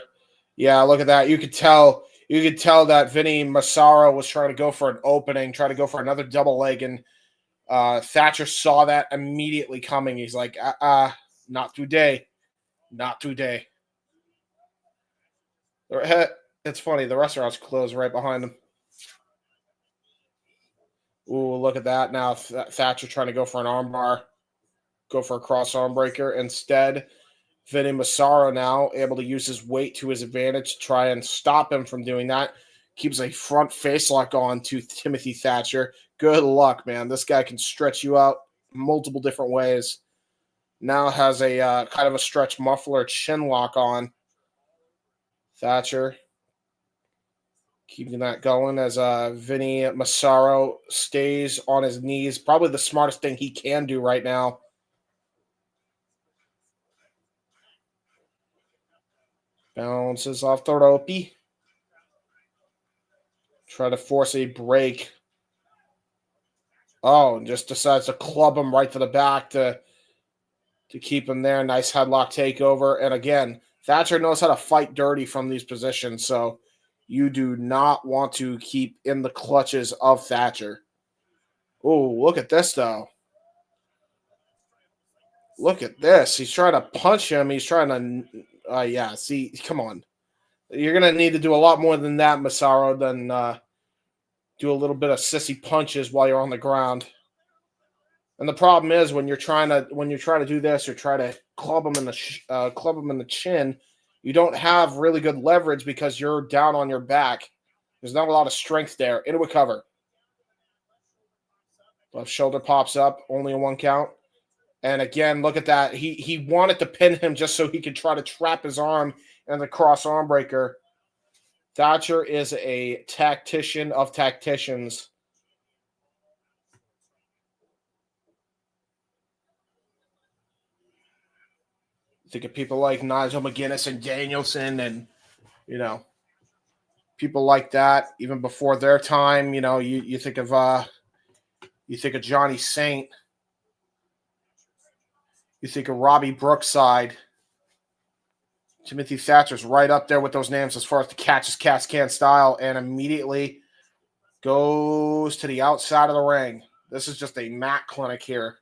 Yeah, look at that. You could tell that Vinnie Massaro was trying to go for an opening, trying to go for another double leg, and Thatcher saw that immediately coming. He's like, not today. Not today. It's funny. The restaurant's closed right behind him. Ooh, look at that. Now Thatcher trying to go for an armbar, go for a cross arm breaker. Instead, Vinnie Massaro now able to use his weight to his advantage to try and stop him from doing that. Keeps a front face lock on to Timothy Thatcher. Good luck, man. This guy can stretch you out multiple different ways. Now has a kind of a stretch muffler chin lock on. Thatcher keeping that going as Vinnie Massaro stays on his knees. Probably the smartest thing he can do right now. Bounces off the ropey. Try to force a break. Oh, and just decides to club him right to the back to keep him there. Nice headlock takeover. And again, Thatcher knows how to fight dirty from these positions, so you do not want to keep in the clutches of Thatcher. Oh, look at this, though. Look at this. He's trying to punch him. He's trying to, yeah, see, come on. You're going to need to do a lot more than that, Massaro, than do a little bit of sissy punches while you're on the ground. And the problem is when you're trying to do this or try to club him in the chin, you don't have really good leverage because you're down on your back. There's not a lot of strength there. Into a cover. Left shoulder pops up, only a 1 count. And again, look at that. He wanted to pin him just so he could try to trap his arm in the cross arm breaker. Thatcher is a tactician of tacticians. Think of people like Nigel McGuinness and Danielson and, people like that, even before their time. You think of Johnny Saint. You think of Robbie Brookside. Timothy Thatcher's right up there with those names as far as the catch can style, and immediately goes to the outside of the ring. This is just a mat clinic here.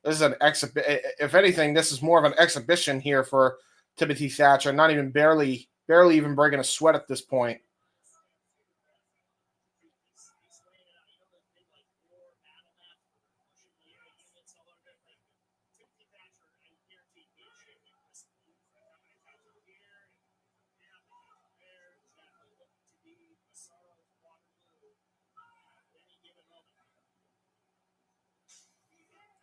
This is an exhibition. If anything, this is more of an exhibition here for Timothy Thatcher. Not even barely even breaking a sweat at this point.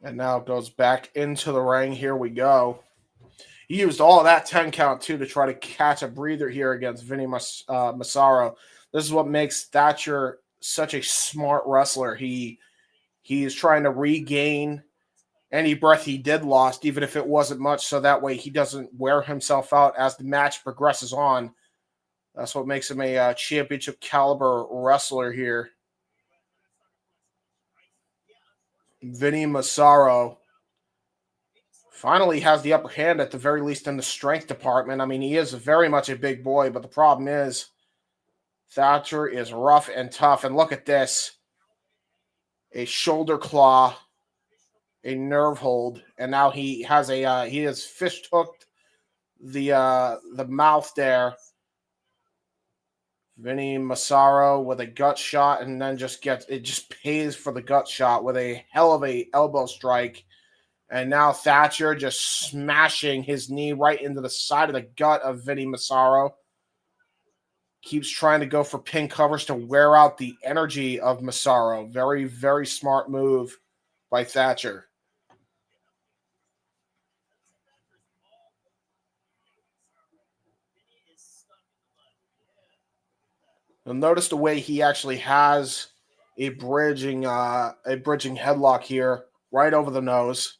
And now it goes back into the ring. Here we go. He used all of that 10 count, too, to try to catch a breather here against Vinnie Massaro. This is what makes Thatcher such a smart wrestler. He is trying to regain any breath he did lost, even if it wasn't much, so that way he doesn't wear himself out as the match progresses on. That's what makes him a championship caliber wrestler here. Vinnie Massaro finally has the upper hand, at the very least in the strength department. I mean, he is very much a big boy, but the problem is Thatcher is rough and tough. And look at this. A shoulder claw, a nerve hold, and now he has he has fish hooked the mouth there. Vinnie Massaro with a gut shot, and then just pays for the gut shot with a hell of a elbow strike. And now Thatcher just smashing his knee right into the side of the gut of Vinnie Massaro. Keeps trying to go for pin covers to wear out the energy of Massaro. Very, very smart move by Thatcher. You'll notice the way he actually has a bridging headlock here right over the nose.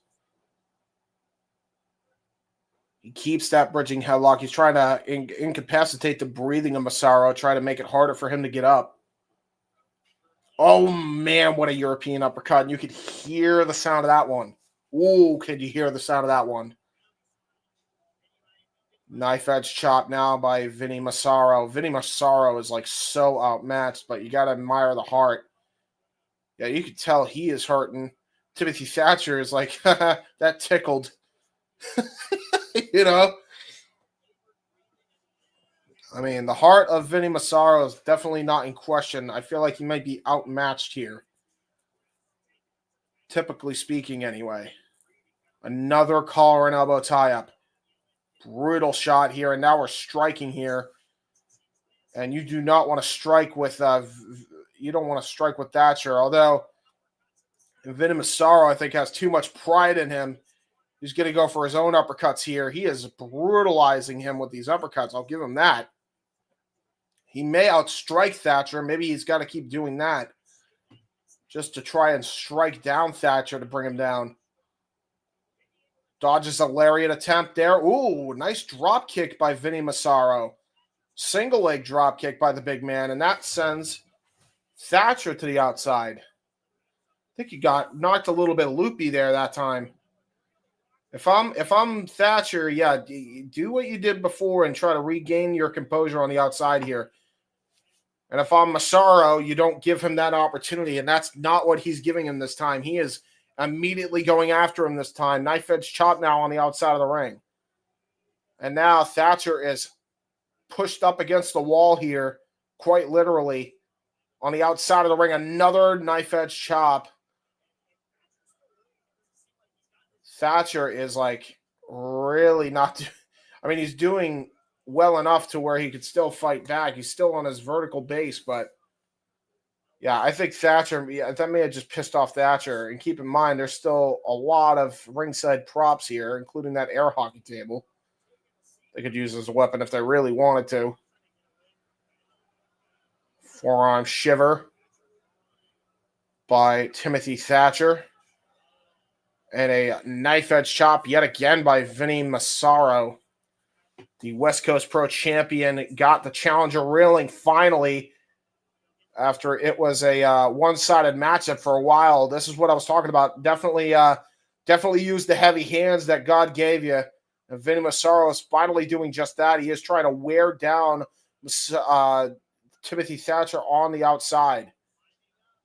He keeps that bridging headlock. He's trying to incapacitate the breathing of Massaro, try to make it harder for him to get up. Oh, man, what a European uppercut. And you could hear the sound of that one. Ooh, could you hear the sound of that one? Knife edge chop now by Vinnie Massaro. Vinnie Massaro is like so outmatched, but you got to admire the heart. Yeah, you could tell he is hurting. Timothy Thatcher is like, that tickled. You know? I mean, the heart of Vinnie Massaro is definitely not in question. I feel like he might be outmatched here. Typically speaking, anyway. Another collar and elbow tie-up. Brutal shot here, and now we're striking here. And you do not want to strike with you don't want to strike with Thatcher, although Vinnie Massaro, I think, has too much pride in him. He's going to go for his own uppercuts here. He is brutalizing him with these uppercuts. I'll give him that. He may outstrike Thatcher. Maybe he's got to keep doing that just to try and strike down Thatcher to bring him down. Dodges a lariat attempt there. Ooh, nice drop kick by Vinnie Massaro. Single leg drop kick by the big man, and that sends Thatcher to the outside. I think he got knocked a little bit loopy there that time. If I'm Thatcher, yeah, do what you did before and try to regain your composure on the outside here. And if I'm Massaro, you don't give him that opportunity, and that's not what he's giving him this time. He is immediately going after him this time. Knife edge chop now on the outside of the ring. And now Thatcher is pushed up against the wall here, quite literally, on the outside of the ring. Another knife edge chop. Thatcher is like really not. I mean, he's doing well enough to where he could still fight back. He's still on his vertical base, but yeah, I think Thatcher, that may have just pissed off Thatcher. And keep in mind, there's still a lot of ringside props here, including that air hockey table. They could use as a weapon if they really wanted to. Forearm shiver by Timothy Thatcher. And a knife edge chop yet again by Vinnie Massaro. The West Coast Pro Champion got the challenger railing finally after it was a one-sided matchup for a while. This is what I was talking about. Definitely use the heavy hands that God gave you. And Vinnie Massaro is finally doing just that. He is trying to wear down Timothy Thatcher on the outside.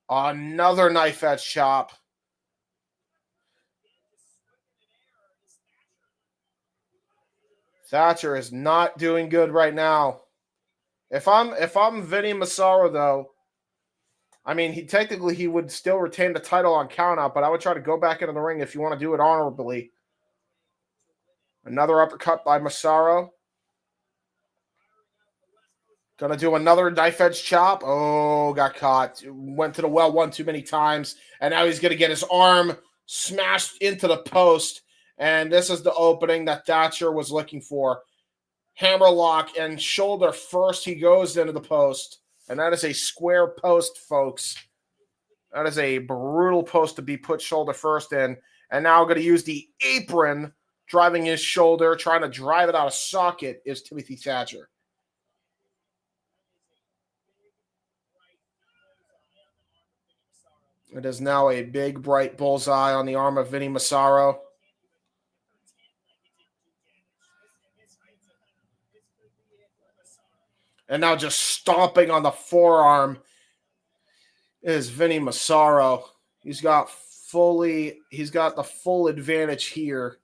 Another knife edge chop. Thatcher is not doing good right now. If I'm Vinnie Massaro, though, I mean, he would still retain the title on countout, but I would try to go back into the ring if you want to do it honorably. Another uppercut by Massaro. Gonna do another knife edge chop. Oh, got caught. Went to the well one too many times, and now he's gonna get his arm smashed into the post. And this is the opening that Thatcher was looking for. Hammerlock and shoulder first. He goes into the post. And that is a square post, folks. That is a brutal post to be put shoulder first in. And now going to use the apron, driving his shoulder, trying to drive it out of socket is Timothy Thatcher. It is now a big, bright bullseye on the arm of Vinnie Massaro. And now just stomping on the forearm is Vinnie Massaro. He's got the full advantage here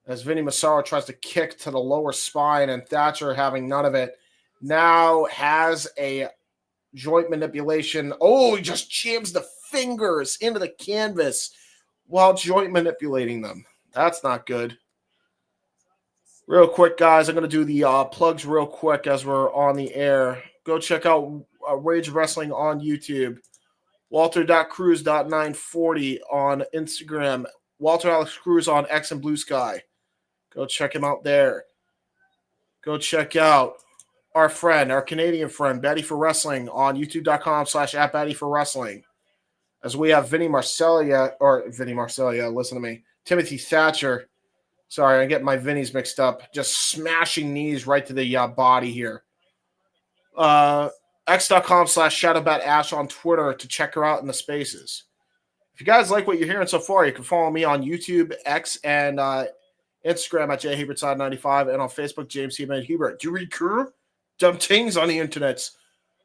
as Vinnie Massaro tries to kick to the lower spine, and Thatcher, having none of it, now has a joint manipulation. Oh, he just jams the fingers into the canvas while joint manipulating them. That's not good. Real quick, guys, I'm going to do the plugs real quick as we're on the air. Go check out Rage Wrestling on YouTube. Walter.cruz.940 on Instagram. Walter Alex Cruz on X and Blue Sky. Go check him out there. Go check out our Canadian friend, Batty for Wrestling on youtube.com/@BattyForWrestling. as we have Vinnie Marcellia, listen to me, Timothy Thatcher. Sorry, I get my Vinnies mixed up. Just smashing knees right to the body here. X.com/ShadowBatAsh on Twitter to check her out in the spaces. If you guys like what you're hearing so far, you can follow me on YouTube, X, and Instagram at JHebertside95, and on Facebook, James Hebert. Do you read crew? Dumb things on the internet.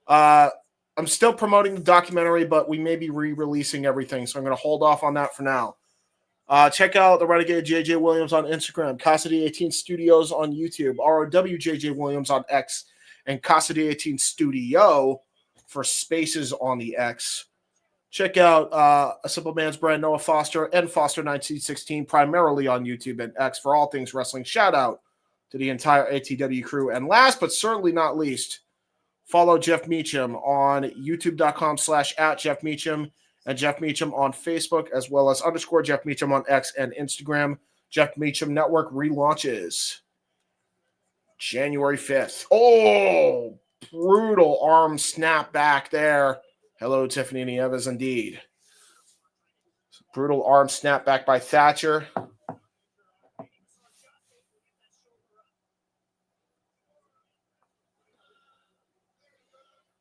I'm still promoting the documentary, but we may be re-releasing everything, so I'm going to hold off on that for now. Check out the Renegade JJ Williams on Instagram, Cassidy 18 Studios on YouTube, ROWJJ Williams on X, and Cassidy 18 Studio for spaces on the X. Check out A Simple Man's Brand, Noah Foster, and Foster1916, primarily on YouTube and X for all things wrestling. Shout out to the entire ATW crew. And last but certainly not least, follow Jeff Meacham on youtube.com/@Jeff Meacham and Jeff Meacham on Facebook, as well as _Jeff Meacham on X and Instagram. Jeff Meacham Network relaunches January 5th. Oh, brutal arm snap back there. Hello, Tiffany Nieves, indeed. Brutal arm snap back by Thatcher.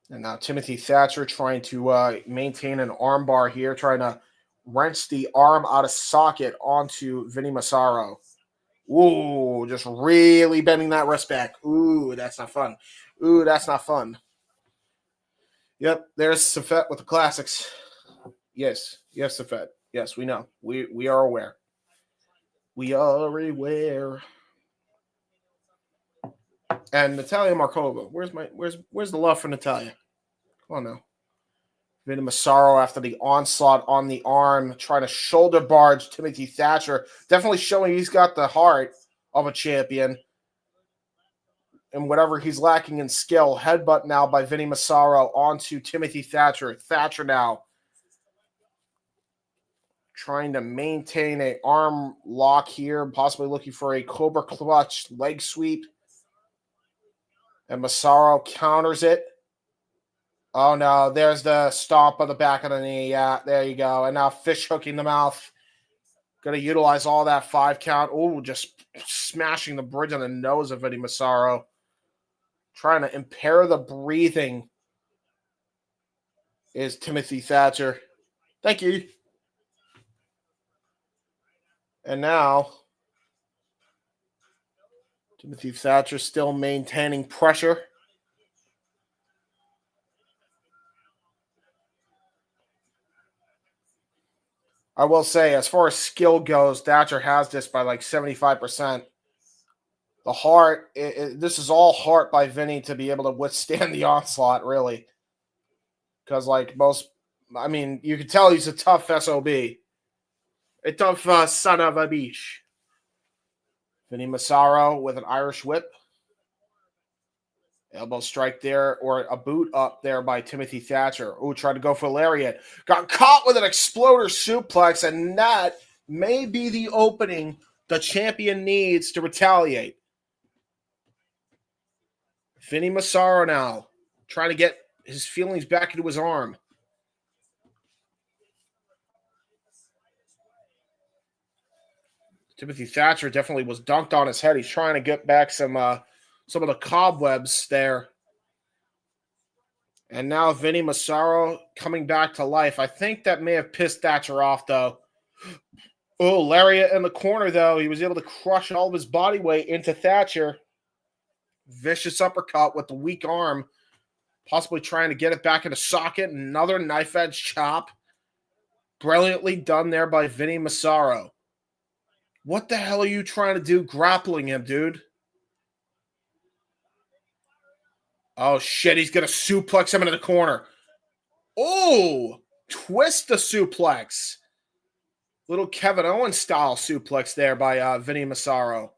And now Timothy Thatcher trying to maintain an arm bar here, trying to wrench the arm out of socket onto Vinnie Massaro. Ooh, just really bending that wrist back. Ooh, that's not fun. Ooh, that's not fun. Yep, there's Safet with the classics. Yes, Safet. Yes, we know. We are aware. We are aware. And Natalia Markova. Where's the love for Natalia? Come on now. Vinnie Massaro after the onslaught on the arm, trying to shoulder barge Timothy Thatcher. Definitely showing he's got the heart of a champion. And whatever he's lacking in skill, headbutt now by Vinnie Massaro onto Timothy Thatcher. Thatcher now trying to maintain an arm lock here, possibly looking for a Cobra Clutch leg sweep. And Massaro counters it. Oh, no, there's the stomp on the back of the knee. Yeah, there you go. And now fish hooking the mouth. Going to utilize all that 5 count. Oh, just smashing the bridge on the nose of Vinnie Massaro. Trying to impair the breathing is Timothy Thatcher. Thank you. And now, Timothy Thatcher still maintaining pressure. I will say, as far as skill goes, Thatcher has this by like 75%. The heart, this is all heart by Vinnie to be able to withstand the onslaught, really. Because, like most, I mean, you can tell he's a tough SOB. A tough son of a bitch. Vinnie Massaro with an Irish whip. Elbow strike there, or a boot up there by Timothy Thatcher. Oh, tried to go for a lariat. Got caught with an exploder suplex, and that may be the opening the champion needs to retaliate. Vinnie Massaro now trying to get his feelings back into his arm. Timothy Thatcher definitely was dunked on his head. He's trying to get back some of the cobwebs there. And now Vinnie Massaro coming back to life. I think that may have pissed Thatcher off, though. Oh, lariat in the corner, though. He was able to crush all of his body weight into Thatcher. Vicious uppercut with the weak arm. Possibly trying to get it back into socket. Another knife edge chop. Brilliantly done there by Vinnie Massaro. What the hell are you trying to do grappling him, dude? Oh, shit. He's going to suplex him into the corner. Oh, twist the suplex. Little Kevin Owens style suplex there by Vinnie Massaro.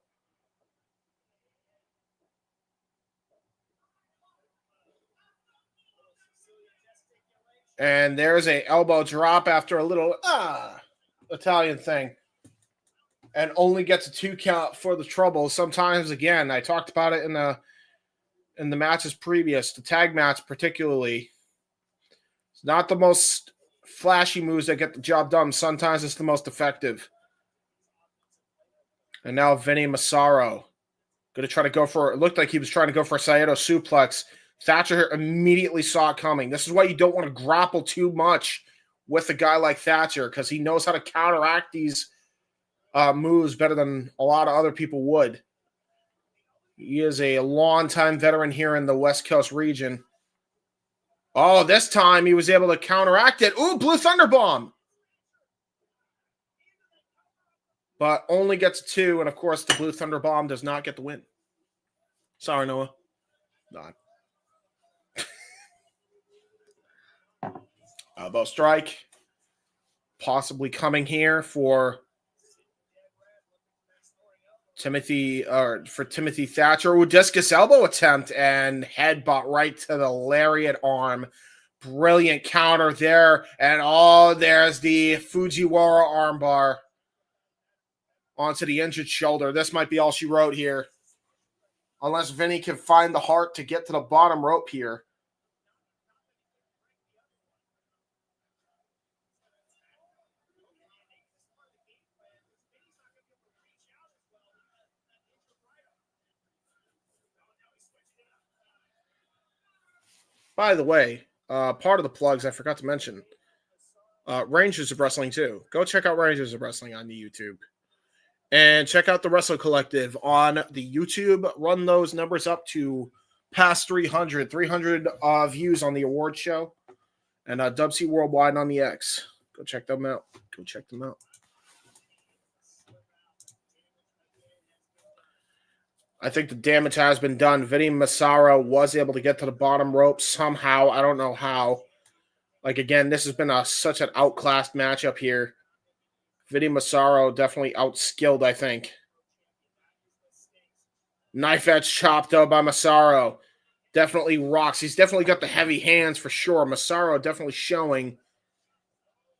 And there's a elbow drop after a little Italian thing. And only gets a 2 count for the trouble. Sometimes, again, I talked about it in the matches previous, the tag match particularly. It's not the most flashy moves that get the job done. Sometimes it's the most effective. And now Vinnie Massaro going to try to go for, it looked like he was trying to go for a Citos suplex. Thatcher immediately saw it coming. This is why you don't want to grapple too much with a guy like Thatcher, because he knows how to counteract these moves better than a lot of other people would. He is a long-time veteran here in the West Coast region. Oh, this time he was able to counteract it. Ooh, Blue Thunder Bomb. But only gets 2, and of course the Blue Thunder Bomb does not get the win. Sorry, Noah. Not. Elbow strike. Possibly coming here for Timothy Thatcher. Ooh, discus elbow attempt and headbutt right to the lariat arm. Brilliant counter there. And there's the Fujiwara armbar onto the injured shoulder. This might be all she wrote here. Unless Vinnie can find the heart to get to the bottom rope here. By the way, part of the plugs I forgot to mention. Rangers of Wrestling too. Go check out Rangers of Wrestling on the YouTube. And check out the Wrestle Collective on the YouTube. Run those numbers up to past 300 views on the award show. And Dubsy Worldwide on the X. Go check them out. I think the damage has been done. Vinnie Massaro was able to get to the bottom rope somehow. I don't know how. Like, again, this has been such an outclassed matchup here. Vinnie Massaro definitely outskilled, I think. Knife edge chop, though, by Massaro. Definitely rocks. He's definitely got the heavy hands for sure. Massaro definitely showing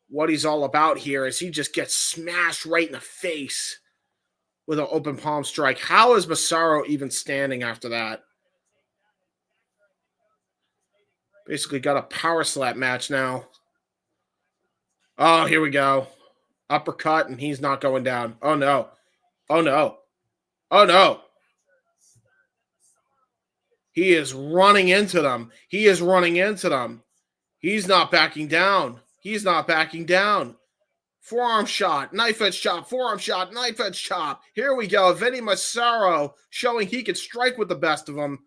what he's all about here as he just gets smashed right in the face with an open palm strike. How is Massaro even standing after that? Basically got a power slap match now. Oh, here we go. Uppercut, and he's not going down. Oh, no. Oh, no. Oh, no. He is running into them. He's not backing down. Forearm shot, knife edge chop, forearm shot, knife edge chop. Here we go. Vinnie Massaro showing he can strike with the best of them.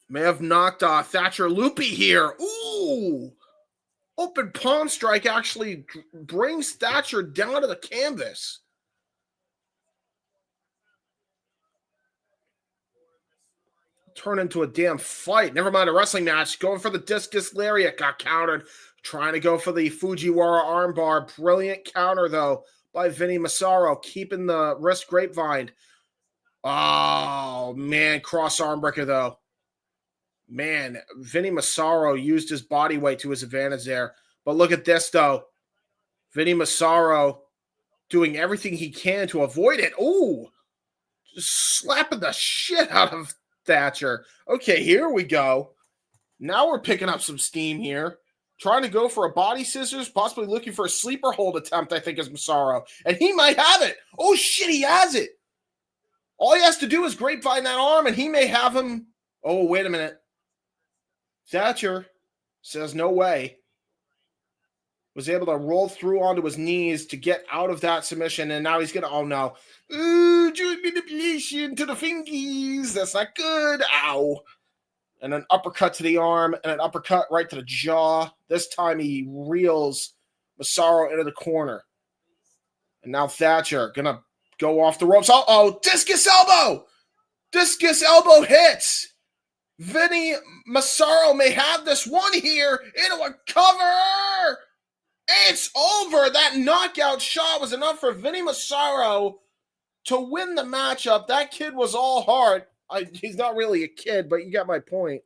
May have knocked Thatcher loopy here. Ooh. Open palm strike actually brings Thatcher down to the canvas. Turn into a damn fight. Never mind a wrestling match. Going for the discus lariat. Got countered. Trying to go for the Fujiwara armbar. Brilliant counter, though, by Vinnie Massaro. Keeping the wrist grapevine. Oh, man. Cross arm breaker, though. Man, Vinnie Massaro used his body weight to his advantage there. But look at this, though. Vinnie Massaro doing everything he can to avoid it. Ooh. Just slapping the shit out of Thatcher. Okay, here we go. Now we're picking up some steam here. Trying to go for a body scissors, possibly looking for a sleeper hold attempt, I think, is Massaro. And he might have it. Oh, shit, he has it. All he has to do is grapevine that arm, and he may have him. Oh, wait a minute. Thatcher says no way. Was able to roll through onto his knees to get out of that submission, and now he's going to, oh, no. Ooh, joint manipulation to the fingies. That's not good. Ow. And an uppercut to the arm, and an uppercut right to the jaw. This time he reels Massaro into the corner. And now Thatcher going to go off the ropes. Uh-oh, discus elbow! Discus elbow hits! Vinnie Massaro may have this one here into a cover! It's over! That knockout shot was enough for Vinnie Massaro to win the matchup. That kid was all heart. He's not really a kid, but you got my point.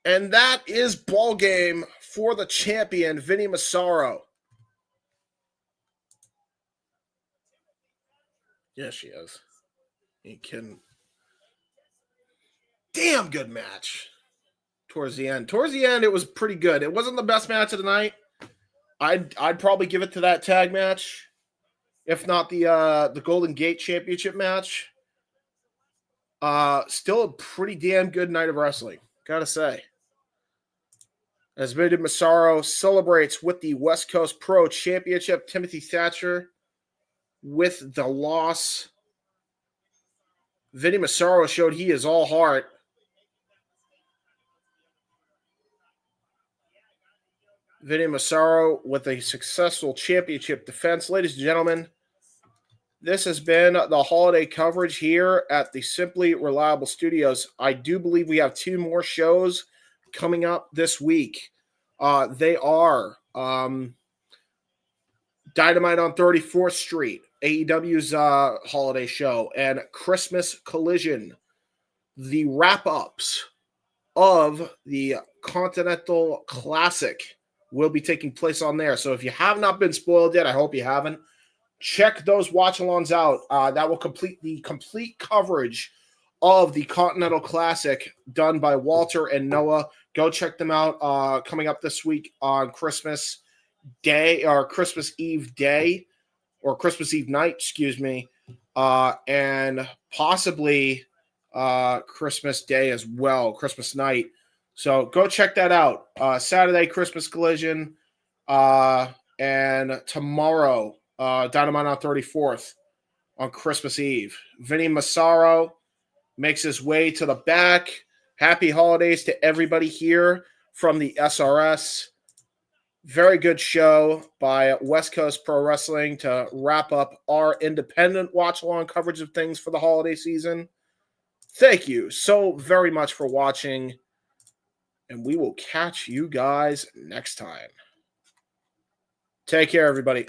And that is ball game for the champion, Vinnie Massaro. Yes, she is. You kidding? Damn good match. towards the end. Towards the end, it was pretty good. It wasn't the best match of the night. I'd probably give it to that tag match, if not the Golden Gate Championship match. Still a pretty damn good night of wrestling, gotta say. As Vinnie Massaro celebrates with the West Coast Pro Championship, Timothy Thatcher with the loss. Vinnie Massaro showed he is all heart. Vinnie Massaro with a successful championship defense. Ladies and gentlemen, this has been the holiday coverage here at the Simply Reliable Studios. I do believe we have 2 more shows coming up this week. They are Dynamite on 34th Street, AEW's holiday show, and Christmas Collision, the wrap-ups of the Continental Classic will be taking place on there. So if you have not been spoiled yet, I hope you haven't, check those watch-alongs out. That will complete the complete coverage of the Continental Classic done by Walter and Noah. Go check them out coming up this week on Christmas Day, or Christmas Eve day, or Christmas Eve night, excuse me, and possibly Christmas Day as well, Christmas night. So go check that out. Saturday, Christmas Collision, and tomorrow, Dynamite on 34th on Christmas Eve. Vinnie Massaro makes his way to the back. Happy holidays to everybody here from the SRS. Very good show by West Coast Pro Wrestling to wrap up our independent watch-along coverage of things for the holiday season. Thank you so very much for watching, and we will catch you guys next time. Take care, everybody.